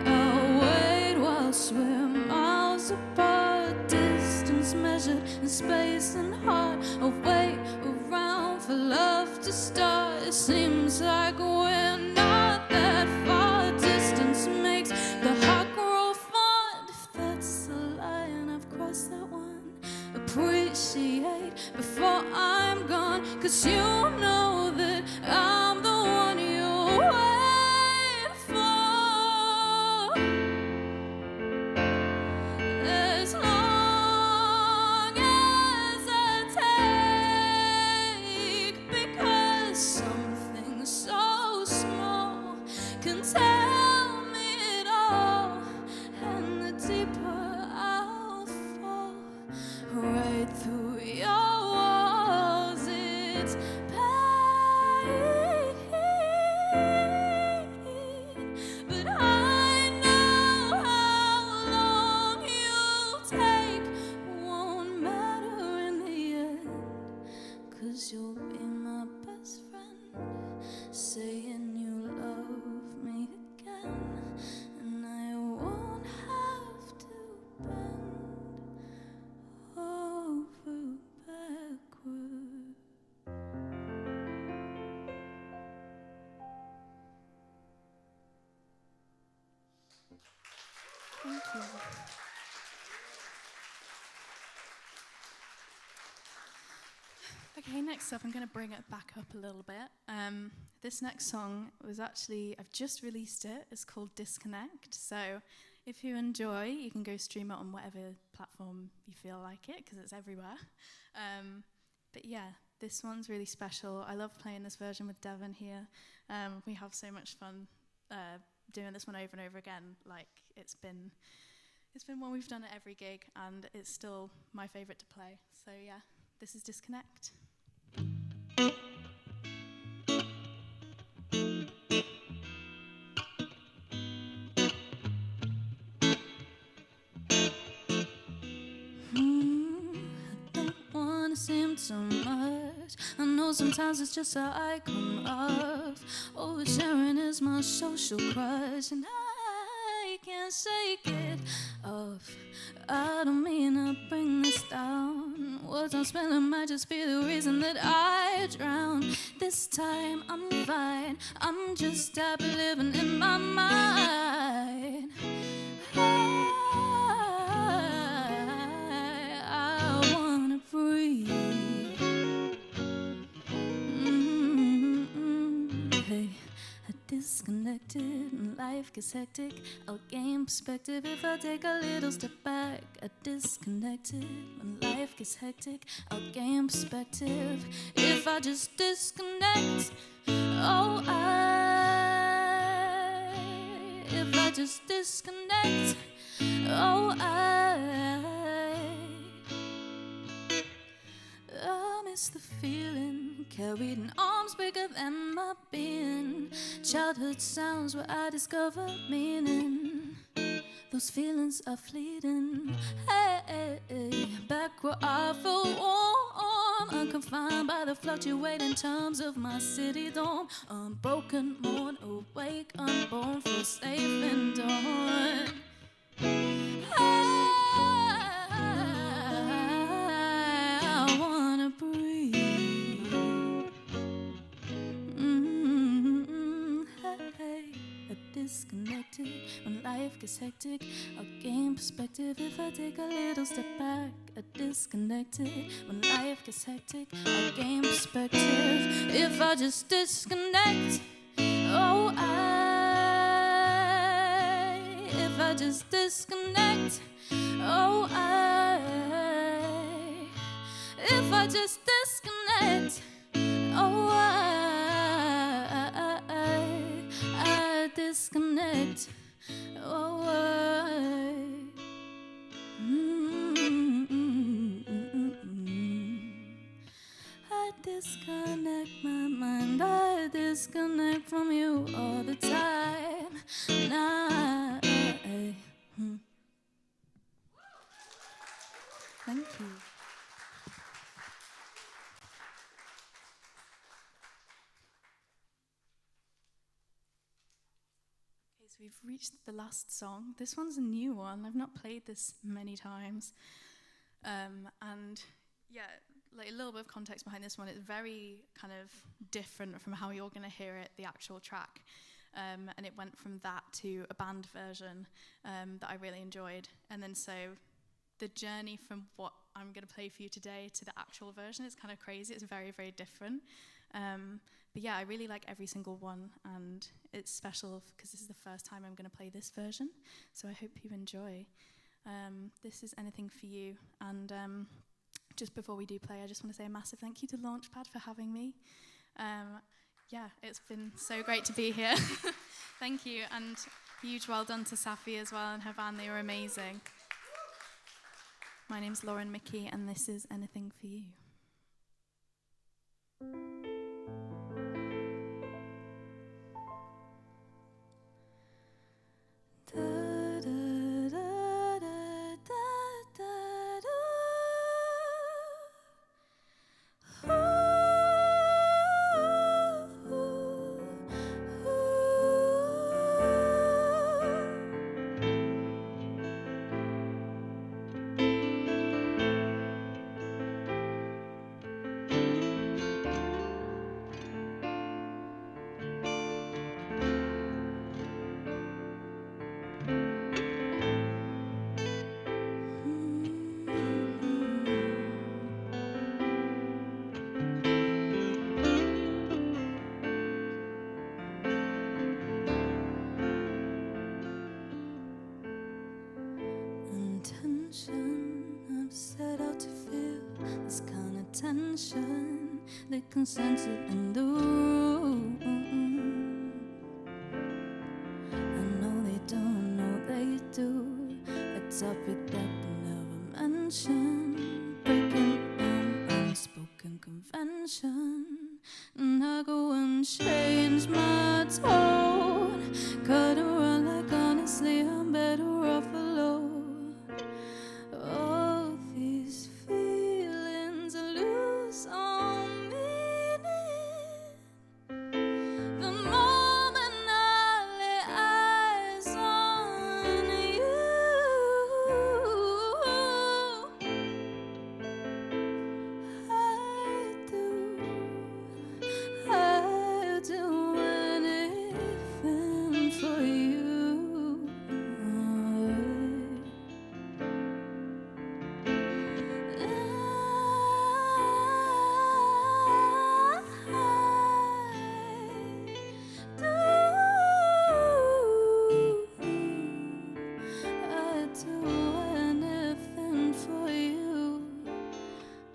I'll wait whilst we're miles apart, distance measured in space and heart. I'll wait around for love to start. It seems like we're not that far. Distance makes the heart grow fond. If that's a lie and I've crossed that one, appreciate before I'm gone, 'cause you know that I'm the one you wait for. As long as I take, because something so small can tell me it all, and the deeper I'll fall right through your walls, it's pain. But I know how long you'll take won't matter in the end, 'cause you'll be my best friend, saying you love me again, and I won't have to bend over backward. Thank you. Okay, next up, I'm going to bring it back up a little bit. This next song was actually, I've just released it. It's called Disconnect. So if you enjoy, you can go stream it on whatever platform you feel like it, because it's everywhere. But yeah, this one's really special. I love playing this version with Devon here. We have so much fun doing this one over and over again. Like, it's been one we've done at every gig, and it's still my favorite to play. So yeah, this is Disconnect. Seem too much. I know sometimes it's just how I come off. Oversharing is my social crush, and I can't shake it off. I don't mean to bring this down. Words I'm spilling might just be the reason that I drown. This time I'm fine. I'm just happy living in my mind. I wanna breathe. Hey, I disconnected and life gets hectic. I'll gain perspective if I take a little step back. I disconnected when life gets hectic. I'll gain perspective if I just disconnect. Oh, I just disconnect. Oh, I miss the feeling, carried in arms bigger than my being. Childhood sounds where I discover meaning. Those feelings are fleeting. Hey, back where I feel warm, unconfined by the fluctuating terms of my city dome. Unbroken, born awake, unborn, feel safe and dawn. I wanna breathe. Hey, disconnected when life gets hectic. I'll gain perspective if I take a little step back. Disconnected when life gets hectic. I'll gain perspective if I just disconnect. Oh, if I just disconnect. Oh, if I just disconnect. Oh, I disconnect. Oh, I disconnect my mind. I disconnect from you all the time. Nah. Thank you. So we've reached the last song. This one's a new one. I've not played this many times. And yeah, like a little bit of context behind this one. It's very kind of different from how you're going to hear it, the actual track. And it went from that to a band version that I really enjoyed. And then so the journey from what I'm going to play for you today to the actual version is kind of crazy. It's very, very different. But yeah, I really like every single one, and it's special because this is the first time I'm going to play this version, so I hope you enjoy. This is Anything for You, and just before we do play, I just want to say a massive thank you to Launchpad for having me. Yeah, it's been so great to be here. Thank you, and huge well done to Safi as well and her band. They were amazing. My name's Lauren Mickey, and this is Anything for You. They can sense it in the room. I know they don't know they do. A topic that we never mention, breaking an unspoken convention. And I go and change my tone, cut around like honestly I'm better off alone. All these feelings lose on the moment I lay eyes on you. I do anything for you. I do anything for you.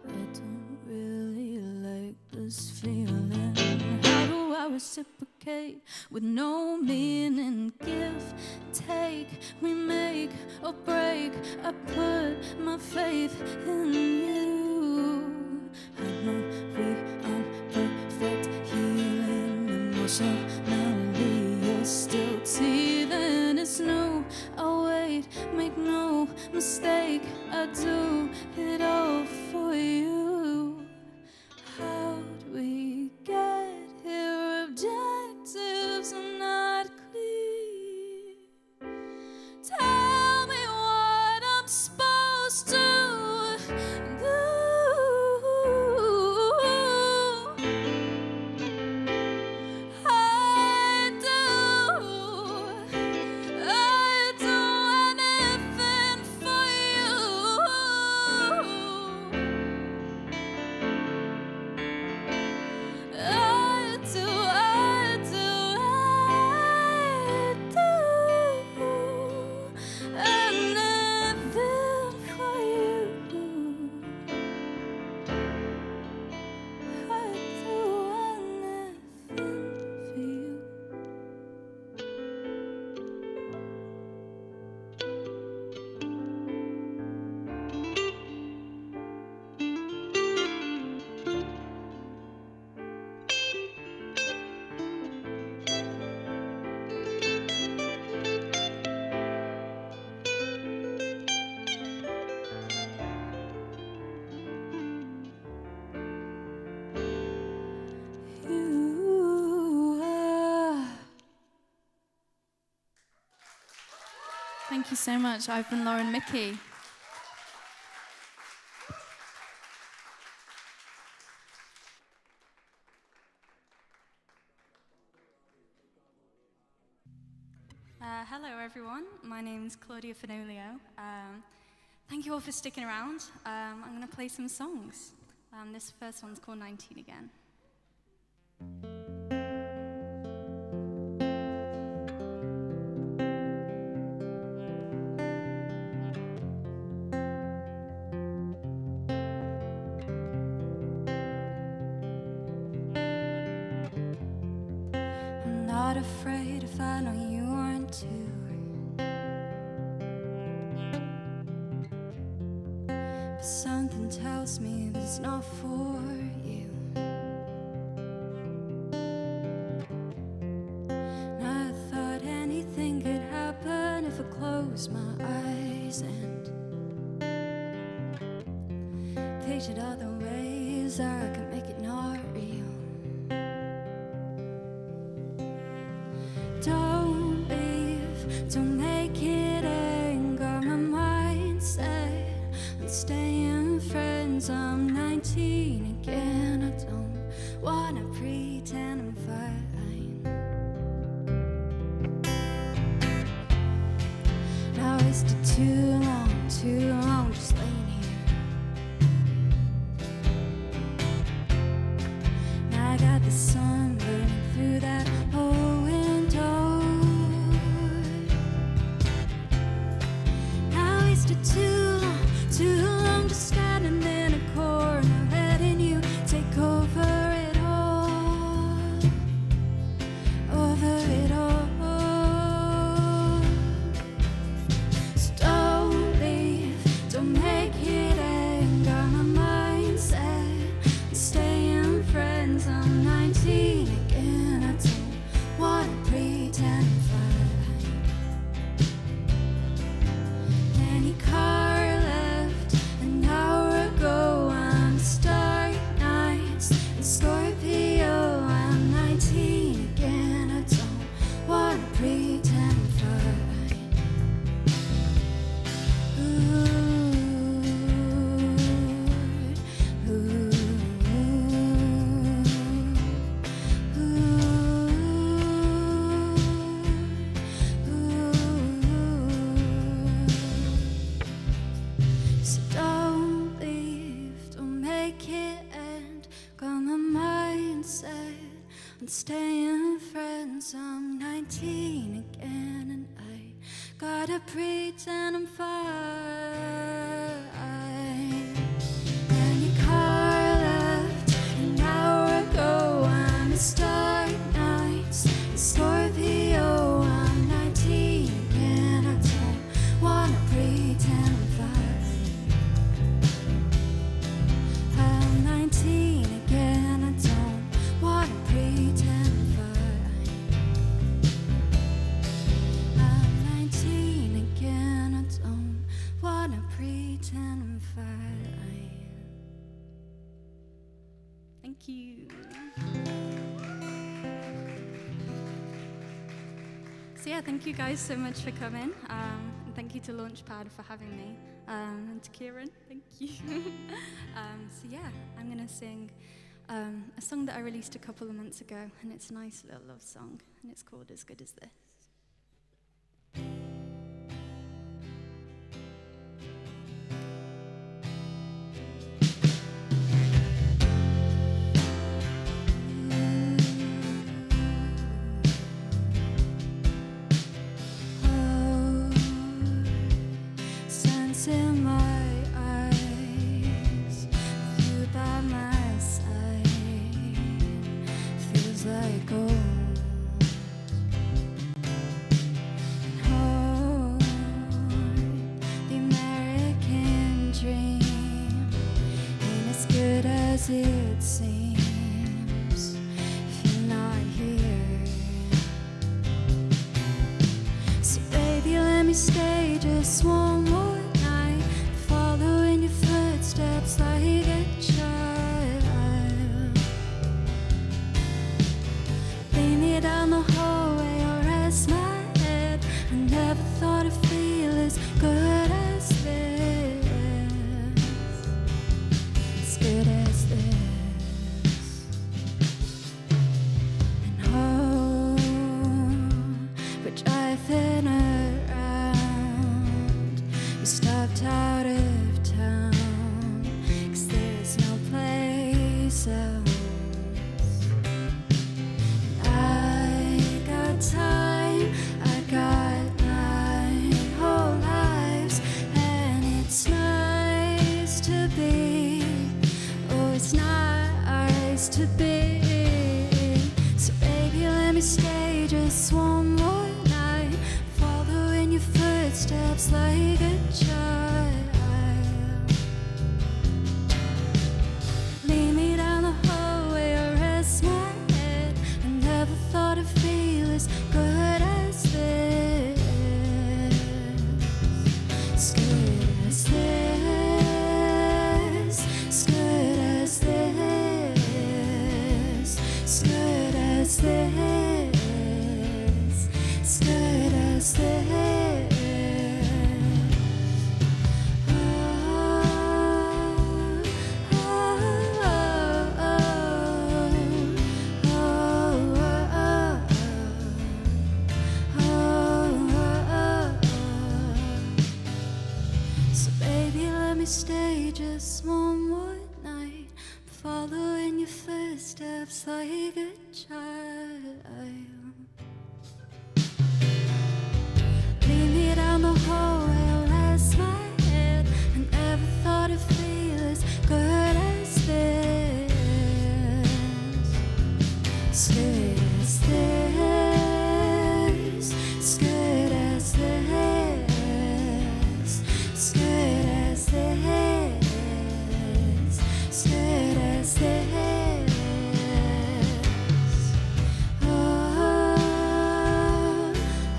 I don't really like this feeling. How do I reciprocate with no meaning? Give, take. we make or break. I put my faith in you. I know we aren't perfect, healing emotionally. You're still teething, it's new. I'll wait, make no mistake. I do it all for you. How do we get here? Objectives are not clear. Tell me what I'm supposed to do. I'd do anything for you. I'd do anything for you. I'd do anything for you. You are. Thank you so much. I've been Lauren Mickey. Hello everyone, my name's Claudia Fenolio. Thank you all for sticking around. I'm going to play some songs. This first one's called 19 Again. I'm not afraid if I know you aren't too. But something tells me that it's not for you. And I thought anything could happen if I closed my eyes and pictured other ways that I could make it not real. Don't leave, don't make it end. Got my mind set on staying friends. I'm 19 again. I don't wanna pretend I'm fine. Now I wasted too long just laying here. Now I got the sun burning through that whole window. Now I wasted too long just standing in a corner, letting you take over it all, over it all. So don't leave, don't make it end. Got my mind set on staying friends. I'm 19 again. I don't wanna pretend I'm fine. Any car left an hour ago. I'm start nights in Scorpio. I'm 19 again. I don't wanna pretend I'm fine. So don't leave, don't make it end. Got my mind set on staying friends. I'm 19 again, and I gotta pretend I'm fine. Any car left an hour ago. I'm a start nights in Scorpio. I'm 19 again. I So yeah, thank you guys so much for coming. And thank you to Launchpad for having me. And to Kieran, thank you. So yeah, I'm going to sing a song that I released a couple of months ago, and it's a nice little love song, and it's called As Good As This. In my eyes, with you by my side, feels like gold. And hold the American dream, ain't as good as it seems if you're not here. So baby, let me stay just one more. Following your footsteps like a child. Lay me down the hallway or rest my head. I never thought I'd feel as good as this. As good as this. And home, which I've been around. We stopped out of town, 'cause there's no place else. I got time, I got my whole lives, and it's nice to be, oh it's nice to be. So baby, let me stay just one more night, following your footsteps like a child. Lead me down the hallway or rest my head. I never thought I'd feel as good as this. As good as this. As good as this. As good as this. As good as this. Stay just one more night, following your footsteps like a child. Lead me down the hallway, I'll rest my head. I never thought I'd feel as good as this. As good as this. As good as this. As good as this. As good as this. Oh,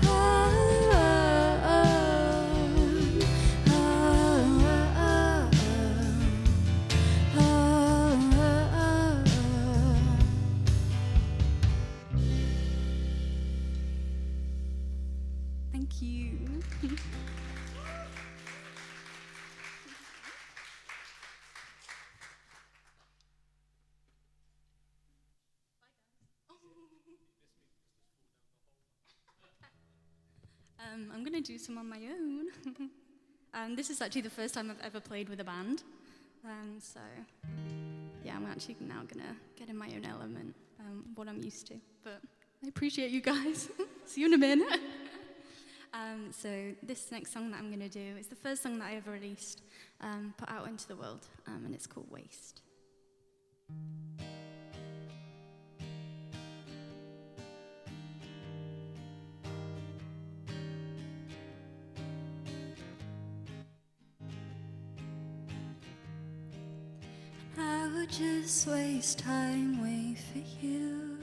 oh, oh, oh, oh, oh. Thank you. I'm going to do some on my own. This is actually the first time I've ever played with a band. So, yeah, I'm actually now going to get in my own element, what I'm used to. But I appreciate you guys. See you in a minute. So this next song that I'm going to do is the first song that I ever released, put out into the world, and it's called Waste. I would just waste time waiting for you.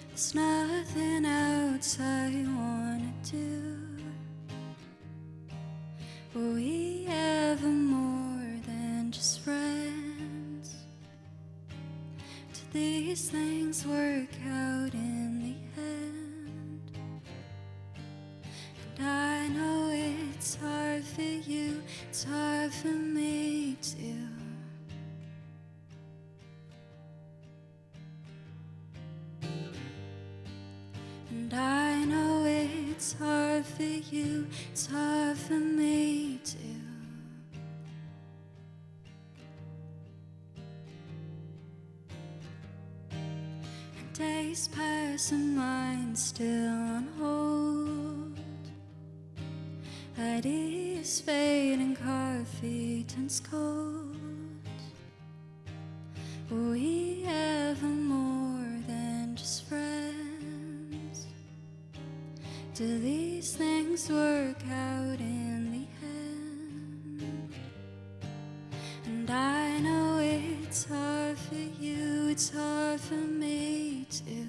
There's nothing else I wanna do. Were we ever more than just friends? Do these things work out in the end? for you, it's hard for me too. And I know it's hard for you, it's hard for me too. And days pass and mine's still on hold. Ideas fade and coffee turns cold. Were we ever more than just friends? Do these things work out in the end? And I know it's hard for you, it's hard for me too.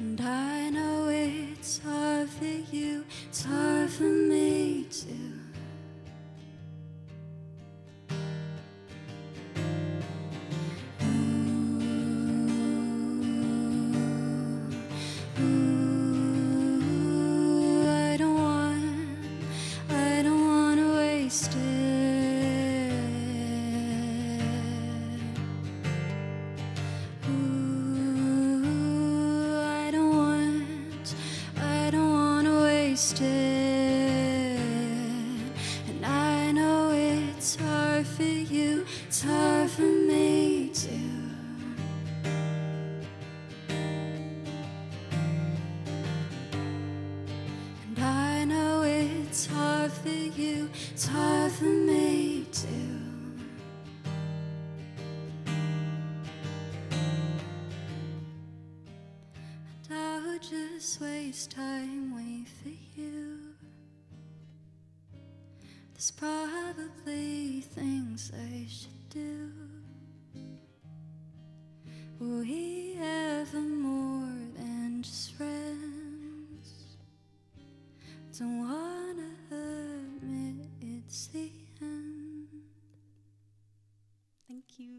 And I know it's hard for you, it's hard for me too. I don't want to waste it. I don't want to waste it. And I know it's hard for you, it's hard for me too. And I know it's hard for you, it's hard for me too. And I'll just waste time, wait for you. There's probably things I should do. Were we ever more than just friends? Don't wanna admit it's the end. Thank you.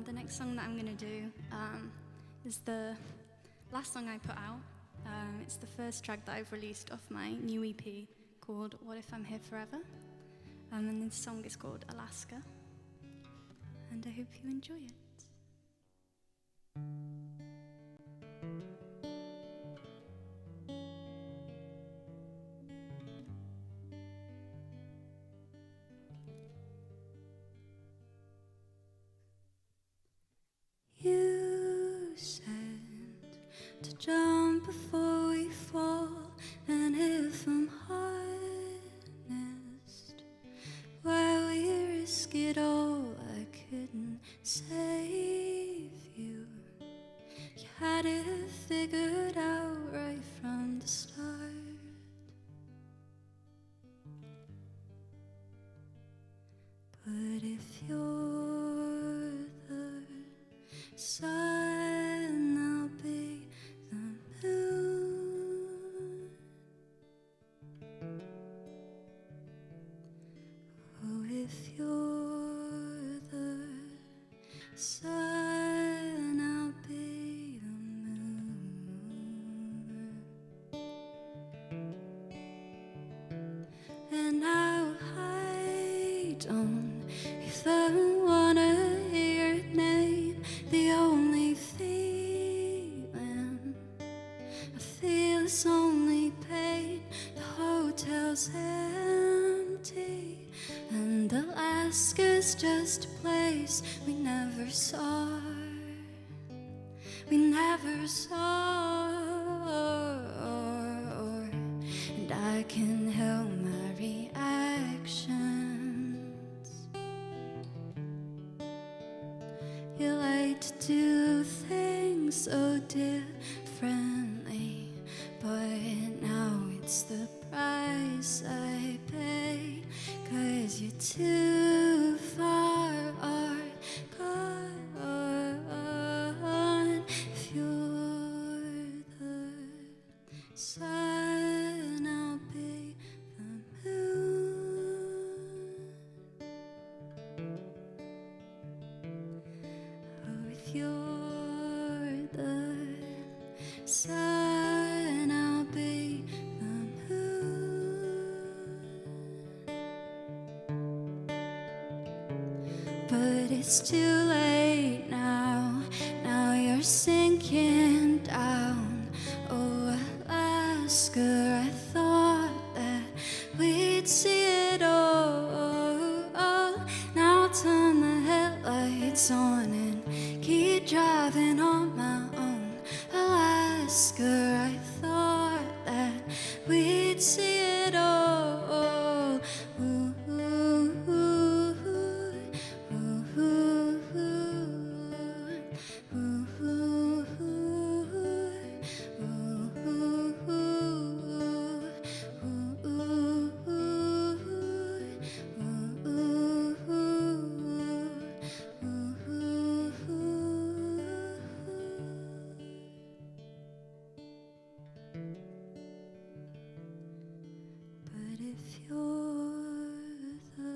The next song that I'm going to do is the last song I put out. It's the first track that I've released off my new EP called What If I'm Here Forever? And this song is called Alaska. And I hope you enjoy it. You said to jump before we fall, and if I'm honest, why we risk it all, I couldn't save you. You had it figured out right from the start. But if you're the sun, I'll be the moon. Oh, if you're the sun, I'll be the moon. And I'll hide on if I wanna hear your name. The only feeling I feel is only pain. The hotel's empty, and Alaska's just a place we never saw. We never saw. And I can help my reactions. You like to do things so differently, but now it's the price I pay. 'Cause you're too far gone. If you're sun, I'll be the moon. But it's too late now, now you're sinking down. Oh, Alaska, I thought that we'd see it all. Now I'll turn the headlights on and keep driving on my own. Alaska, I thought that we'd see it all. Ooh, ooh, ooh, ooh, ooh, ooh, ooh, but if you're the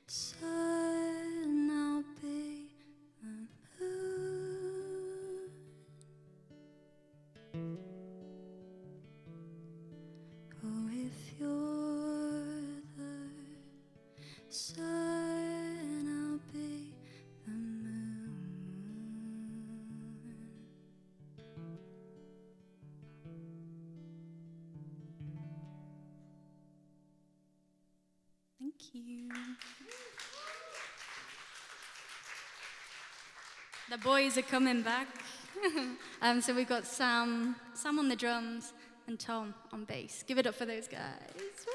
sun, I'll be the moon. Oh, if you're the sun, I'll be the moon. Thank you. The boys are coming back. So we've got Sam on the drums, and Tom on bass. Give it up for those guys. Woo. Thanks, boys.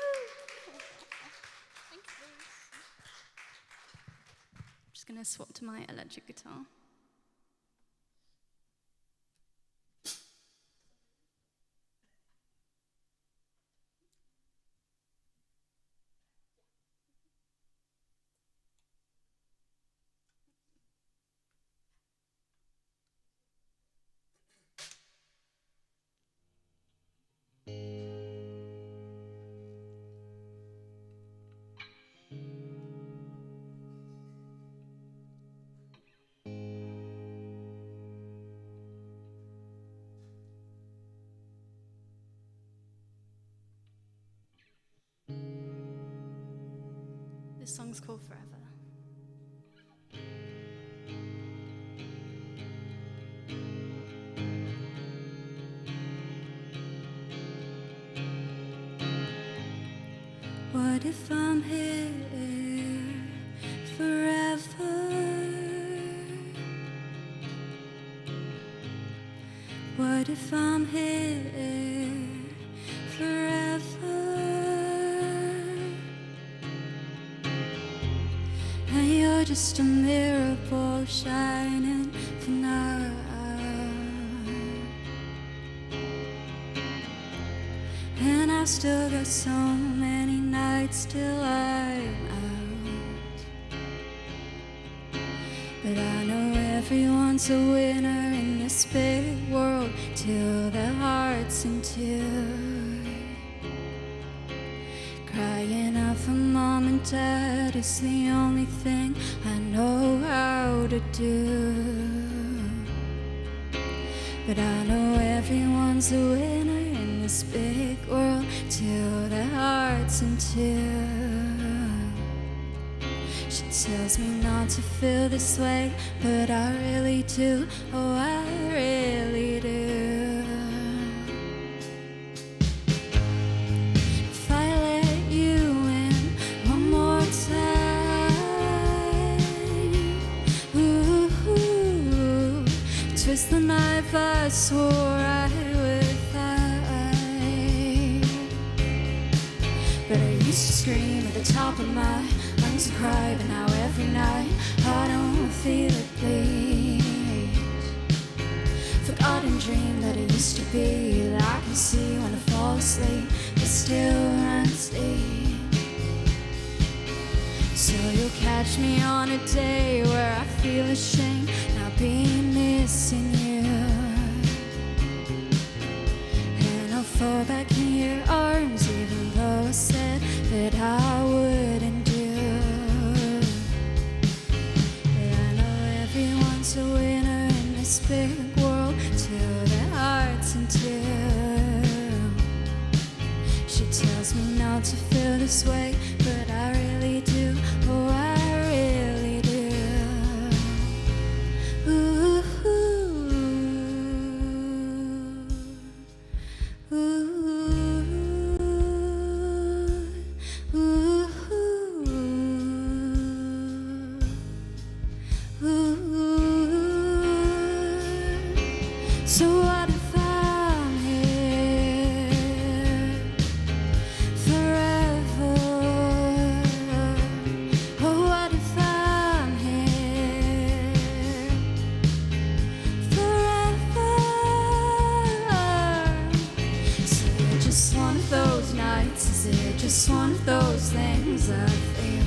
I'm just going to swap to my electric guitar. This song's called Forever. What if I'm here forever? What if I'm here forever? And you're just a mirror ball shining for now. And I've still got so many nights till I'm out. But I know everyone's a winner in this big world till their heart's in tears. Crying out for mom and dad is the only thing I know how to do. But I know everyone's a winner in this big world till their heart's in tears. She tells me not to feel this way, but I really do. Oh, I really do. If I let you in one more time, ooh, twist the knife I swore I would fight. But I used to scream at the top of my lungs and cry, but now every night I don't feel it bleed. Forgotten dream that it used to be, that I can see when I fall asleep, but still runs deep. So you'll catch me on a day where I feel ashamed not being missing you. And I'll fall back in your arms even though I said that I wouldn't do. But I know everyone's a winner in this big world till their nights until she tells me not to feel this way, but I really do. Oh, I really do. Ooh, ooh, ooh, ooh, ooh. So what if I'm here forever? Oh, what if I'm here forever? Is it just one of those nights? Is it just one of those things I feel?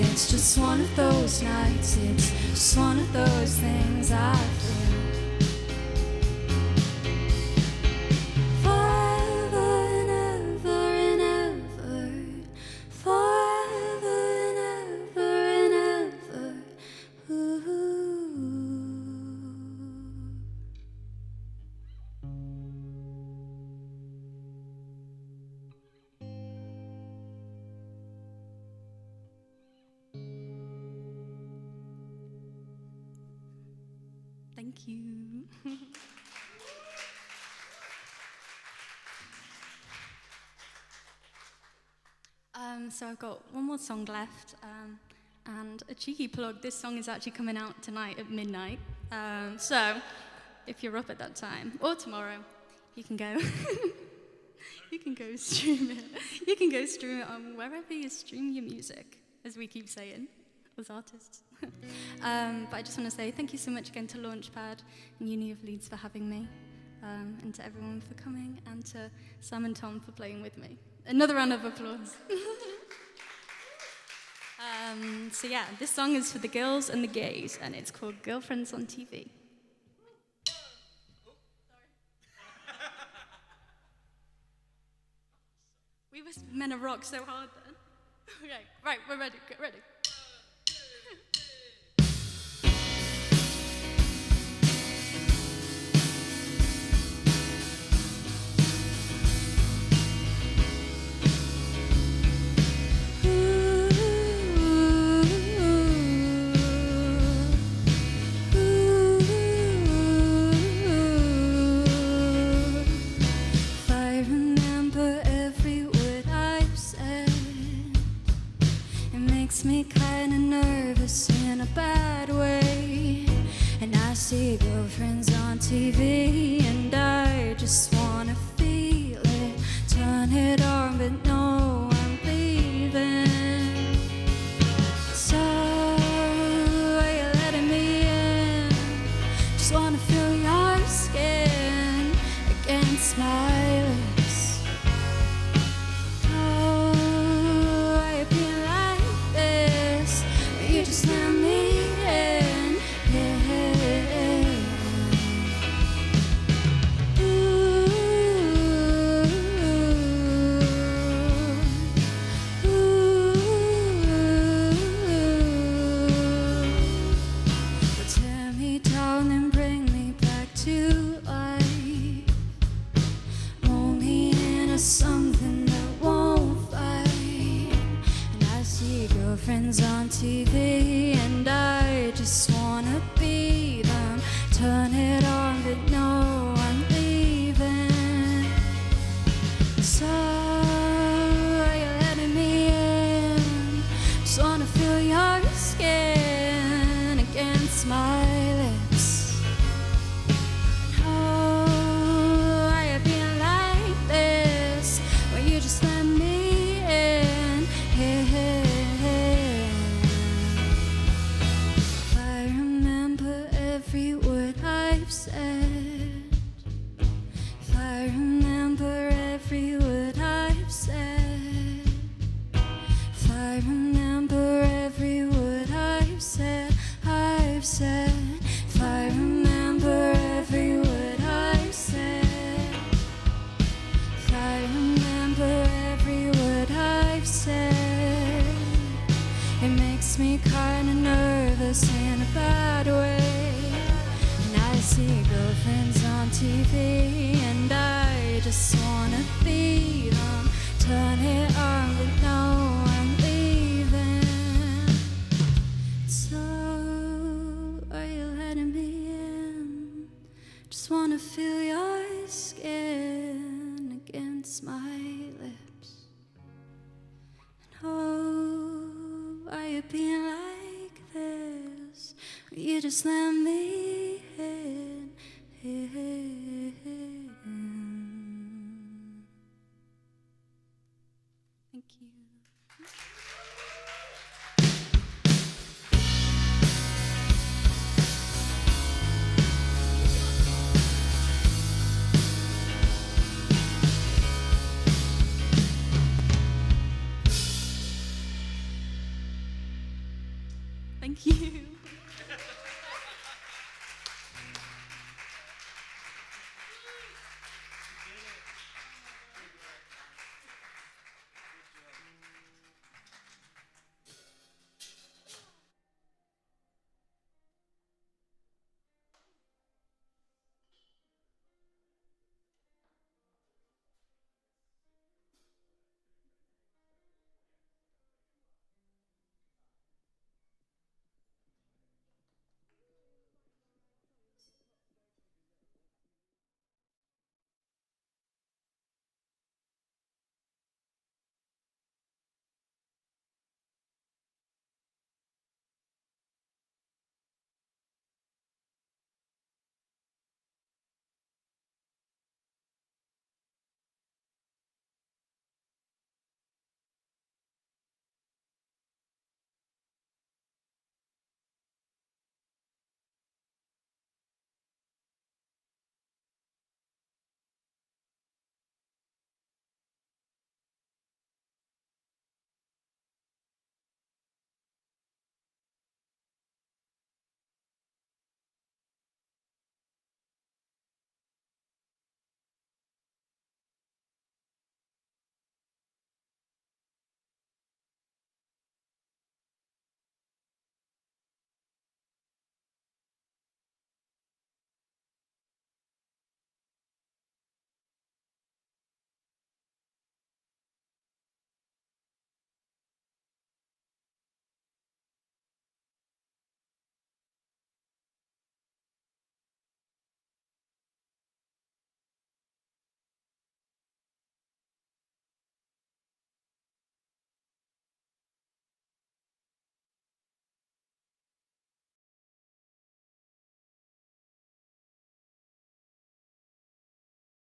It's just one of those nights. It's just one of those things I feel. Forever and ever and ever. Forever and ever and ever. Ooh. Thank you. So I've got one more song left, and a cheeky plug. This song is actually coming out tonight at midnight. So if you're up at that time, or tomorrow, you can go. You can go stream it. You can go stream it on wherever you stream your music, as we keep saying, as artists. But I just want to say thank you so much again to Launchpad and Uni of Leeds for having me, and to everyone for coming, and to Sam and Tom for playing with me. Another round of applause. So yeah, this song is for the girls and the gays, and it's called Girlfriends on TV. We were meant to rock so hard then. Okay, right, we're ready, get ready. Me kinda nervous in a bad way, and I see girlfriends on TV, and I just wanna feel it, turn it on, but no, I'm leaving. So are you letting me in? Just wanna feel your skin against my lips. Oh, are you being like this? Will you just let me in? Yeah. Ooh, well, tear me down and bring me back to life. Mold me into something that won't fight. And I see girlfriends on TV, and I just wanna be them. Turn it on, but no, I'm leaving. So are you letting me in? Just wanna feel your skin against my lips. Oh, are you being like this? Will you just let me in? If I remember every word I've said, if I remember every word I've said, if I remember every word I've said, if I remember every word I've said, if I remember every word I've said, it makes me kinda nervous in a bad way, and See girlfriends on TV, and I just wanna be them. Turn it on, but no, I'm leaving. So, are you letting me in? Just wanna feel your skin against my lips. And oh, are you being like this? Or you just let me in? Thank you. Thank you.